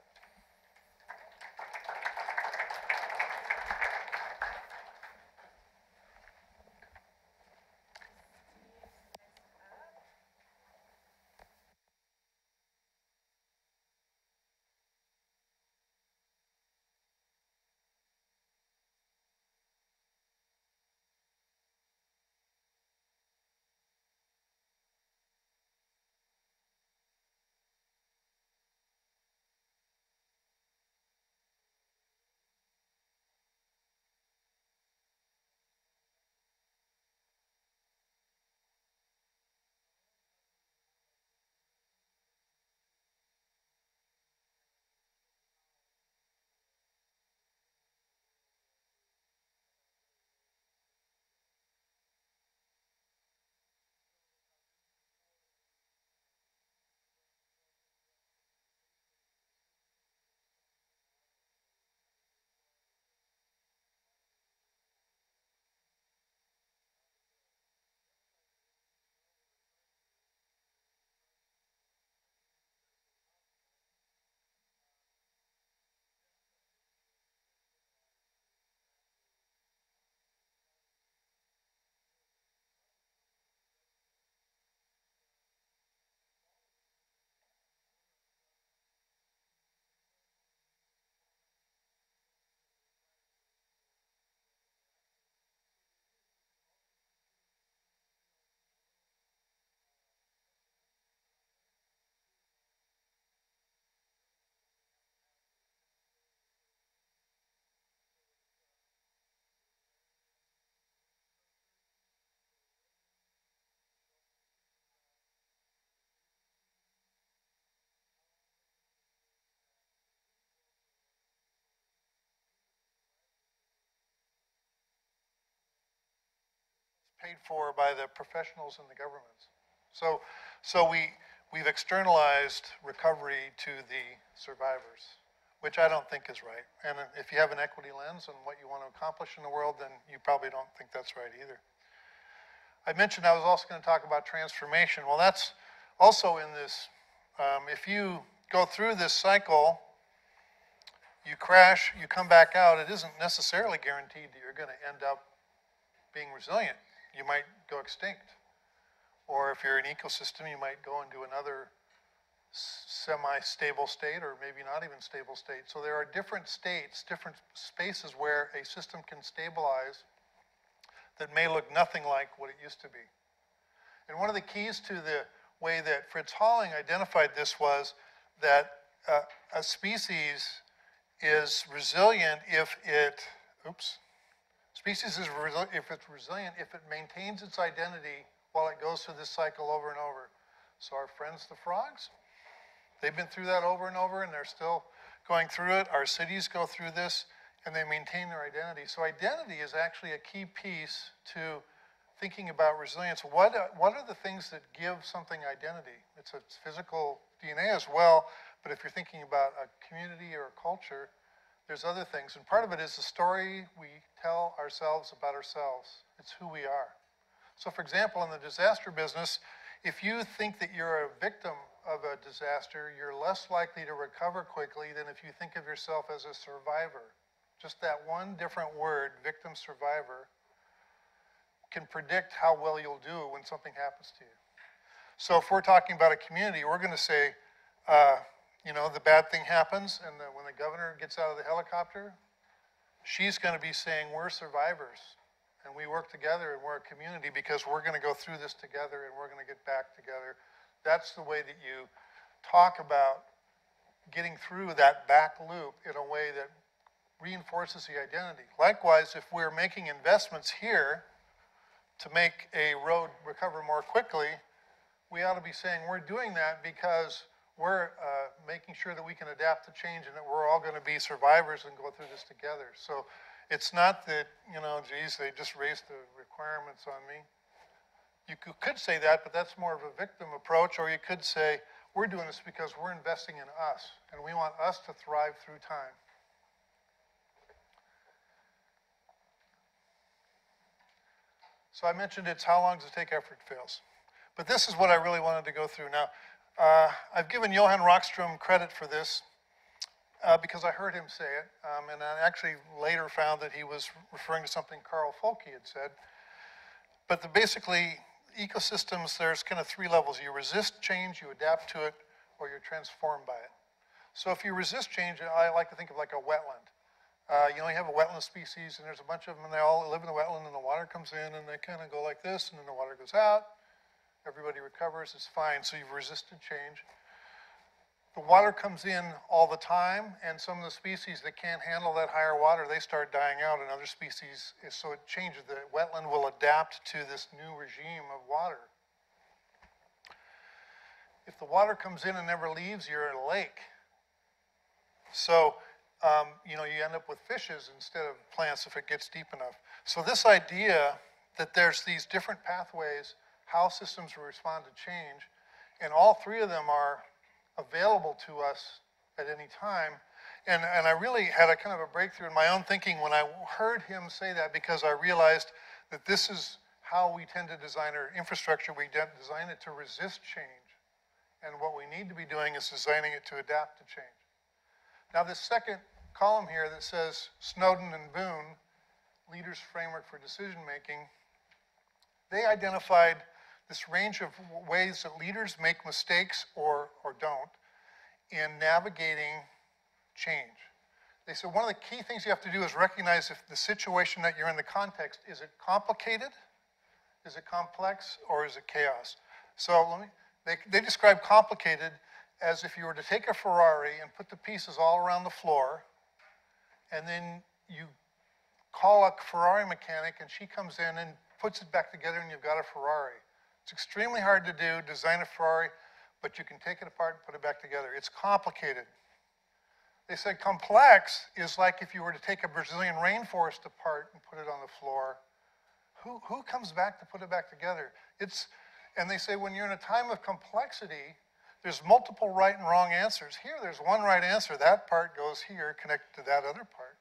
paid for by the professionals and the governments. So we've externalized recovery to the survivors, which I don't think is right. And if you have an equity lens on what you want to accomplish in the world, then you probably don't think that's right either. I mentioned I was also going to talk about transformation. Well, that's also in this. If you go through this cycle, you crash, you come back out, it isn't necessarily guaranteed that you're going to end up being resilient. You might go extinct. Or if you're an ecosystem, you might go into another semi-stable state, or maybe not even stable state. So there are different states, different spaces where a system can stabilize that may look nothing like what it used to be. And one of the keys to the way that Fritz Holling identified this was that a species is resilient if it, species is if it's resilient if it maintains its identity while it goes through this cycle over and over. So our friends, the frogs, they've been through that over and over, and they're still going through it. Our cities go through this, and they maintain their identity. So identity is actually a key piece to thinking about resilience. What are the things that give something identity? It's a physical DNA as well, but if you're thinking about a community or a culture, there's other things. And part of it is the story we tell ourselves about ourselves. It's who we are. So for example, in the disaster business, if you think that you're a victim of a disaster, you're less likely to recover quickly than if you think of yourself as a survivor. Just that one different word, victim, survivor, can predict how well you'll do when something happens to you. So if we're talking about a community, we're going to say, the bad thing happens, and when the governor gets out of the helicopter, she's going to be saying, we're survivors, and we work together, and we're a community because we're going to go through this together, and we're going to get back together. That's the way that you talk about getting through that back loop in a way that reinforces the identity. Likewise, if we're making investments here to make a road recover more quickly, we ought to be saying we're doing that because we're making sure that we can adapt to change and that we're all going to be survivors and go through this together. So it's not that, geez, they just raised the requirements on me. You could say that, but that's more of a victim approach, or you could say, we're doing this because we're investing in us, and we want us to thrive through time. So I mentioned it's how long does it take after it fails. But this is what I really wanted to go through. Now, I've given Johan Rockström credit for this because I heard him say it, and I actually later found that he was referring to something Carl Folke had said. But basically, ecosystems, there's kind of three levels. You resist change, you adapt to it, or you're transformed by it. So if you resist change, I like to think of like a wetland. You have a wetland species, and there's a bunch of them, and they all live in the wetland, and the water comes in, and they kind of go like this, and then the water goes out. Everybody recovers, it's fine, so you've resisted change. The water comes in all the time, and some of the species that can't handle that higher water, they start dying out, and other species, so it changes. The wetland will adapt to this new regime of water. If the water comes in and never leaves, you're in a lake. So, you end up with fishes instead of plants if it gets deep enough. So this idea that there's these different pathways, how systems respond to change, and all three of them are available to us at any time. And I really had a kind of a breakthrough in my own thinking when I heard him say that, because I realized that this is how we tend to design our infrastructure. We design it to resist change. And what we need to be doing is designing it to adapt to change. Now this second column here that says Snowden and Boone, Leaders' Framework for Decision Making, they identified this range of ways that leaders make mistakes or don't in navigating change. They said one of the key things you have to do is recognize if the situation that you're in, the context, is it complicated, is it complex, or is it chaos? So they describe complicated as if you were to take a Ferrari and put the pieces all around the floor, and then you call a Ferrari mechanic and she comes in and puts it back together and you've got a Ferrari. It's extremely hard to do, design a Ferrari, but you can take it apart and put it back together. It's complicated. They said complex is like if you were to take a Brazilian rainforest apart and put it on the floor. Who comes back to put it back together? And they say when you're in a time of complexity, there's multiple right and wrong answers. Here, there's one right answer. That part goes here, connected to that other part.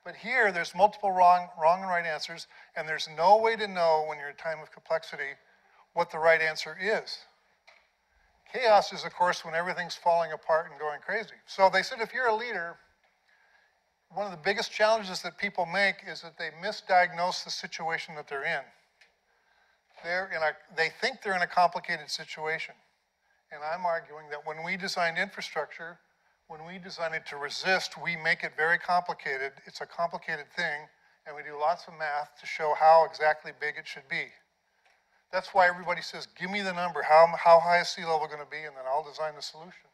But here, there's multiple wrong and right answers, and there's no way to know when you're in a time of complexity what the right answer is. Chaos is, of course, when everything's falling apart and going crazy. So they said if you're a leader, one of the biggest challenges that people make is that they misdiagnose the situation that they're in. They think they're in a complicated situation. And I'm arguing that when we designed infrastructure, when we design it to resist, we make it very complicated. It's a complicated thing, and we do lots of math to show how exactly big it should be. That's why everybody says, give me the number, how high is sea level going to be, and then I'll design the solution.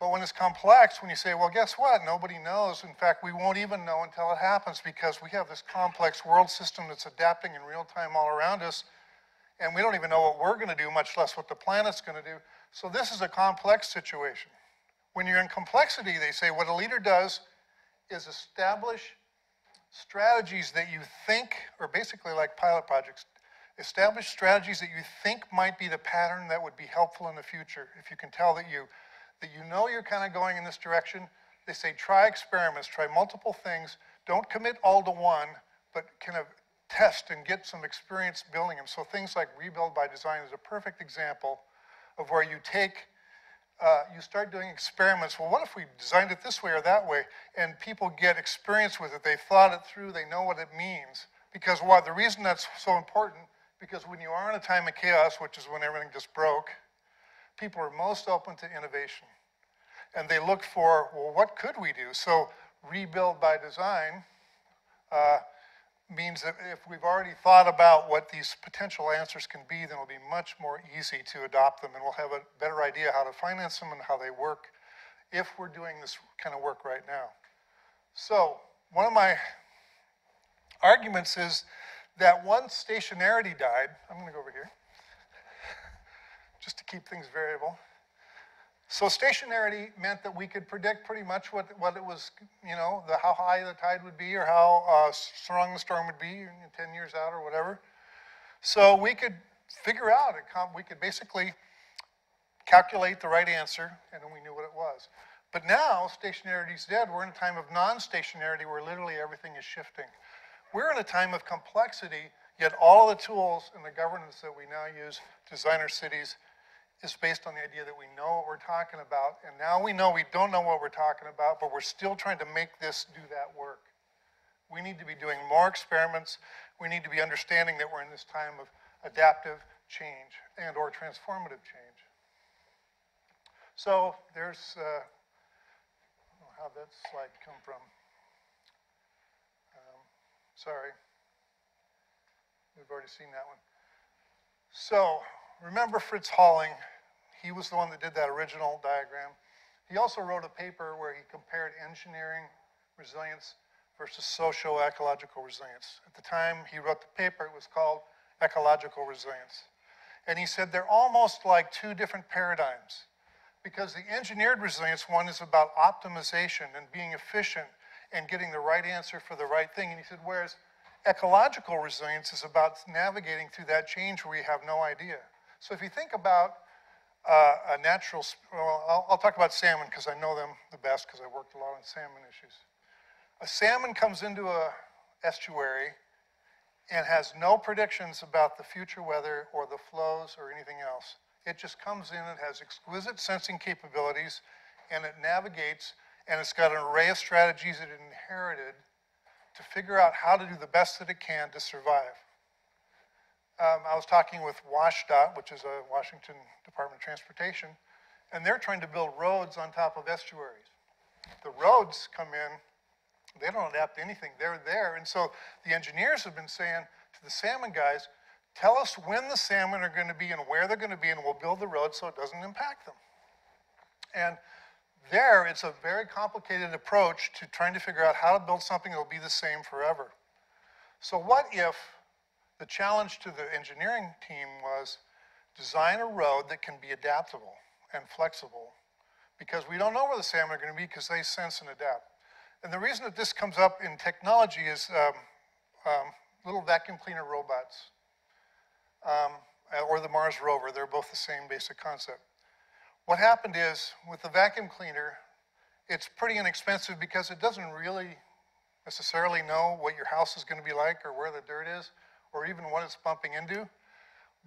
But when it's complex, when you say, well, guess what? Nobody knows. In fact, we won't even know until it happens because we have this complex world system that's adapting in real time all around us, and we don't even know what we're going to do, much less what the planet's going to do. So this is a complex situation. When you're in complexity, they say what a leader does is establish strategies that you think, or basically like pilot projects, establish strategies that you think might be the pattern that would be helpful in the future. If you can tell that you know you're kind of going in this direction, they say try experiments, try multiple things. Don't commit all to one, but kind of test and get some experience building them. So things like rebuild by design is a perfect example of where you you start doing experiments. Well, what if we designed it this way or that way? And people get experience with it. They've thought it through. They know what it means. Because why? The reason that's so important, because when you are in a time of chaos, which is when everything just broke, people are most open to innovation. And they look for, well, what could we do? So rebuild by design means that if we've already thought about what these potential answers can be, then it'll be much more easy to adopt them, and we'll have a better idea how to finance them and how they work if we're doing this kind of work right now. So one of my arguments is that once stationarity died, I'm going to go over here, just to keep things variable. So stationarity meant that we could predict pretty much what it was, how high the tide would be or how strong the storm would be 10 years out or whatever. So we could figure out, we could basically calculate the right answer, and then we knew what it was. But now stationarity is dead. We're in a time of non-stationarity where literally everything is shifting. We're in a time of complexity, yet all of the tools and the governance that we now use to design our cities is based on the idea that we know what we're talking about, and now we know we don't know what we're talking about, but we're still trying to make this do that work. We need to be doing more experiments. We need to be understanding that we're in this time of adaptive change and or transformative change. So there's, I don't know how that slide come from. Sorry, we've already seen that one. So remember Fritz Halling, he was the one that did that original diagram. He also wrote a paper where he compared engineering resilience versus socio-ecological resilience. At the time he wrote the paper, it was called Ecological Resilience. And he said they're almost like two different paradigms, because the engineered resilience one is about optimization and being efficient and getting the right answer for the right thing. And he said, whereas ecological resilience is about navigating through that change where we have no idea. So if you think about a natural, well, I'll talk about salmon because I know them the best because I worked a lot on salmon issues. A salmon comes into a estuary and has no predictions about the future weather or the flows or anything else. It just comes in, it has exquisite sensing capabilities, and it navigates, and it's got an array of strategies it inherited to figure out how to do the best that it can to survive. I was talking with WashDOT, which is a Washington Department of Transportation, and they're trying to build roads on top of estuaries. The roads come in, they don't adapt to anything, they're there, and so the engineers have been saying to the salmon guys, tell us when the salmon are going to be and where they're going to be, and we'll build the road so it doesn't impact them. And there, it's a very complicated approach to trying to figure out how to build something that will be the same forever. So what if the challenge to the engineering team was design a road that can be adaptable and flexible, because we don't know where the salmon are going to be because they sense and adapt. And the reason that this comes up in technology is little vacuum cleaner robots, or the Mars rover. They're both the same basic concept. What happened is, with the vacuum cleaner, it's pretty inexpensive because it doesn't really necessarily know what your house is going to be like or where the dirt is or even what it's bumping into,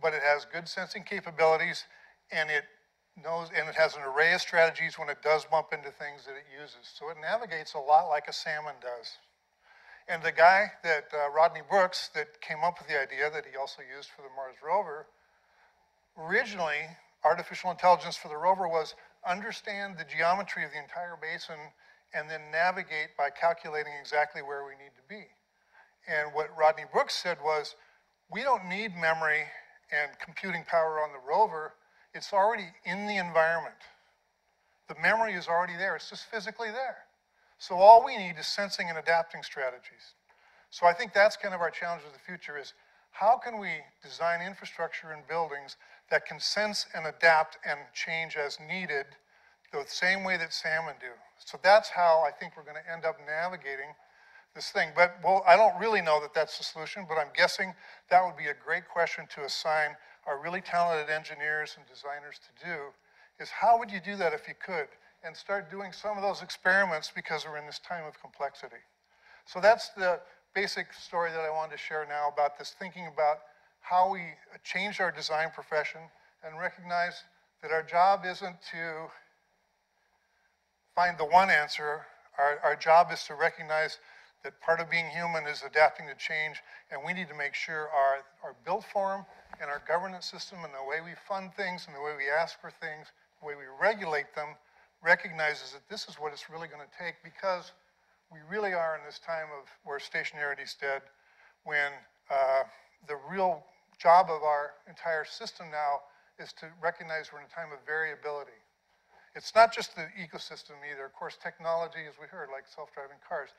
but it has good sensing capabilities, and it knows, and it has an array of strategies when it does bump into things that it uses. So it navigates a lot like a salmon does. And the guy that, Rodney Brooks, that came up with the idea that he also used for the Mars rover, originally, artificial intelligence for the rover was understand the geometry of the entire basin and then navigate by calculating exactly where we need to be. And what Rodney Brooks said was, we don't need memory and computing power on the rover. It's already in the environment. The memory is already there. It's just physically there. So all we need is sensing and adapting strategies. So I think that's kind of our challenge of the future is, how can we design infrastructure and buildings that can sense and adapt and change as needed the same way that salmon do? So that's how I think we're going to end up navigating this thing. But, well, I don't really know that that's the solution, but I'm guessing that would be a great question to assign our really talented engineers and designers to do, is how would you do that if you could? And start doing some of those experiments because we're in this time of complexity. So that's the basic story that I wanted to share now about this, thinking about how we change our design profession and recognize that our job isn't to find the one answer. Our job is to recognize that part of being human is adapting to change, and we need to make sure our built form and our governance system and the way we fund things and the way we ask for things, the way we regulate them, recognizes that this is what it's really going to take, because we really are in this time of where stationarity is dead, when the real job of our entire system now is to recognize we're in a time of variability. It's not just the ecosystem either. Of course, technology, as we heard, like self-driving cars,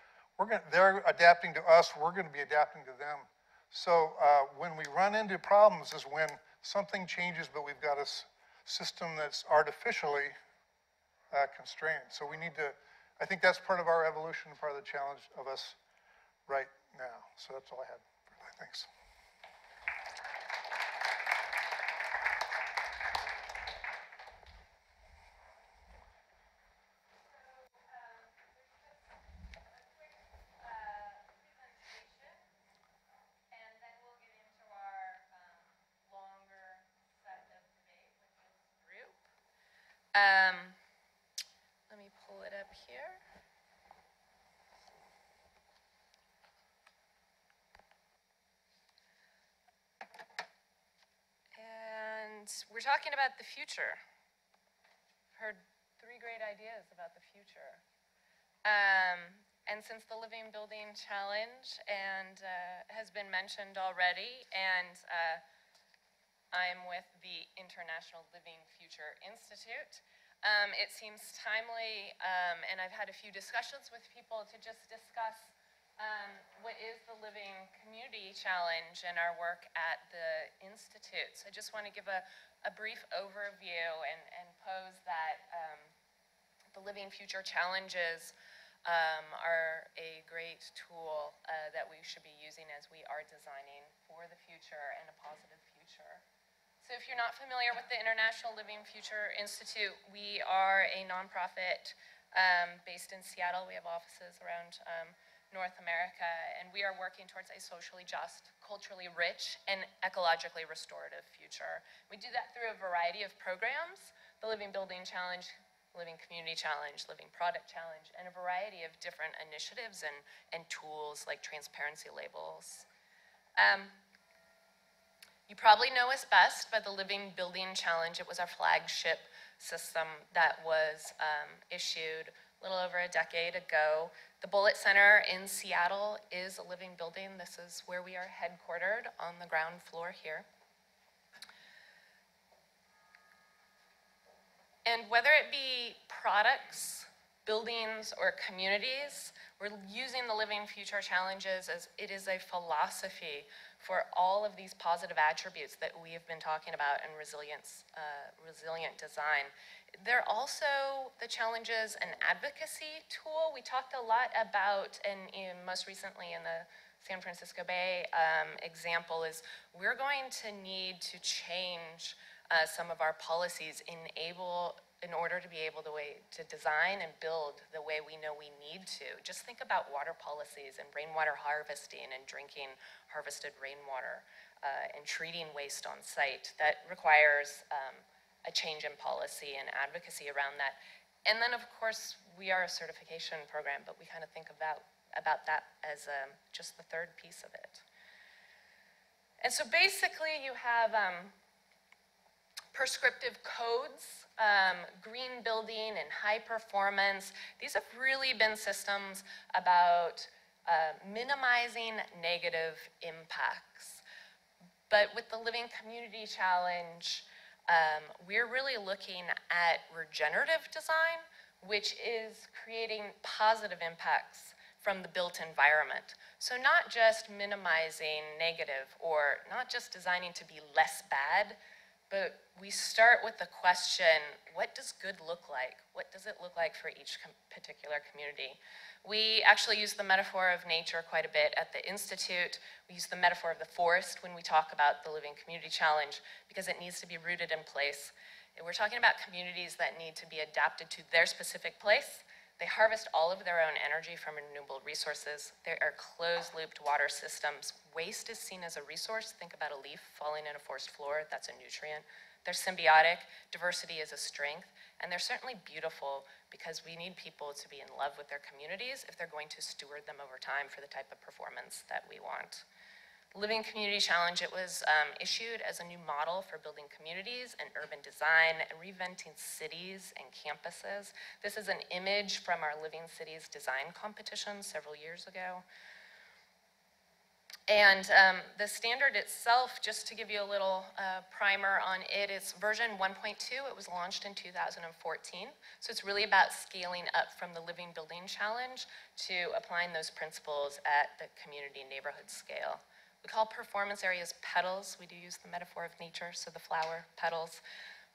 they're adapting to us, we're going to be adapting to them. So when we run into problems is when something changes, but we've got a system that's artificially constrained. So we need to, I think that's part of our evolution, part of the challenge of us right now. So that's all I had for that. Thanks. Let me pull it up here. And we're talking about the future. Heard 3 great ideas about the future. And since the Living Building Challenge has been mentioned already, and I'm with the International Living Future Institute, it seems timely, and I've had a few discussions with people to just discuss what is the Living Community Challenge and our work at the Institute. So I just want to give a brief overview and pose that the Living Future Challenges are a great tool that we should be using as we are designing for the future and a positive future. So if you're not familiar with the International Living Future Institute, we are a nonprofit based in Seattle. We have offices around North America, and we are working towards a socially just, culturally rich, and ecologically restorative future. We do that through a variety of programs: the Living Building Challenge, Living Community Challenge, Living Product Challenge, and a variety of different initiatives and tools like transparency labels. You probably know us best by the Living Building Challenge. It was our flagship system that was issued a little over a decade ago. The Bullitt Center in Seattle is a living building. This is where we are headquartered, on the ground floor here. And whether it be products, buildings, or communities, we're using the Living Future Challenges as it is a philosophy for all of these positive attributes that we have been talking about in resilient design. They're also the challenges an advocacy tool. We talked a lot about, and most recently in the San Francisco Bay example is we're going to need to change some of our policies in order to be able to design and build the way we know we need to. Just think about water policies and rainwater harvesting and drinking harvested rainwater and treating waste on site. That requires a change in policy and advocacy around that. And then, of course, we are a certification program, but we kind of think about that as just the third piece of it. And so basically you have prescriptive codes, green building and high performance. These have really been systems about minimizing negative impacts. But with the Living Community Challenge, we're really looking at regenerative design, which is creating positive impacts from the built environment. So not just minimizing negative or not just designing to be less bad, but we start with the question, what does good look like? What does it look like for each particular community? We actually use the metaphor of nature quite a bit at the Institute. We use the metaphor of the forest when we talk about the Living Community Challenge because it needs to be rooted in place. And we're talking about communities that need to be adapted to their specific place. They harvest all of their own energy from renewable resources. There are closed-looped water systems. Waste is seen as a resource. Think about a leaf falling in a forest floor. That's a nutrient. They're symbiotic. Diversity is a strength. And they're certainly beautiful because we need people to be in love with their communities if they're going to steward them over time for the type of performance that we want. Living Community Challenge, it was issued as a new model for building communities and urban design and reinventing cities and campuses. This is an image from our Living Cities design competition several years ago. And the standard itself, just to give you a little primer on it, it's version 1.2. It was launched in 2014. So it's really about scaling up from the Living Building Challenge to applying those principles at the community neighborhood scale. We call performance areas petals. We do use the metaphor of nature, so the flower, petals.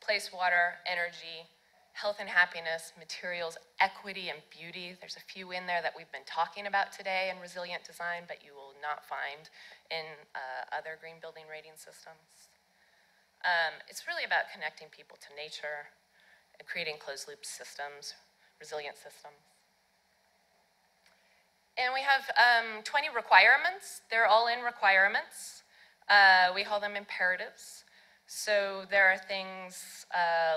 Place, water, energy, health and happiness, materials, equity, and beauty. There's a few in there that we've been talking about today in resilient design, but you will not find in other green building rating systems. It's really about connecting people to nature, and creating closed-loop systems, resilient systems. And we have 20 requirements. They're all in requirements. We call them imperatives. So there are things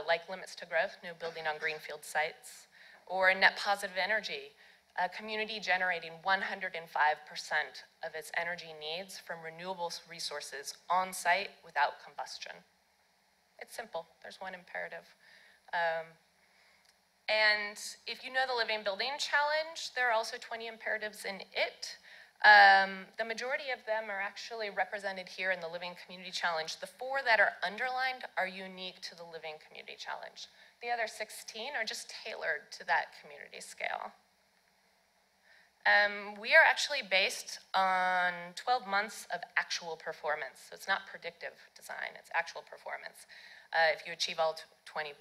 like limits to growth, no building on greenfield sites, or net positive energy, a community generating 105% of its energy needs from renewable resources on site without combustion. It's simple. There's one imperative. And if you know the Living Building Challenge, there are also 20 imperatives in it. The majority of them are actually represented here in the Living Community Challenge. The 4 that are underlined are unique to the Living Community Challenge. The other 16 are just tailored to that community scale. We are actually based on 12 months of actual performance. So it's not predictive design, it's actual performance. If you achieve all 20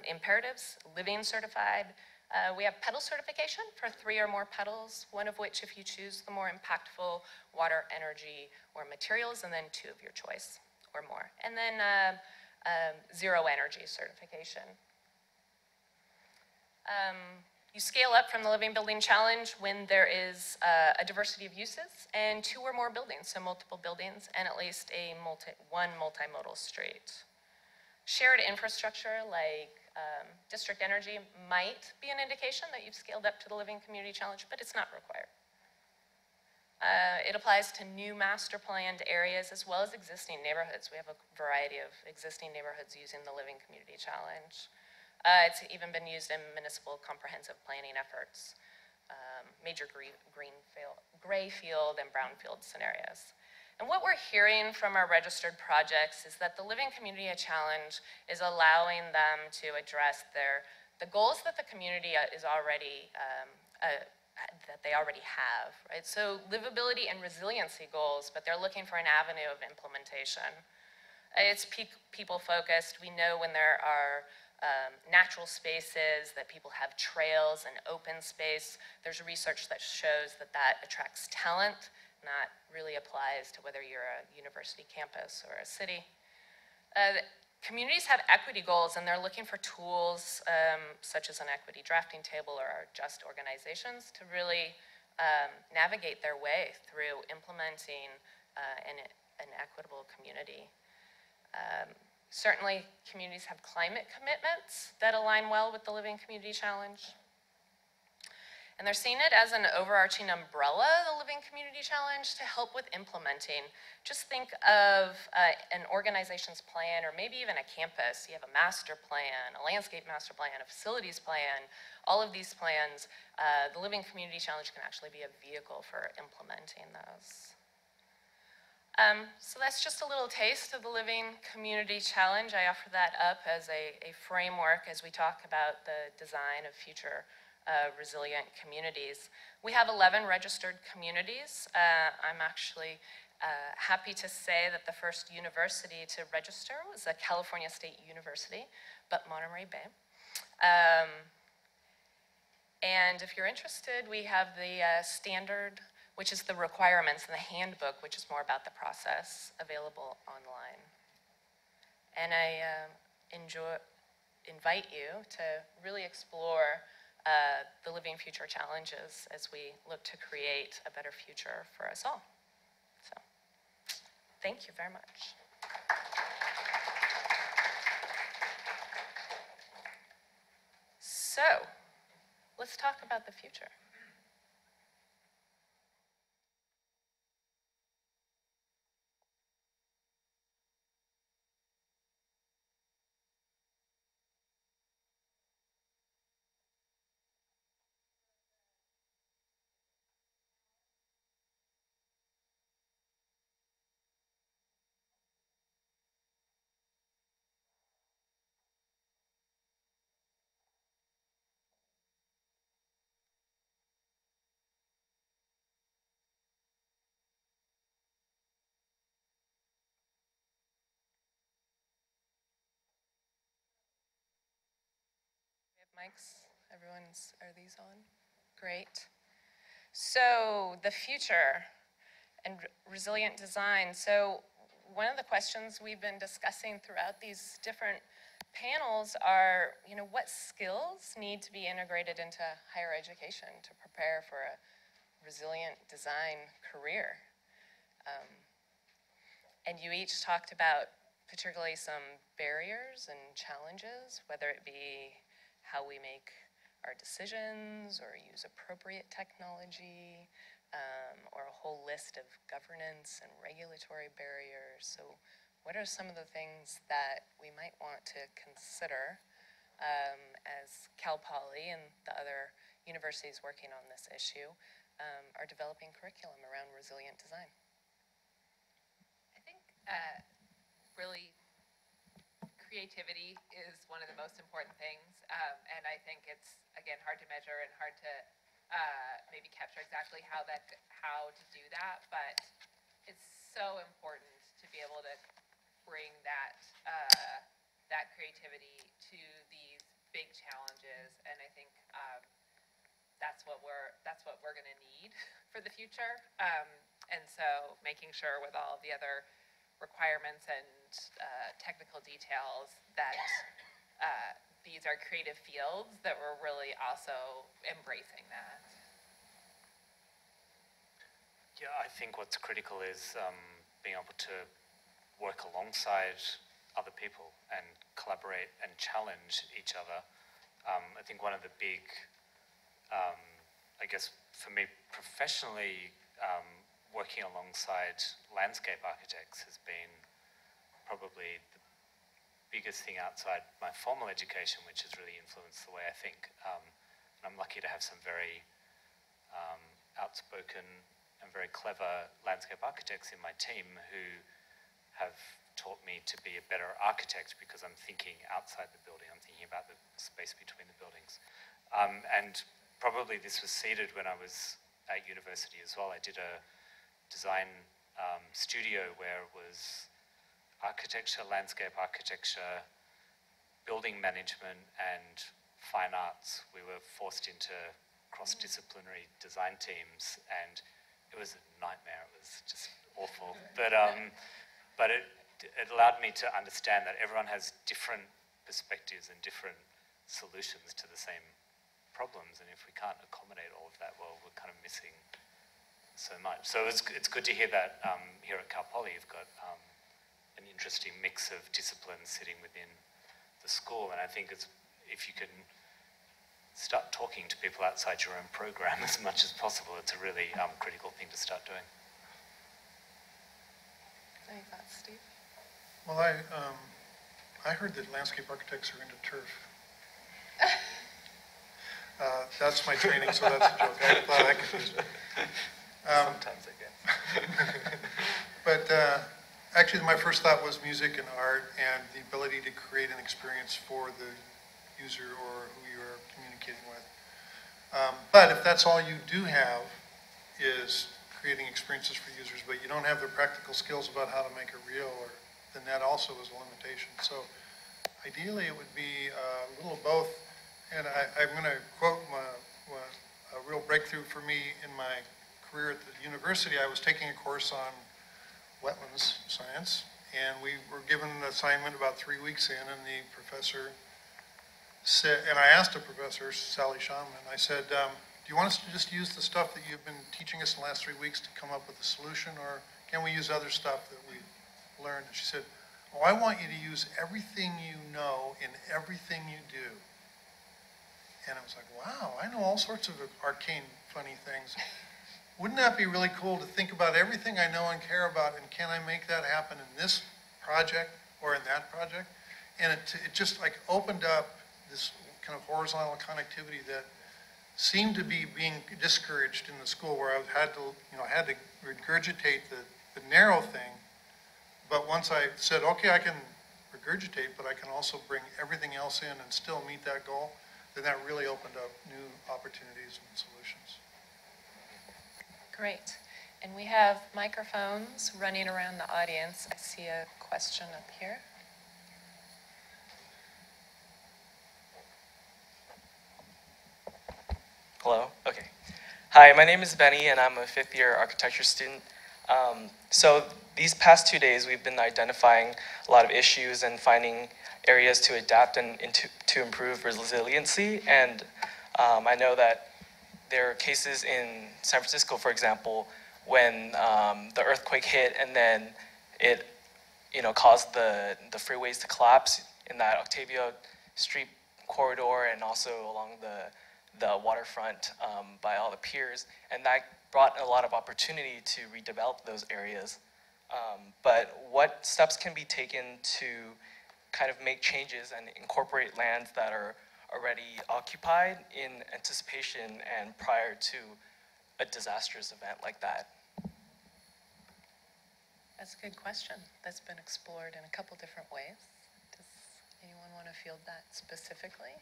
imperatives, Living certified. We have petal certification for 3 or more petals, one of which, if you choose the more impactful, water, energy, or materials, and then 2 of your choice or more. And then zero energy certification. You scale up from the Living Building Challenge when there is a diversity of uses and 2 or more buildings, so multiple buildings, and at least one multimodal street. Shared infrastructure like district energy might be an indication that you've scaled up to the Living Community Challenge, but it's not required. It applies to new master planned areas as well as existing neighborhoods. We have a variety of existing neighborhoods using the Living Community Challenge. It's even been used in municipal comprehensive planning efforts, major gray field and brownfield scenarios. And what we're hearing from our registered projects is that the Living Community Challenge is allowing them to address the goals that the community is already, that they already have, right? So livability and resiliency goals, but they're looking for an avenue of implementation. It's people-focused. We know when there are natural spaces, that people have trails and open space. There's research that shows that that attracts talent And that really applies to whether you're a university campus or a city. Communities have equity goals, and they're looking for tools such as an equity drafting table or just organizations to really navigate their way through implementing an equitable community. Certainly, communities have climate commitments that align well with the Living Community Challenge. And they're seeing it as an overarching umbrella, the Living Community Challenge, to help with implementing. Just think of an organization's plan, or maybe even a campus. You have a master plan, a landscape master plan, a facilities plan. All of these plans, the Living Community Challenge can actually be a vehicle for implementing those. So that's just a little taste of the Living Community Challenge. I offer that up as a framework as we talk about the design of future resilient communities. We have 11 registered communities. I'm actually happy to say that the first university to register was a California State University, but Monterey Bay. And if you're interested, we have the standard, which is the requirements, and the handbook, which is more about the process, available online. And I invite you to really explore the Living Future challenges as we look to create a better future for us all. So, thank you very much. So, let's talk about the future. Mics, are these on? Great. So the future and resilient design. So one of the questions we've been discussing throughout these different panels are, what skills need to be integrated into higher education to prepare for a resilient design career? And you each talked about particularly some barriers and challenges, whether it be how we make our decisions or use appropriate technology, or a whole list of governance and regulatory barriers. So what are some of the things that we might want to consider as Cal Poly and the other universities working on this issue are developing curriculum around resilient design? I think really creativity is one of the most important things, and I think it's, again, hard to measure and hard to maybe capture exactly how to do that, but it's so important to be able to bring that that creativity to these big challenges, and I think that's what we're going to need for the future. And so making sure with all of the other requirements and technical details that these are creative fields, that we're really also embracing that. Yeah, I think what's critical is being able to work alongside other people and collaborate and challenge each other. I think one of the big, I guess for me professionally, working alongside landscape architects has been probably the biggest thing outside my formal education, which has really influenced the way I think. And I'm lucky to have some very outspoken and very clever landscape architects in my team who have taught me to be a better architect because I'm thinking outside the building. I'm thinking about the space between the buildings. And probably this was seeded when I was at university as well. I did a design studio where it was architecture, landscape architecture, building management, and fine arts. We were forced into cross-disciplinary design teams, and it was a nightmare. It was just awful. But it allowed me to understand that everyone has different perspectives and different solutions to the same problems, and if we can't accommodate all of that, well, we're kind of missing so much. So it's good to hear that here at Cal Poly you've got an interesting mix of disciplines sitting within the school, and I think if you can start talking to people outside your own program as much as possible, it's a really critical thing to start doing. Any thoughts, Steve? Well, I heard that landscape architects are into turf. That's my training, so that's a joke. I thought I could use it. Sometimes I guess. But actually, my first thought was music and art and the ability to create an experience for the user or who you're communicating with. But if that's all you do have is creating experiences for users, but you don't have the practical skills about how to make it real, then that also is a limitation. So ideally, it would be a little of both. And I'm going to quote a real breakthrough for me in my career at the university. I was taking a course on wetlands science, and we were given an assignment about 3 weeks in, and the professor said, and I asked the professor, Sally Shonman, I said, do you want us to just use the stuff that you've been teaching us in the last 3 weeks to come up with a solution, or can we use other stuff that we learned? And she said, oh, I want you to use everything you know in everything you do. And I was like, wow, I know all sorts of arcane, funny things. Wouldn't that be really cool to think about everything I know and care about, and can I make that happen in this project or in that project? And it just like opened up this kind of horizontal connectivity that seemed to be being discouraged in the school, where I had to regurgitate the narrow thing. But once I said, okay, I can regurgitate, but I can also bring everything else in and still meet that goal, then that really opened up new opportunities and solutions. Great. And we have microphones running around the audience. I see a question up here. Hello? Okay. Hi, my name is Benny, and I'm a fifth-year architecture student. So these past 2 days, we've been identifying a lot of issues and finding areas to adapt and to improve resiliency. And I know that there are cases in San Francisco, for example, when the earthquake hit and then it caused the freeways to collapse in that Octavia Street corridor and also along the waterfront by all the piers. And that brought a lot of opportunity to redevelop those areas. But what steps can be taken to kind of make changes and incorporate lands that are already occupied in anticipation and prior to a disastrous event like that? That's a good question. That's been explored in a couple different ways. Does anyone want to field that specifically?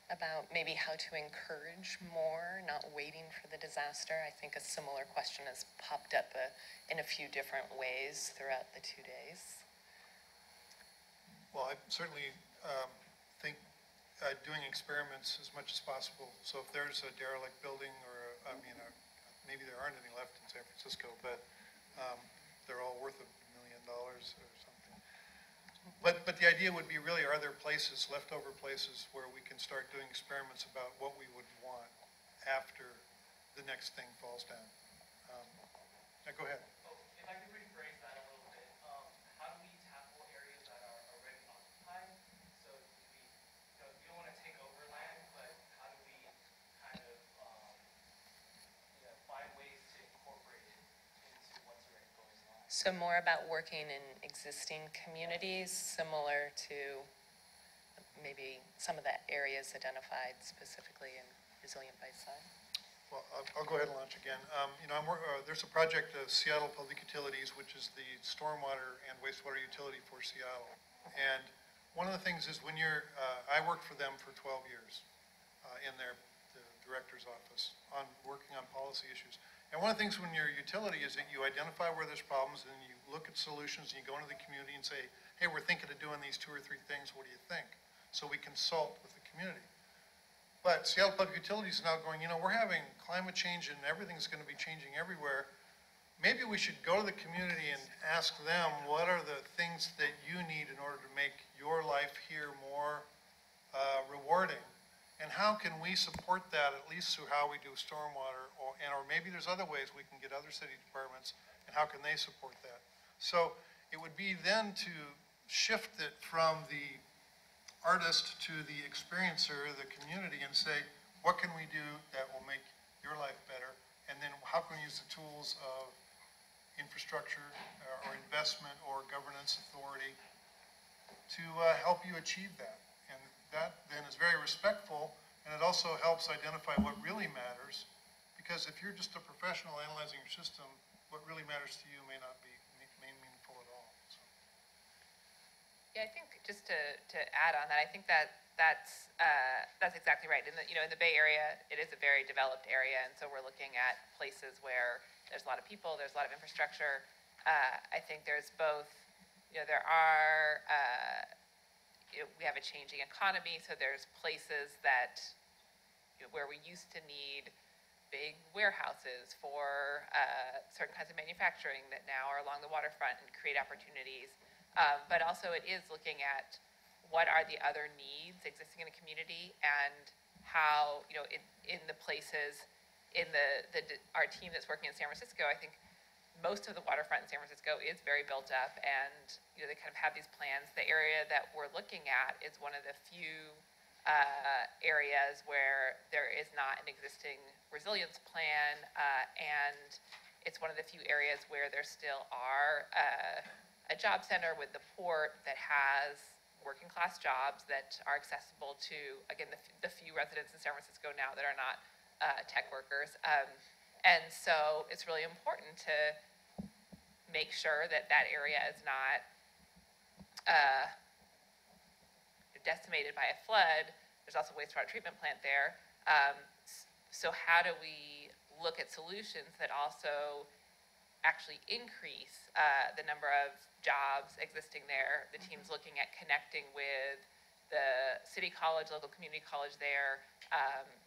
About maybe how to encourage more, not waiting for the disaster. I think a similar question has popped up in a few different ways throughout the 2 days. Well, I certainly think doing experiments as much as possible. So if there's a derelict building, or maybe there aren't any left in San Francisco, but they're all worth $1 million or something. But the idea would be really, are there places, leftover places, where we can start doing experiments about what we would want after the next thing falls down? Now go ahead. If I could rephrase that a little bit, how do we tackle areas that are already occupied? So we don't want to take over land, but how do we kind of find ways to incorporate it into what's already going on? So more about working in existing communities, similar to maybe some of the areas identified specifically in Resilient by Design. Well, I'll go ahead and launch again. There's a project, Seattle Public Utilities, which is the stormwater and wastewater utility for Seattle. And one of the things is when I worked for them for 12 years in the director's office on working on policy issues. And one of the things when you're a utility is that you identify where there's problems, and you look at solutions, and you go into the community and say, hey, we're thinking of doing these 2 or 3 things, what do you think? So we consult with the community. But Seattle Public Utilities is now going, we're having climate change and everything's going to be changing everywhere. maybe we should go to the community and ask them, what are the things that you need in order to make your life here more rewarding? And how can we support that, at least through how we do stormwater, or maybe there's other ways we can get other city departments, and how can they support that? So it would be then to shift it from the artist to the experiencer, the community, and say, what can we do that will make your life better? And then how can we use the tools of infrastructure or investment or governance authority to help you achieve that? And that then is very respectful, and it also helps identify what really matters, because if you're just a professional analyzing your system, what really matters to you may not be meaningful at all. So. Yeah, I think just to add on that, I think that's exactly right. In the Bay Area, it is a very developed area, and so we're looking at places where there's a lot of people, there's a lot of infrastructure. I think there's both, there are, we have a changing economy, so there's places that, where we used to need big warehouses for certain kinds of manufacturing that now are along the waterfront and create opportunities. But also it is looking at what are the other needs existing in a community, and how, in the places, our team that's working in San Francisco, I think most of the waterfront in San Francisco is very built up, and they kind of have these plans. The area that we're looking at is one of the few areas where there is not an existing resilience plan, and it's one of the few areas where there still are a job center with the port that has working class jobs that are accessible to, again, the few residents in San Francisco now that are not tech workers. And so it's really important to make sure that area is not decimated by a flood. There's also a wastewater treatment plant there. So how do we look at solutions that also actually increase the number of jobs existing there? The team's looking at connecting with the city college, local community college there,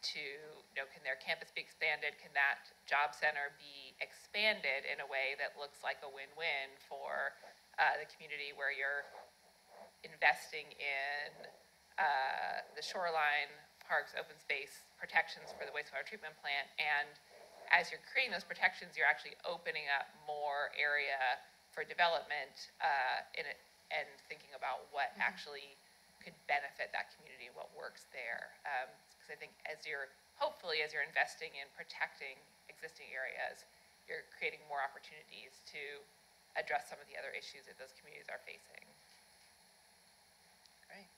to, can their campus be expanded? Can that job center be expanded in a way that looks like a win-win for the community, where you're investing in the shoreline, parks, open space protections for the wastewater treatment plant, and as you're creating those protections, you're actually opening up more area for development and thinking about what actually could benefit that community, what works there. Because I think hopefully as you're investing in protecting existing areas, you're creating more opportunities to address some of the other issues that those communities are facing. Great.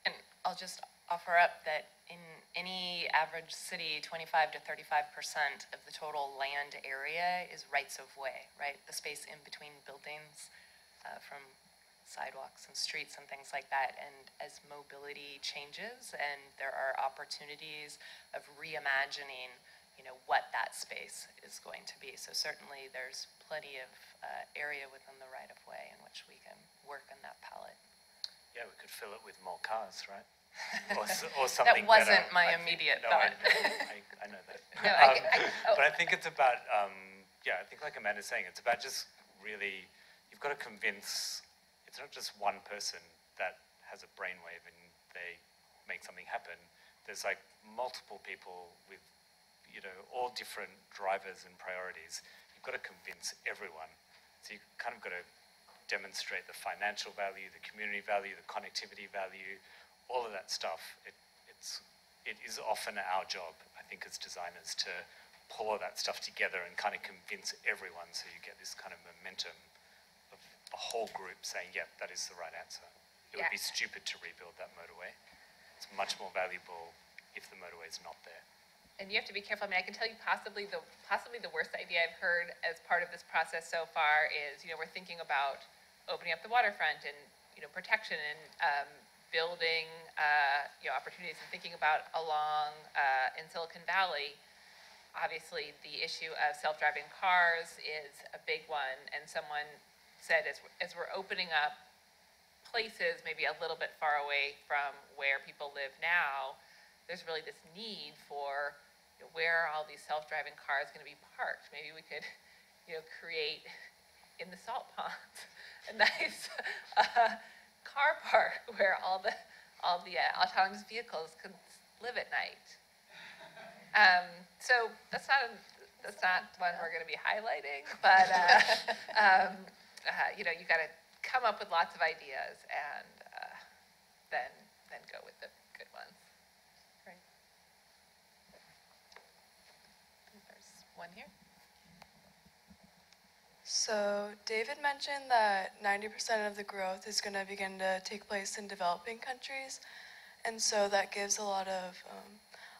And I'll just offer up that in any average city, 25 to 35% of the total land area is rights of way, right? The space in between buildings, from sidewalks and streets and things like that. And as mobility changes and there are opportunities of reimagining, what that space is going to be. So certainly there's plenty of area within the right of way in which we can work on that palette. Yeah, we could fill it with more cars, right? Or something that wasn't better. my immediate thought. I know that. No, But I think it's about, I think like Amanda's saying, it's about just really, you've got to convince, it's not just one person that has a brainwave and they make something happen. There's like multiple people with, all different drivers and priorities. You've got to convince everyone. So you kind of got to demonstrate the financial value, the community value, the connectivity value, all of that stuff. It is often our job, I think, as designers, to pull all that stuff together and kind of convince everyone, so you get this kind of momentum of a whole group saying, yeah, that is the right answer. It would be stupid to rebuild that motorway. It's much more valuable if the motorway is not there. And you have to be careful. I mean, I can tell you possibly the worst idea I've heard as part of this process so far is, we're thinking about opening up the waterfront and, protection and building, opportunities, and thinking about along in Silicon Valley. Obviously, the issue of self-driving cars is a big one, and someone said as we're opening up places maybe a little bit far away from where people live now, there's really this need for, where are all these self-driving cars going to be parked? Maybe we could create in the salt ponds a nice car park where all the autonomous vehicles can live at night. So that's not one we're going to be highlighting, but you got to come up with lots of ideas and then go with the good ones. Great. I think there's one here. So David mentioned that 90% of the growth is going to begin to take place in developing countries, and so that gives a lot of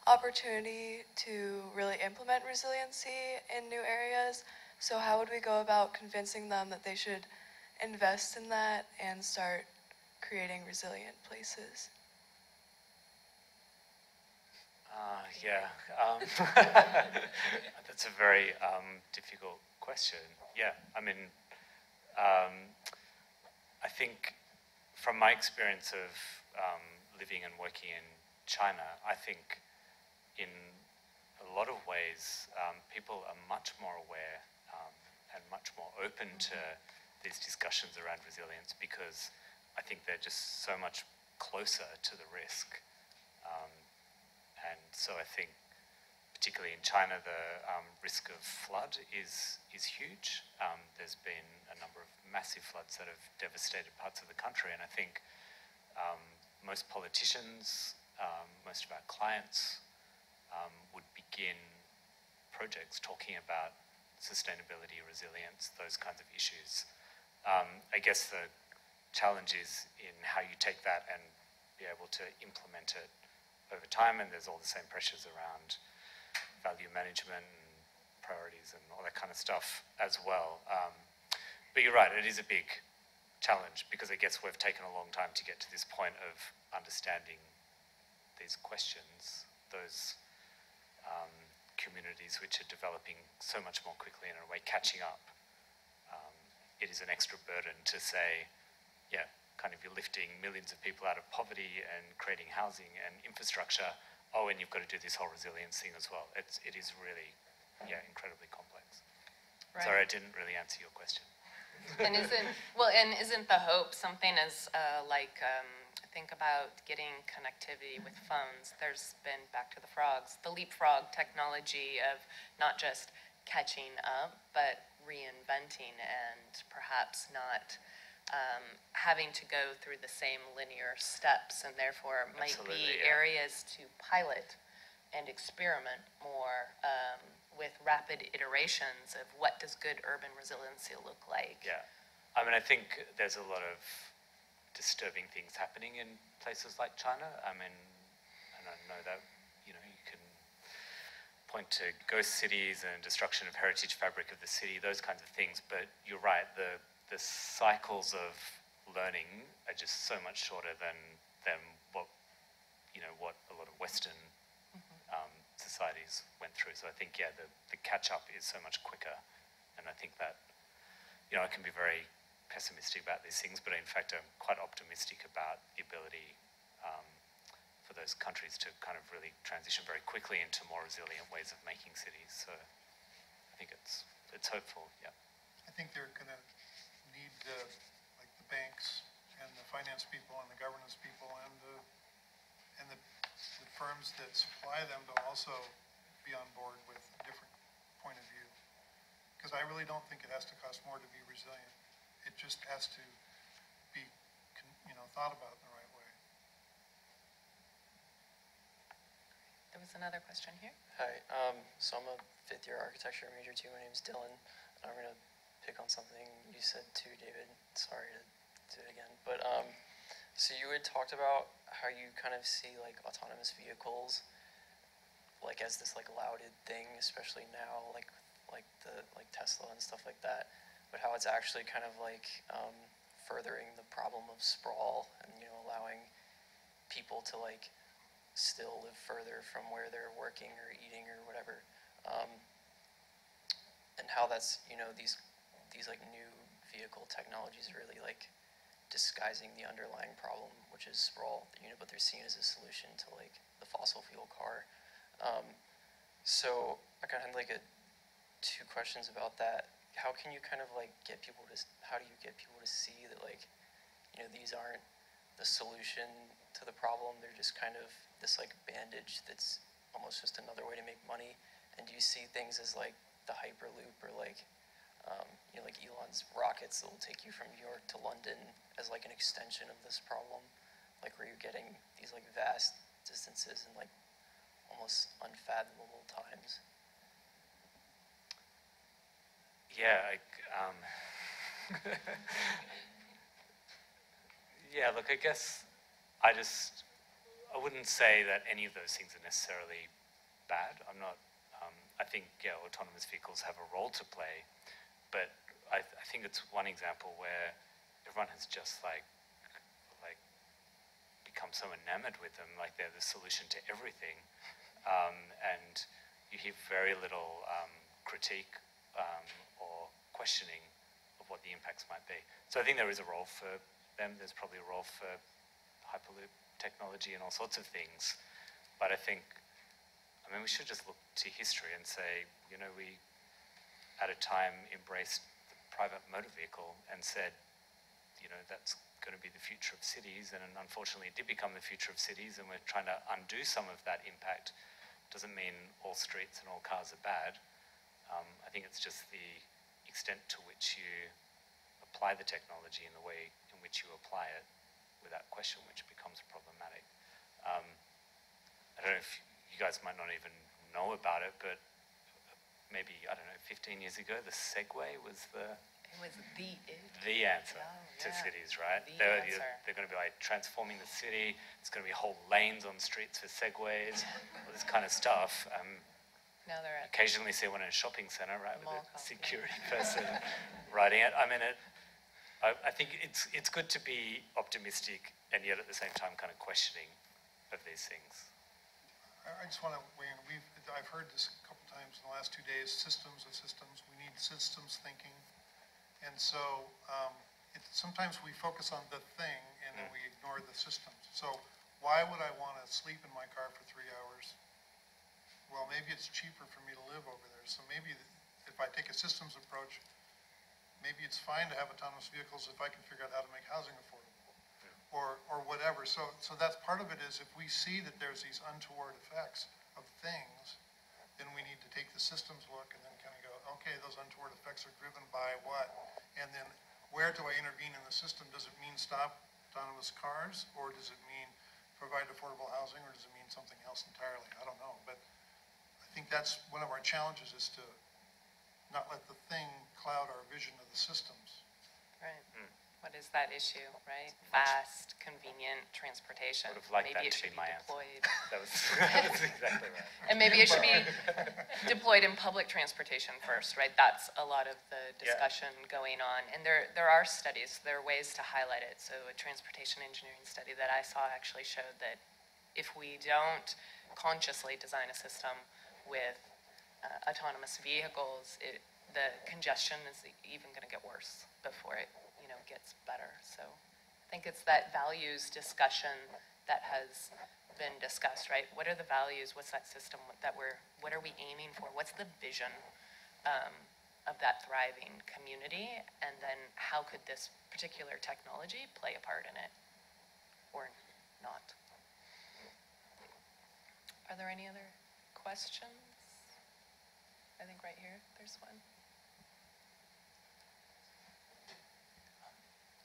opportunity to really implement resiliency in new areas. So how would we go about convincing them that they should invest in that and start creating resilient places? Yeah, that's a very difficult question. Yeah, I mean, I think from my experience of living and working in China, I think in a lot of ways, people are much more aware and much more open to these discussions around resilience because I think they're just so much closer to the risk. And so I think, particularly in China, the risk of flood is huge. There's been a number of massive floods that have devastated parts of the country, and I think most politicians, most of our clients would begin projects talking about sustainability, resilience, those kinds of issues. I guess the challenge is in how you take that and be able to implement it over time, and there's all the same pressures around value management and priorities and all that kind of stuff as well. But you're right, it is a big challenge because I guess we've taken a long time to get to this point of understanding these questions, those communities which are developing so much more quickly and in a way catching up. It is an extra burden to say, yeah, kind of you're lifting millions of people out of poverty and creating housing and infrastructure. Oh, and you've got to do this whole resilience thing as well. It is really, yeah, incredibly complex. Right. Sorry, I didn't really answer your question. And isn't the hope something as think about getting connectivity with phones? There's been, back to the frogs, the leapfrog technology of not just catching up, but reinventing and perhaps not having to go through the same linear steps, and therefore might be areas to pilot and experiment more with rapid iterations of what does good urban resiliency look like. Yeah, I mean, I think there's a lot of disturbing things happening in places like China. I mean, and I know that, you can point to ghost cities and destruction of heritage fabric of the city, those kinds of things, but you're right, the cycles of learning are just so much shorter than what a lot of Western societies went through. So I think, yeah, the catch-up is so much quicker, and I think that, I can be very pessimistic about these things, but in fact I'm quite optimistic about the ability for those countries to kind of really transition very quickly into more resilient ways of making cities. So I think it's hopeful, yeah. I think they're going to need like the banks and the finance people and the governance people and the firms that supply them to also be on board with a different point of view. Because I really don't think it has to cost more to be resilient. It just has to be, thought about in the right way. There was another question here. Hi, so I'm a fifth-year architecture major too. My name's Dylan. I'm going to pick on something you said too, David. Sorry to do it again. But so you had talked about how you kind of see like autonomous vehicles like as this like lauded thing, especially now, like Tesla and stuff like that. But how it's actually kind of like furthering the problem of sprawl and allowing people to like still live further from where they're working or eating or whatever, and how that's these like new vehicle technologies really like disguising the underlying problem, which is sprawl, but they're seen as a solution to like the fossil fuel car. So I kind of had like two questions about that. how can you kind of like get people to, how do you get people to see that like, you know, these aren't the solution to the problem, they're just kind of this like bandage that's almost just another way to make money? And do you see things as like the Hyperloop or like, you know, like Elon's rockets that will take you from New York to London as like an extension of this problem? Like where you're getting these like vast distances and like almost unfathomable times. Yeah, yeah, look, I guess I wouldn't say that any of those things are necessarily bad. I think, yeah, autonomous vehicles have a role to play, but I think it's one example where everyone has just like become so enamored with them, like they're the solution to everything, and you hear very little critique or questioning of what the impacts might be. So I think there is a role for them. There's probably a role for Hyperloop technology and all sorts of things, but I mean, we should just look to history and say, you know, we at a time embraced the private motor vehicle and said, you know, that's going to be the future of cities, and unfortunately it did become the future of cities, and we're trying to undo some of that impact. Doesn't mean all streets and all cars are bad. I think it's just the extent to which you apply the technology and the way in which you apply it without question, which becomes problematic. I don't know if you guys might not even know about it, but maybe, I don't know, 15 years ago, the Segway was the answer to cities, right? They're going to be like transforming the city. It's going to be whole lanes on streets for Segways, all this kind of stuff. Now they're at Occasionally see one in a shopping center, right, with a security person riding it. I mean, I think it's good to be optimistic and yet at the same time kind of questioning of these things. I just want to weigh in. I've heard this a couple times in the last 2 days, systems and systems. We need systems thinking. And so sometimes we focus on the thing and then we ignore the systems. So why would I want to sleep in my car for 3 hours? Well, maybe it's cheaper for me to live over there. So maybe if I take a systems approach, maybe it's fine to have autonomous vehicles if I can figure out how to make housing affordable or whatever. So that's part of it is if we see that there's these untoward effects of things, then we need to take the systems look and then kind of go, okay, those untoward effects are driven by what? And then where do I intervene in the system? Does it mean stop autonomous cars, or does it mean provide affordable housing, or does it mean something else entirely? I don't know, but I think that's one of our challenges is to not let the thing cloud our vision of the systems. Right. What is that issue, right? Fast, convenient transportation. Would have liked Maybe that it to should be my be answer. deployed. That's exactly right. And maybe it should be deployed in public transportation first, right? That's a lot of the discussion going on. And there are studies, there are ways to highlight it. So a transportation engineering study that I saw actually showed that if we don't consciously design a system with autonomous vehicles, the congestion is even going to get worse before it, you know, gets better. So I think it's that values discussion that has been discussed, right? What are the values? What's that system what are we aiming for? What's the vision of that thriving community? And then how could this particular technology play a part in it or not? Are there any other questions? I think right here, there's one.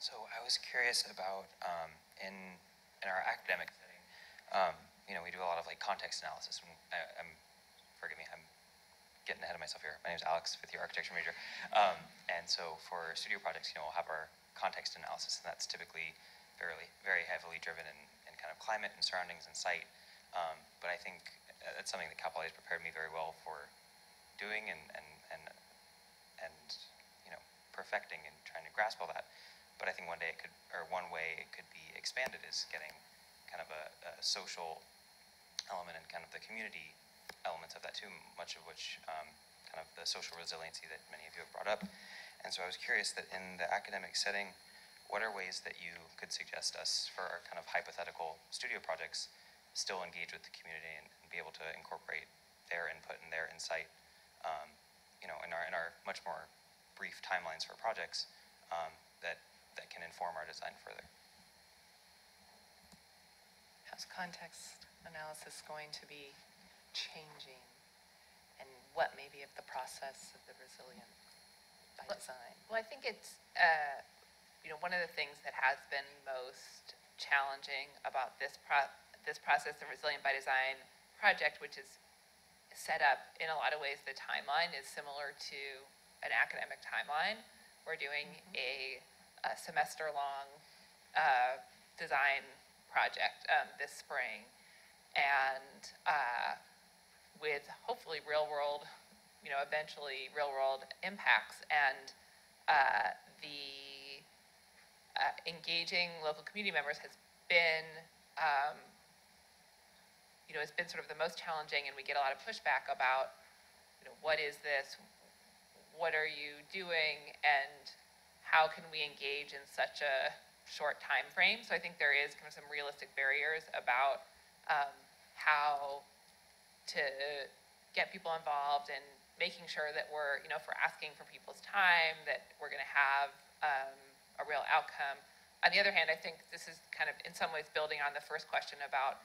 So I was curious about in our academic setting, you know, we do a lot of like context analysis. Forgive me, I'm getting ahead of myself here. My name is Alex, fifth-year architecture major, and so for studio projects, you know, we'll have our context analysis, and that's typically very heavily driven in kind of climate and surroundings and site. But I think that's something that Cal Poly has prepared me very well for doing and you know, perfecting and trying to grasp all that. But I think one way it could be expanded is getting kind of a social element and kind of the community elements of that too, much of which kind of the social resiliency that many of you have brought up. And so I was curious that in the academic setting, what are ways that you could suggest us for our kind of hypothetical studio projects still engage with the community and be able to incorporate their input and their insight, you know, in our much more brief timelines for projects that can inform our design further. How's context analysis going to be changing, and what maybe of the process of the resilient by design? Well, I think it's, one of the things that has been most challenging about this process, the Resilient by Design project, which is set up in a lot of ways, the timeline is similar to an academic timeline. We're doing a semester-long design project this spring, and with hopefully real-world, eventually real-world impacts, and the engaging local community members has been, has been sort of the most challenging, and we get a lot of pushback about, what is this, what are you doing, and how can we engage in such a short time frame? So I think there is kind of some realistic barriers about how to get people involved and making sure that we're, if we're asking for people's time, that we're going to have a real outcome. On the other hand, I think this is kind of in some ways building on the first question about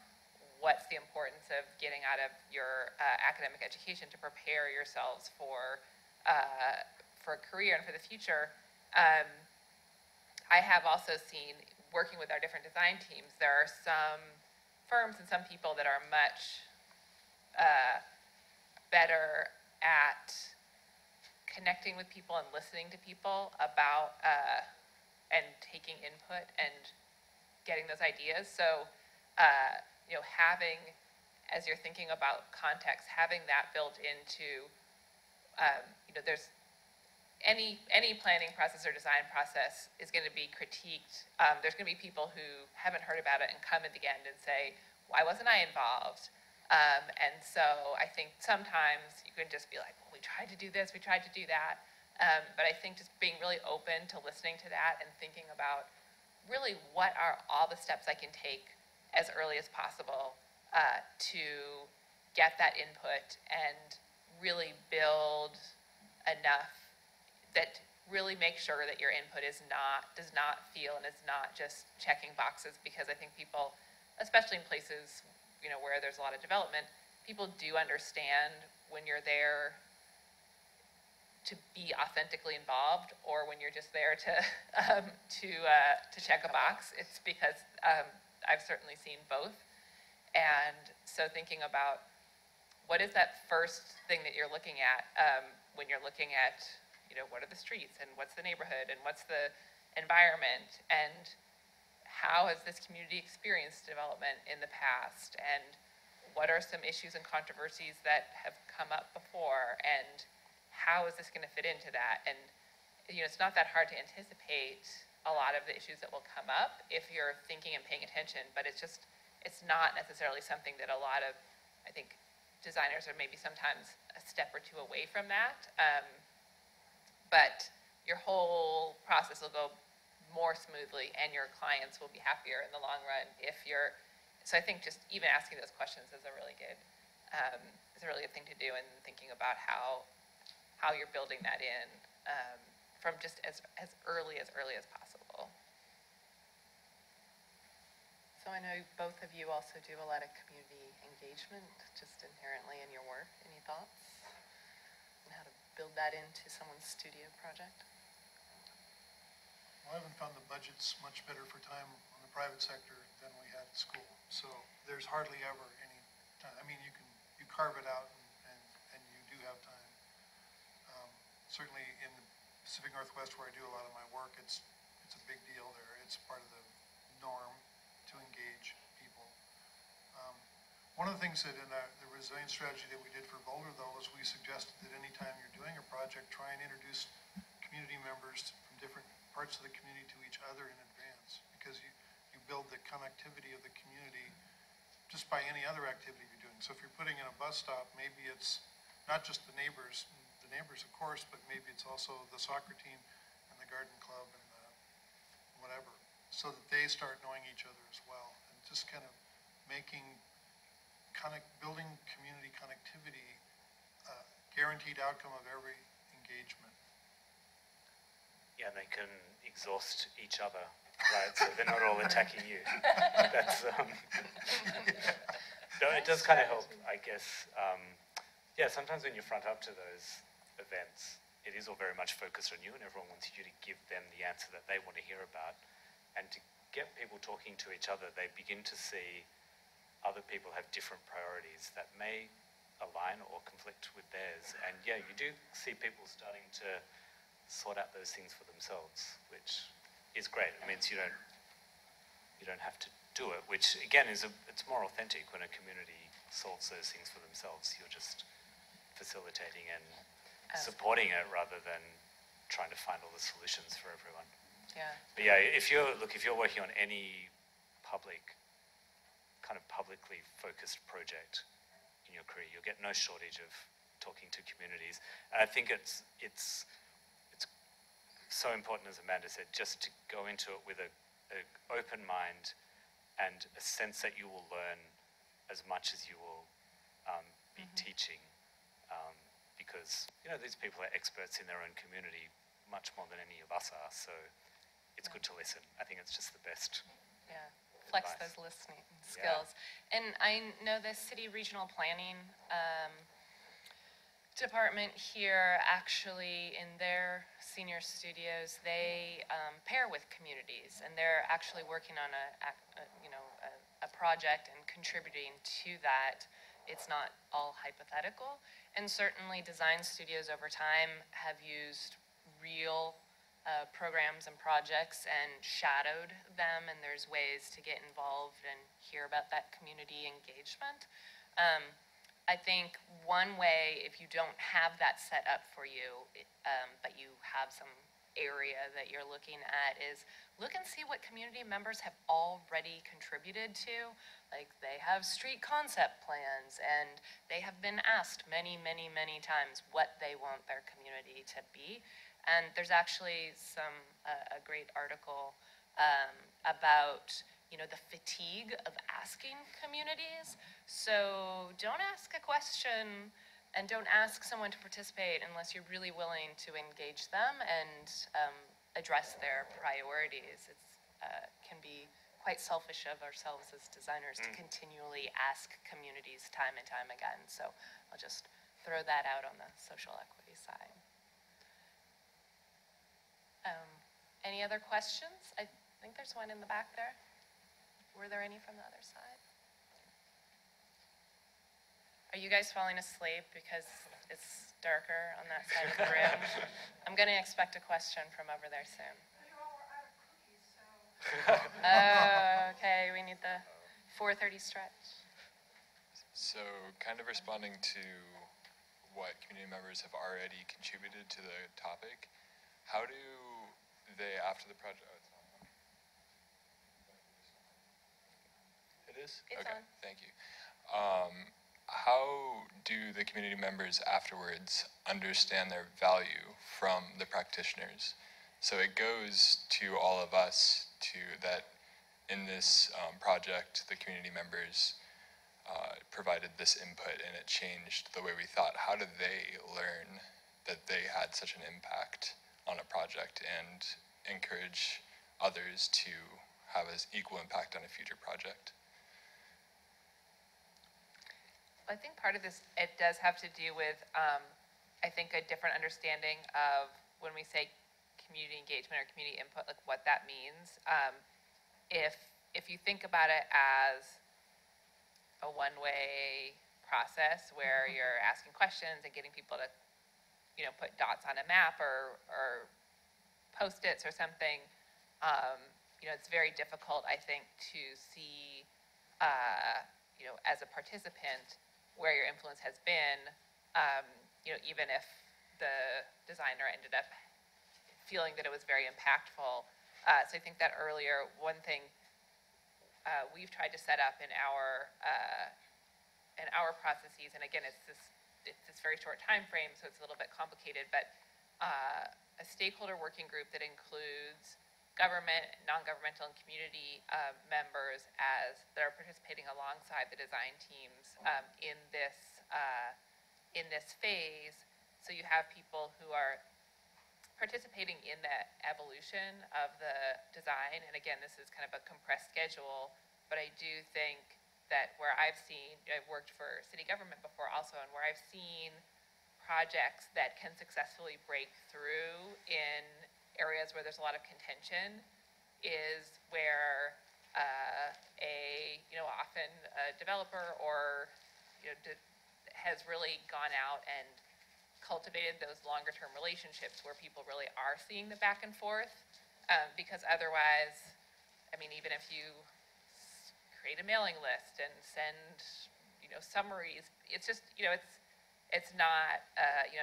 what's the importance of getting out of your academic education to prepare yourselves for a career and for the future. I have also seen, working with our different design teams, there are some firms and some people that are much better at connecting with people and listening to people about and taking input and getting those ideas. So, having, as you're thinking about context, having that built into, there's any planning process or design process is going to be critiqued. There's going to be people who haven't heard about it and come at the end and say, why wasn't I involved? And so I think sometimes you can just be like, well, we tried to do this, we tried to do that. But I think just being really open to listening to that and thinking about really what are all the steps I can take as early as possible to get that input and really build enough that really make sure that your input does not feel and is not just checking boxes, because I think people, especially in places where there's a lot of development, people do understand when you're there to be authentically involved or when you're just there to check a box. It's because I've certainly seen both. And so thinking about what is that first thing that you're looking at when you're looking at, what are the streets and what's the neighborhood and what's the environment, and how has this community experienced development in the past, and what are some issues and controversies that have come up before, and how is this going to fit into that? And it's not that hard to anticipate a lot of the issues that will come up if you're thinking and paying attention, but it's not necessarily something that a lot of, I think, designers are maybe sometimes a step or two away from that. But your whole process will go more smoothly and your clients will be happier in the long run so I think just even asking those questions is a really good thing to do, and thinking about how you're building that in from just as early as possible. So I know both of you also do a lot of community engagement just inherently in your work. Any thoughts on how to build that into someone's studio project? Well, I haven't found the budgets much better for time on the private sector than we had at school. So there's hardly ever any time. I mean, you carve it out and you do have time. Certainly in the Pacific Northwest, where I do a lot of my work, it's a big deal there. It's part of the norm to engage people. One of the things that in the resilience strategy that we did for Boulder, though, was we suggested that anytime you're doing a project, try and introduce community members from different parts of the community to each other in advance, because you build the connectivity of the community just by any other activity you're doing. So if you're putting in a bus stop, maybe it's not just the neighbors of course, but maybe it's also the soccer team and the garden club and whatever, so that they start knowing each other as well, and just kind of building community connectivity, guaranteed outcome of every engagement. yeah, they can exhaust each other, right? So they're not all attacking you. That's, no, it does kind of help, I guess. Yeah, sometimes when you front up to those events, it is all very much focused on you, and everyone wants you to give them the answer that they want to hear about. And to get people talking to each other, they begin to see other people have different priorities that may align or conflict with theirs. And yeah, you do see people starting to sort out those things for themselves, which is great. It means you don't have to do it, which again it's more authentic when a community solves those things for themselves. You're just facilitating and supporting it rather than trying to find all the solutions for everyone. Yeah. But yeah, if you're working on any publicly focused project in your career, you'll get no shortage of talking to communities. And I think it's so important, as Amanda said, just to go into it with an open mind and a sense that you will learn as much as you will be teaching. Because, these people are experts in their own community much more than any of us are, so it's good to listen. I think it's just the best. Yeah, flex advice. those listening skills. Yeah. And I know the city regional planning department here, actually, in their senior studios, they pair with communities, and they're actually working on a project and contributing to that. It's not all hypothetical, and certainly design studios over time have used real programs and projects and shadowed them, and there's ways to get involved and hear about that community engagement. I think one way, if you don't have that set up for you, but you have some area that you're looking at, is look and see what community members have already contributed to. Like, they have street concept plans, and they have been asked many, many, many times what they want their community to be. And there's actually a great article about the fatigue of asking communities. So don't ask a question and don't ask someone to participate unless you're really willing to engage them and address their priorities. It can be quite selfish of ourselves as designers to continually ask communities time and time again. So I'll just throw that out on the social equity side. Any other questions? I think there's one in the back there. Were there any from the other side? Are you guys falling asleep because it's darker on that side of the room? I'm going to expect a question from over there soon. Oh, okay, we need the 4:30 stretch. So, kind of responding to what community members have already contributed to the topic, how do they, after the project... Oh, it's not on. It is? It's okay, on. thank you. How do the community members afterwards understand their value from the practitioners? So it goes to all of us that in this project, the community members provided this input and it changed the way we thought. How did they learn that they had such an impact on a project and encourage others to have an equal impact on a future project? I think part of this, it does have to do with, I think, a different understanding of when we say community engagement or community input, like what that means. If you think about it as a one-way process where you're asking questions and getting people to, put dots on a map or Post-its or something, it's very difficult, I think, to see, as a participant where your influence has been, even if the designer ended up feeling that it was very impactful. So I think that earlier, one thing we've tried to set up in our processes, and again, it's this very short time frame, so it's a little bit complicated, but a stakeholder working group that includes government, non-governmental, and community members that are participating alongside the design teams in this phase. So you have people who are participating participating in the evolution of the design. And again, this is kind of a compressed schedule, but I do think that where I've seen, I've worked for city government before also, and where I've seen projects that can successfully break through in areas where there's a lot of contention is where often a developer or has really gone out and cultivated those longer term relationships where people really are seeing the back and forth, because otherwise, I mean, even if you create a mailing list and send summaries, it's just it's not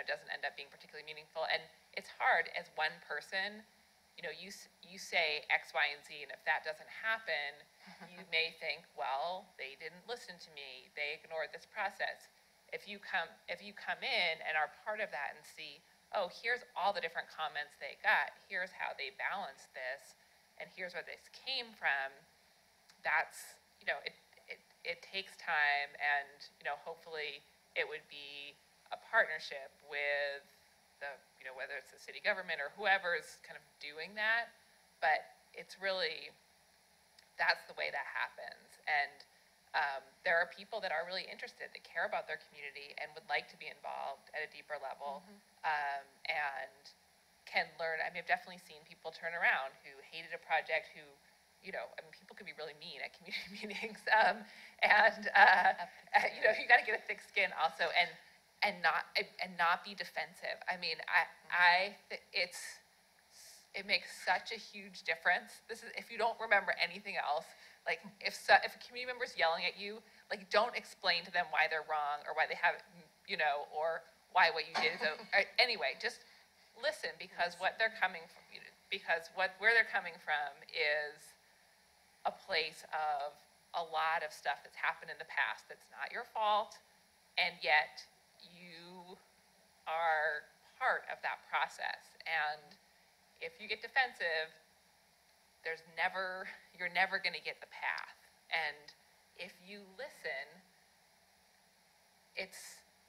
doesn't end up being particularly meaningful. And it's hard as one person, you say X, Y, and Z, and if that doesn't happen, you may think, well, they didn't listen to me, they ignored this process. If you come in and are part of that and see, oh, here's all the different comments they got, here's how they balanced this, and here's where this came from, that's, it takes time, and, hopefully it would be a partnership with the, whether it's the city government or whoever's kind of doing that, but it's really, that's the way that happens. And there are people that are really interested, that care about their community and would like to be involved at a deeper level, and can learn. I mean, I've definitely seen people turn around who hated a project, who, people can be really mean at community meetings, and you got to get a thick skin also, and not be defensive. I mean, it makes such a huge difference. This is, if you don't remember anything else, like if a community member's yelling at you, like don't explain to them why they're wrong or why they have, or why what you did is anyway. Just listen, because what they're coming from, where they're coming from is a place of a lot of stuff that's happened in the past that's not your fault, and yet you are part of that process. And if you get defensive, you're never going to get the path. And if you listen,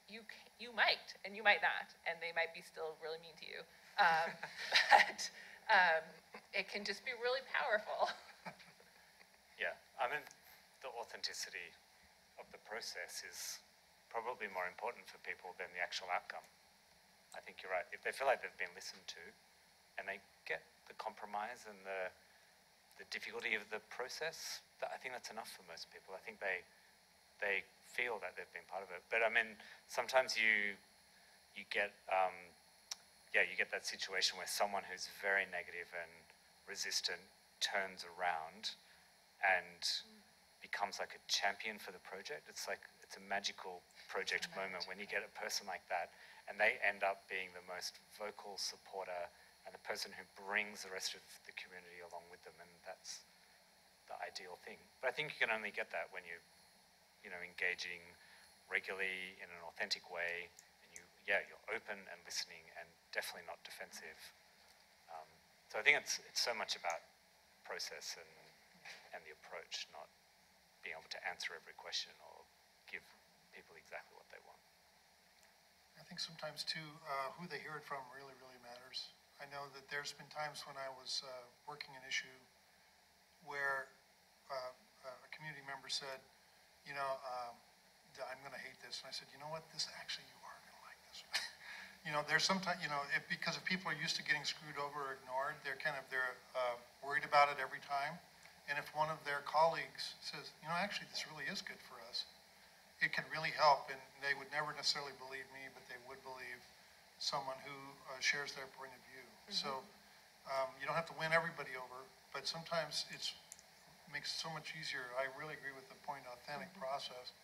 you might, and you might not, and they might be still really mean to you. But it can just be really powerful. Yeah, I mean, the authenticity of the process is probably more important for people than the actual outcome. I think you're right. If they feel like they've been listened to, and they get the compromise and the difficulty of the process, I think that's enough for most people. I think they feel that they've been part of it. But I mean, sometimes you get you get that situation where someone who's very negative and resistant turns around and becomes like a champion for the project. It's a magical project moment when you get a person like that, and they end up being the most vocal supporter and the person who brings the rest of the community along with them, and that's the ideal thing. But I think you can only get that when you're engaging regularly in an authentic way, and you're open and listening, and definitely not defensive. So I think it's so much about process and the approach, not being able to answer every question or give people exactly what they want. I think sometimes too, who they hear it from really, really matters. I know that there's been times when I was working an issue where a community member said, I'm going to hate this. And I said, you know what, this actually, you are going to like this. There's sometimes, because if people are used to getting screwed over or ignored, they're worried about it every time. And if one of their colleagues says, actually, this really is good for us, it can really help. And they would never necessarily believe me, but they would believe someone who shares their point of view. So you don't have to win everybody over, but sometimes it makes it so much easier. I really agree with the point, authentic process.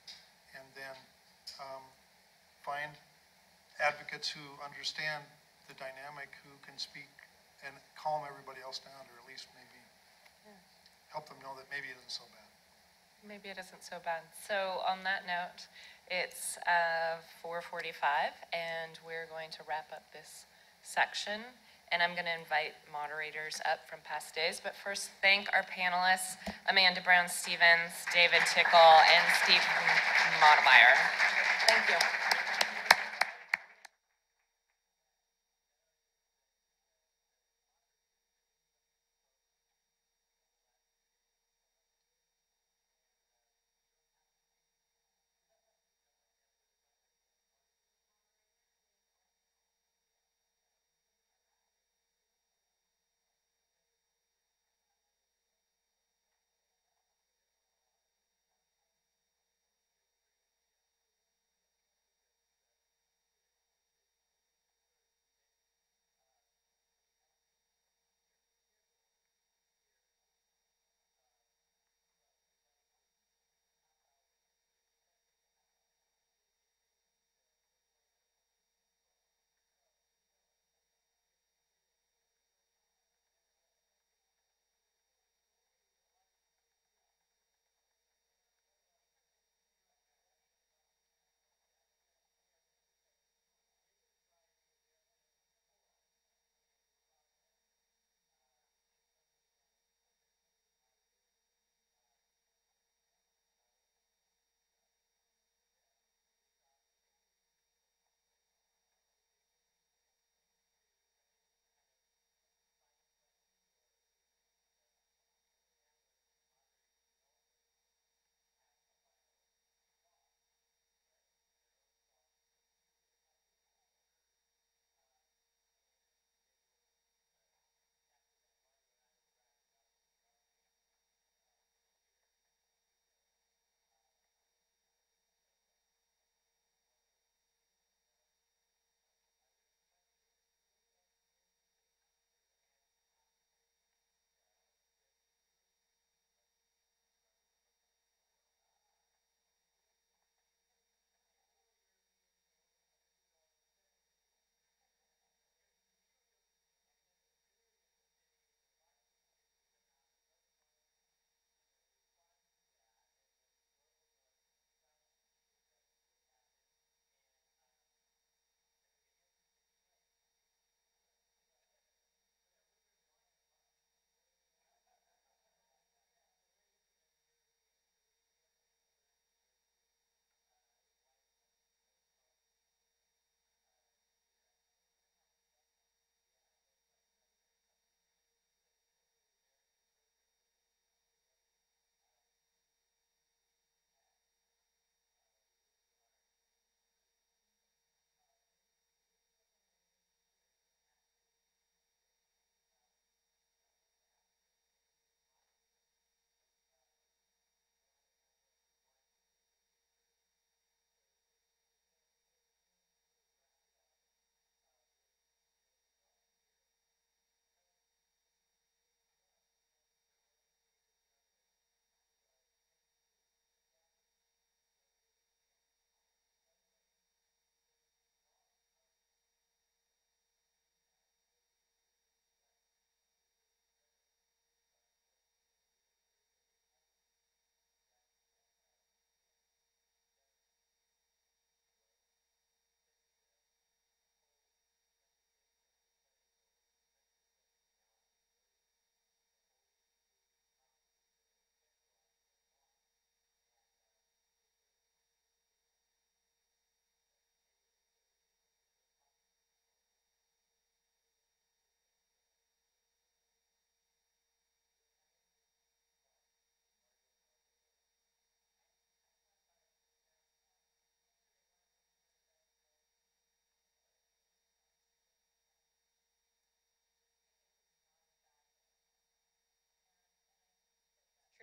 And then find advocates who understand the dynamic, who can speak and calm everybody else down, or at least maybe help them know that maybe it isn't so bad. Maybe it isn't so bad. So on that note, it's 4:45, and we're going to wrap up this section. And I'm going to invite moderators up from past days. But first, thank our panelists, Amanda Brown-Stevens, David Tickle, and Steve Modemeyer. Thank you.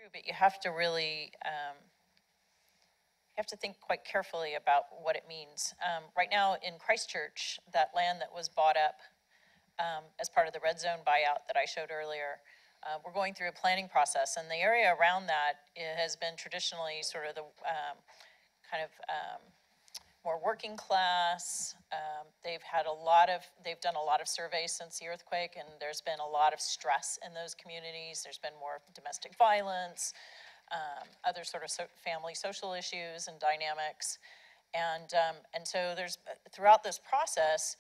true, but you have to really, you have to think quite carefully about what it means. Right now in Christchurch, that land that was bought up as part of the red zone buyout that I showed earlier, we're going through a planning process, and the area around that has been traditionally sort of the kind of more working class. They've done a lot of surveys since the earthquake, and there's been a lot of stress in those communities. There's been more domestic violence, other sort of family social issues and dynamics. And so throughout this process,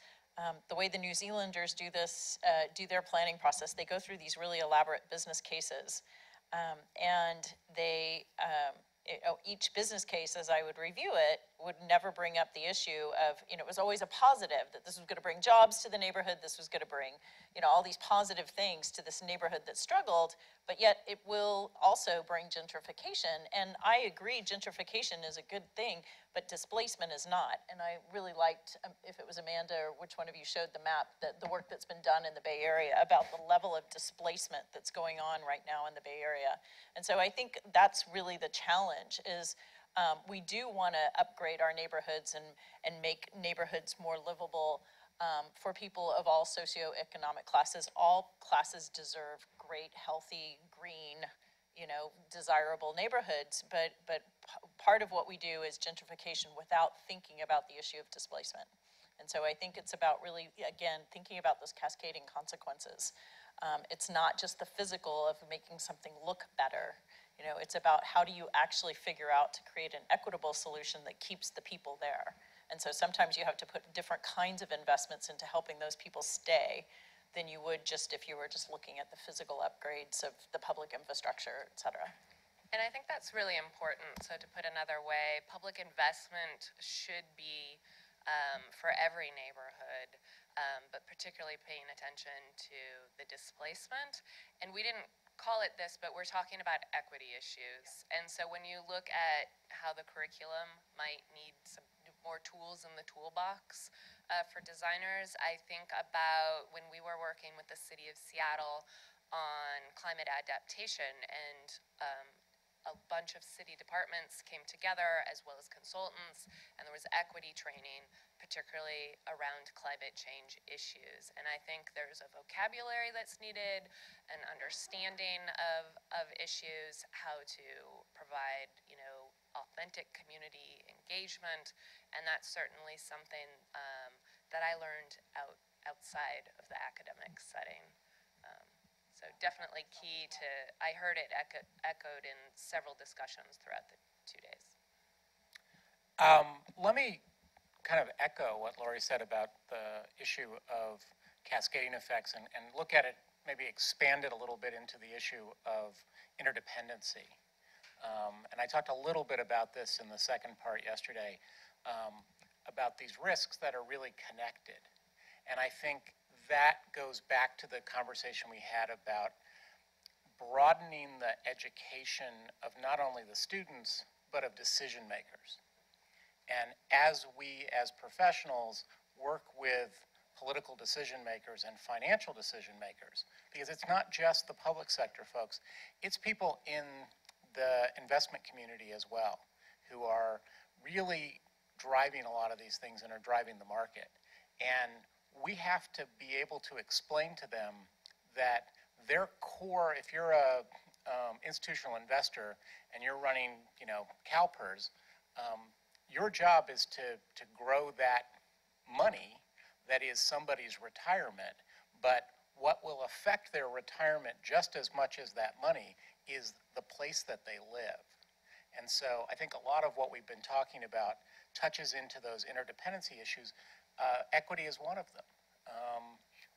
the way the New Zealanders do their planning process, they go through these really elaborate business cases. And each business case, as I would review it, would never bring up the issue of, it was always a positive, that this was going to bring jobs to the neighborhood, this was going to bring, all these positive things to this neighborhood that struggled, but yet it will also bring gentrification. And I agree, gentrification is a good thing, but displacement is not. And I really liked, if it was Amanda or which one of you showed the map, the work that's been done in the Bay Area about the level of displacement that's going on right now in the Bay Area. And so I think that's really the challenge is we do want to upgrade our neighborhoods and make neighborhoods more livable for people of all socioeconomic classes. All classes deserve great, healthy, green, desirable neighborhoods, but part of what we do is gentrification without thinking about the issue of displacement. And so I think it's about really, again, thinking about those cascading consequences. It's not just the physical of making something look better. It's about how do you actually figure out to create an equitable solution that keeps the people there. And so sometimes you have to put different kinds of investments into helping those people stay than you would just if you were just looking at the physical upgrades of the public infrastructure, et cetera. And I think that's really important. So to put another way, public investment should be for every neighborhood, but particularly paying attention to the displacement. And we didn't call it this, but we're talking about equity issues. And so when you look at how the curriculum might need some more tools in the toolbox for designers, I think about when we were working with the city of Seattle on climate adaptation, and a bunch of city departments came together as well as consultants, and there was equity training, particularly around climate change issues. And I think there's a vocabulary that's needed, an understanding of issues, how to provide, authentic community engagement, and that's certainly something that I learned outside of the academic setting. So definitely key to, I heard it echoed in several discussions throughout the 2 days. Let me kind of echo what Lori said about the issue of cascading effects and look at it, maybe expand it a little bit into the issue of interdependency. And I talked a little bit about this in the second part yesterday, about these risks that are really connected. And I think that goes back to the conversation we had about broadening the education of not only the students, but of decision makers. And as we, as professionals, work with political decision makers and financial decision makers, because it's not just the public sector folks, it's people in the investment community as well, who are really driving a lot of these things and are driving the market. And we have to be able to explain to them that their core, if you're a institutional investor and you're running, CalPERS, your job is to grow that money that is somebody's retirement, but what will affect their retirement just as much as that money is the place that they live. And so I think a lot of what we've been talking about touches into those interdependency issues. Equity is one of them.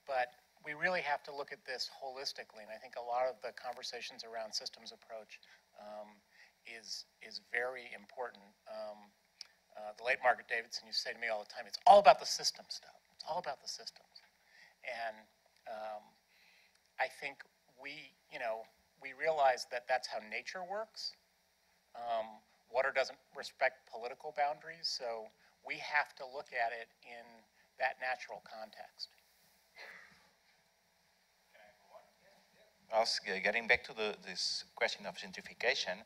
But we really have to look at this holistically, and I think a lot of the conversations around systems approach is very important. The late Margaret Davidson used to say to me all the time, it's all about the system stuff. It's all about the systems. And I think we realize that that's how nature works. Water doesn't respect political boundaries, so we have to look at it in that natural context. getting back to this question of gentrification,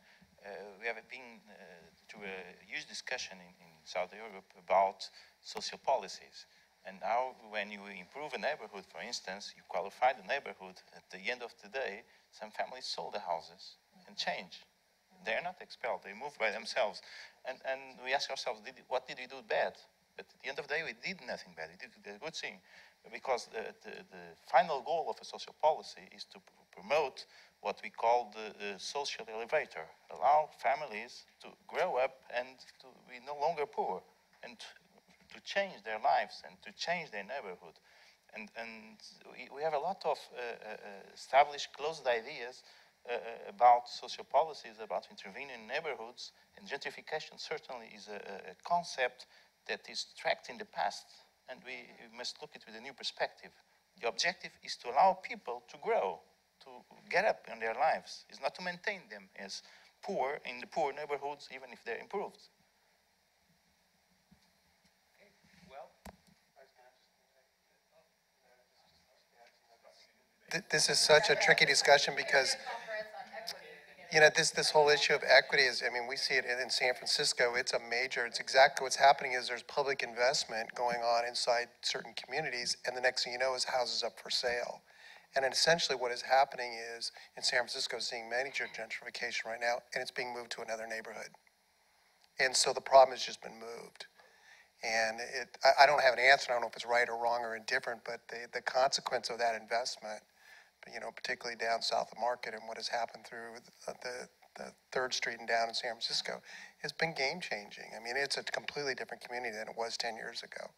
we have been to a huge discussion in South Europe about social policies. And how, when you improve a neighborhood, for instance, you qualify the neighborhood, at the end of the day, some families sold the houses and changed. They're not expelled, they moved by themselves. And we ask ourselves, what did we do bad? But at the end of the day, we did nothing bad, we did a good thing. Because the final goal of a social policy is to promote what we call the social elevator, allow families to grow up and to be no longer poor, and to change their lives and to change their neighborhood. And we have a lot of established, closed ideas about social policies, about intervening in neighborhoods, and gentrification certainly is a concept that is tracked in the past, and we must look at it with a new perspective. The objective is to allow people to grow, to get up in their lives. It's not to maintain them as poor in the poor neighborhoods, even if they're improved. This is such a tricky discussion because, you know, this whole issue of equity is, I mean, we see it in San Francisco. It's a major, it's exactly what's happening is there's public investment going on inside certain communities, and the next thing you know is houses up for sale. And then essentially what is happening is, in San Francisco, seeing major gentrification right now, and it's being moved to another neighborhood. And so the problem has just been moved. And I don't have an answer. I don't know if it's right or wrong or indifferent, but the consequence of that investment, you know, particularly down south of Market and what has happened through the 3rd Street and down in San Francisco, has been game-changing. I mean, it's a completely different community than it was 10 years ago.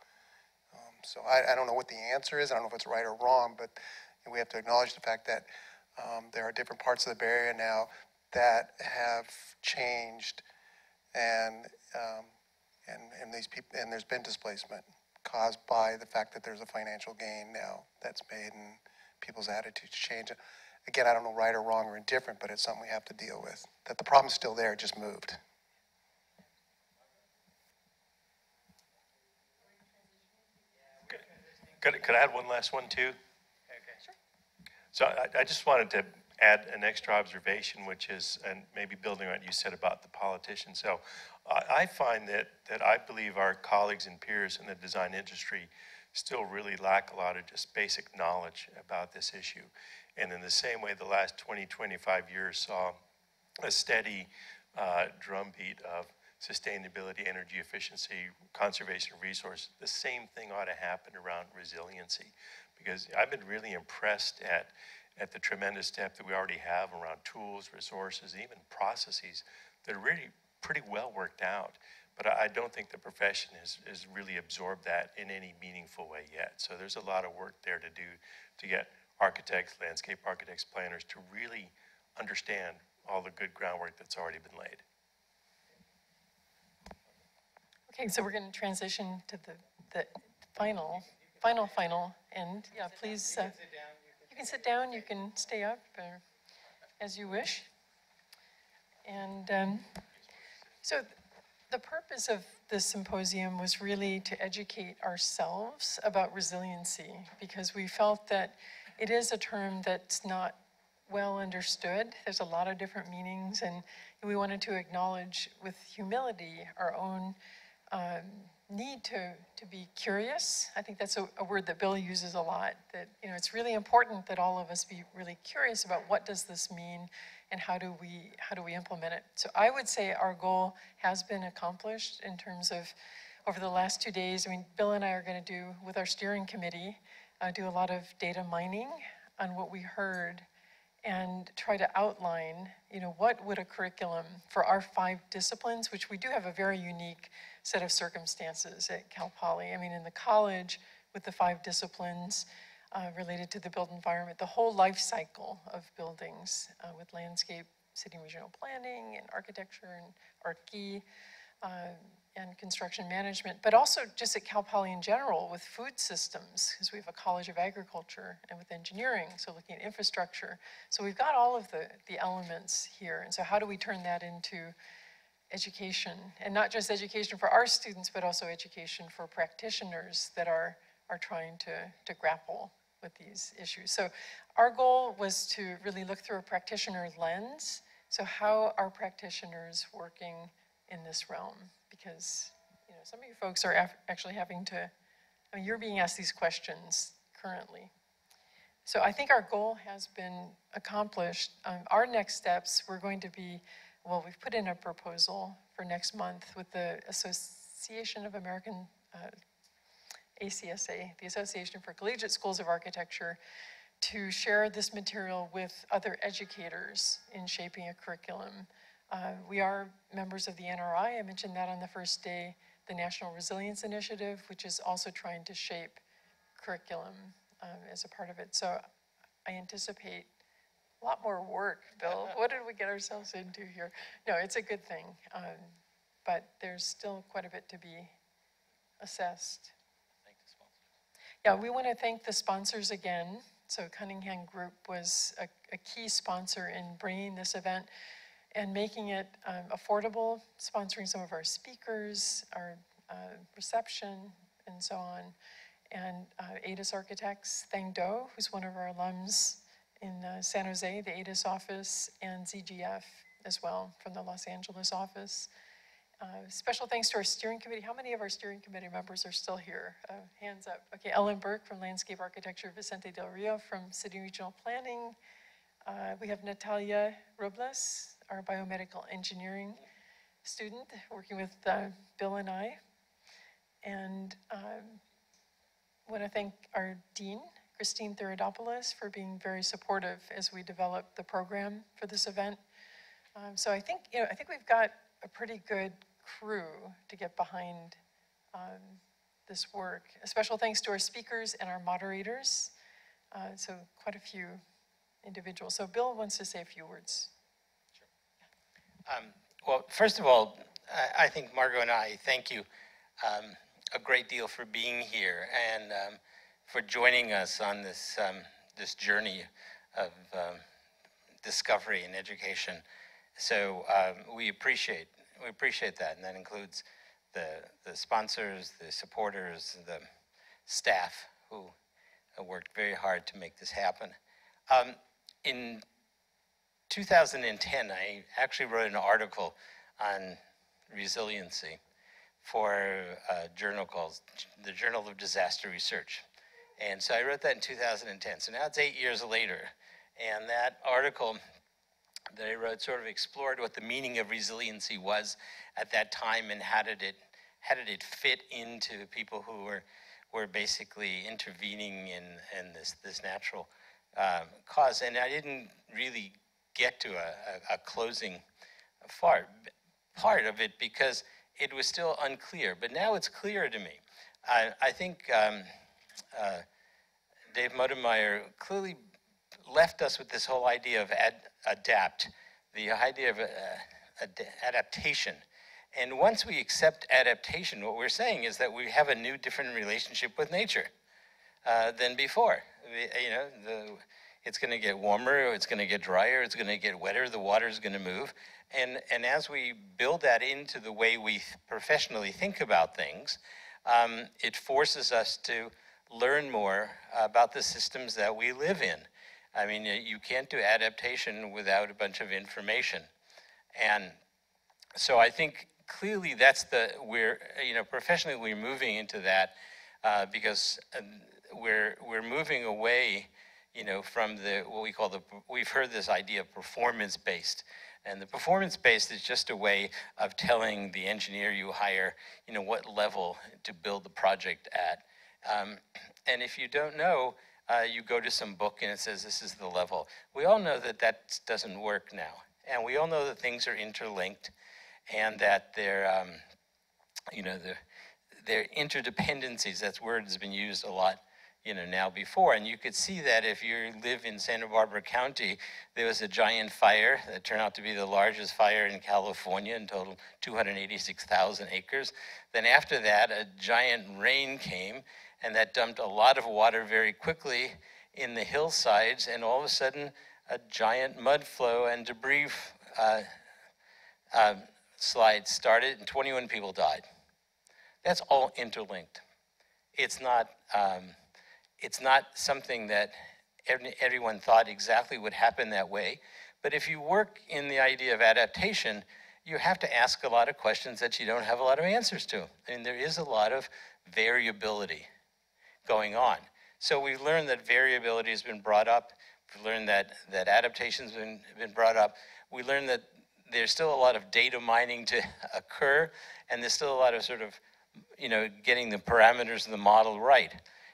So I don't know what the answer is. I don't know if it's right or wrong, but we have to acknowledge the fact that there are different parts of the Bay Area now that have changed, and these people, and there's been displacement caused by the fact that there's a financial gain now that's made and people's attitudes change. Again, I don't know right or wrong or indifferent, but it's something we have to deal with. That the problem's still there, it just moved. Could I add one last one too? Okay. Sure. So I just wanted to add an extra observation, which is, and maybe building on what you said about the politicians. So I find that I believe our colleagues and peers in the design industry still really lack a lot of just basic knowledge about this issue. And in the same way, the last 20, 25 years saw a steady drumbeat of sustainability, energy efficiency, conservation of resources. The same thing ought to happen around resiliency, because I've been really impressed at the tremendous depth that we already have around tools, resources, even processes that are really pretty well worked out. But I don't think the profession has really absorbed that in any meaningful way yet. So there's a lot of work there to do to get architects, landscape architects, planners to really understand all the good groundwork that's already been laid. Okay, so we're going to transition to the final end. Yeah, please. You can sit down, you can stay up, as you wish. And so the purpose of this symposium was really to educate ourselves about resiliency, because we felt that it is a term that's not well understood. There's a lot of different meanings, and we wanted to acknowledge with humility our own need to be curious. I think that's a word that Bill uses a lot, that, you know, it's really important that all of us be really curious about what does this mean and how do we implement it. So I would say our goal has been accomplished in terms of, over the last 2 days, I mean, Bill and I are going to do, with our steering committee, do a lot of data mining on what we heard and try to outline, you know, what would a curriculum for our 5 disciplines, which we do have a very unique set of circumstances at Cal Poly. I mean, in the college, with the 5 disciplines related to the built environment, the whole life cycle of buildings with landscape, city and regional planning, and architecture, and ArtGE, and construction management, but also just at Cal Poly in general with food systems, because we have a College of Agriculture, and with engineering, so looking at infrastructure. So we've got all of the elements here, and so how do we turn that into education, and not just education for our students, but also education for practitioners that are trying to grapple with these issues. So our goal was to really look through a practitioner lens. So how are practitioners working in this realm? Because, you know, some of you folks are actually having to, I mean, you're being asked these questions currently. So I think our goal has been accomplished. Our next steps, we're going to be, well, we've put in a proposal for next month with the Association of American, ACSA, the Association for Collegiate Schools of Architecture, to share this material with other educators in shaping a curriculum. We are members of the NRI, I mentioned that on the first day, the National Resilience Initiative, which is also trying to shape curriculum as a part of it. So I anticipate a lot more work, Bill. What did we get ourselves into here? No, it's a good thing, but there's still quite a bit to be assessed. Yeah, we want to thank the sponsors again. So Cunningham Group was a key sponsor in bringing this event and making it affordable, sponsoring some of our speakers, our reception, and so on. And ADIS Architects, Thang Do, who's one of our alums in San Jose, the ADIS office, and ZGF as well from the Los Angeles office. Special thanks to our steering committee. How many of our steering committee members are still here? Hands up. Okay, Ellen Burke from Landscape Architecture, Vicente Del Rio from City Regional Planning. We have Natalia Robles, our biomedical engineering student, working with Bill and I. And want to thank our dean, Christine Theodopoulos, for being very supportive as we develop the program for this event. So I think, I think we've got a pretty good crew to get behind this work. A special thanks to our speakers and our moderators. So quite a few individuals. So Bill wants to say a few words. Sure. Well, first of all, I think Margot and I thank you a great deal for being here and for joining us on this this journey of discovery and education. So we appreciate that, and that includes the sponsors, the supporters, the staff who worked very hard to make this happen. In 2010, I actually wrote an article on resiliency for a journal called the Journal of Disaster Research. And so I wrote that in 2010. So now it's 8 years later, and that article that I wrote sort of explored what the meaning of resiliency was at that time and how did it fit into people who were basically intervening in this natural cause. And I didn't really get to a closing part of it because it was still unclear, but now it's clear to me. I think Dave Modemeyer clearly left us with this whole idea of adapt, the idea of adaptation. And once we accept adaptation, what we're saying is that we have a new, different relationship with nature than before. It's going to get warmer, it's going to get drier, it's going to get wetter, the water's going to move. And as we build that into the way we professionally think about things, it forces us to learn more about the systems that we live in. I mean, you can't do adaptation without a bunch of information. And so I think clearly that's professionally we're moving into that because we're moving away, from what we call we've heard this idea of performance-based. And the performance-based is just a way of telling the engineer you hire, what level to build the project at. And if you don't know, you go to some book and it says this is the level. We all know that that doesn't work now. And we all know that things are interlinked and that they're interdependencies. That word has been used a lot, now before. And you could see that if you live in Santa Barbara County, there was a giant fire that turned out to be the largest fire in California, in total 286,000 acres. Then after that, a giant rain came, and that dumped a lot of water very quickly in the hillsides, and all of a sudden, a giant mud flow and debris slide started, and 21 people died. That's all interlinked. It's not it's not something that everyone thought exactly would happen that way. But if you work in the idea of adaptation, you have to ask a lot of questions that you don't have a lot of answers to. I mean, there is a lot of variability going on. So we've learned that variability has been brought up. We've learned that adaptation's been brought up. We learned that there's still a lot of data mining to occur, and there's still a lot of sort of, getting the parameters of the model right.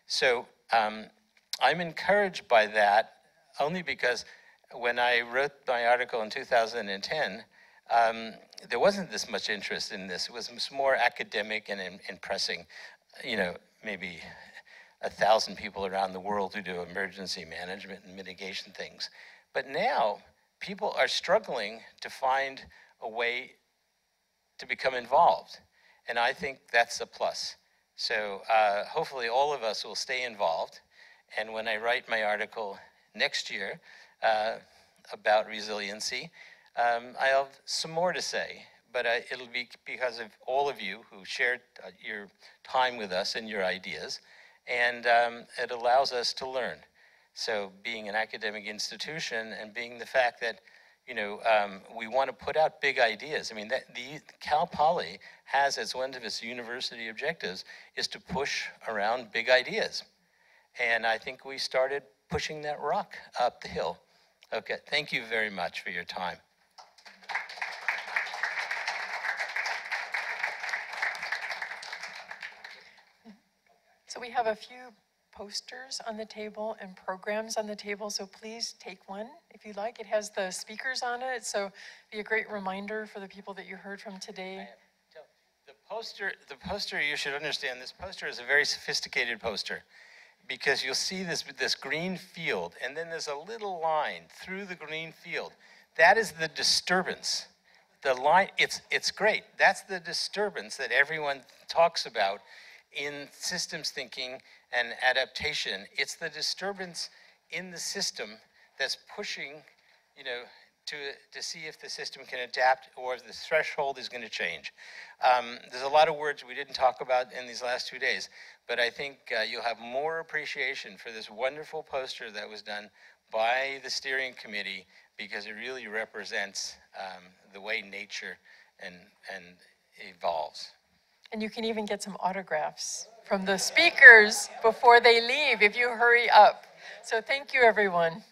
So I'm encouraged by that only because when I wrote my article in 2010, there wasn't this much interest in this. It was more academic and impressing, maybe 1,000 people around the world who do emergency management and mitigation things. But now, people are struggling to find a way to become involved. And I think that's a plus. So hopefully all of us will stay involved. And when I write my article next year about resiliency, I'll have some more to say. But it'll be because of all of you who shared your time with us and your ideas. And it allows us to learn. So being an academic institution and being the fact that, we want to put out big ideas. I mean, the Cal Poly has as one of its university objectives is to push around big ideas. And I think we started pushing that rock up the hill. Okay, thank you very much for your time. So we have a few posters on the table and programs on the table, so please take one if you like. It has the speakers on it, so be a great reminder for the people that you heard from today. The poster, you should understand, this poster is a very sophisticated poster because you'll see this green field, and then there's a little line through the green field. That is the disturbance. The line, it's great. That's the disturbance that everyone talks about in systems thinking and adaptation. It's the disturbance in the system that's pushing, to see if the system can adapt or if the threshold is going to change. There's a lot of words we didn't talk about in these last 2 days, but I think you'll have more appreciation for this wonderful poster that was done by the steering committee because it really represents the way nature and evolves. And you can even get some autographs from the speakers before they leave if you hurry up. So thank you, everyone.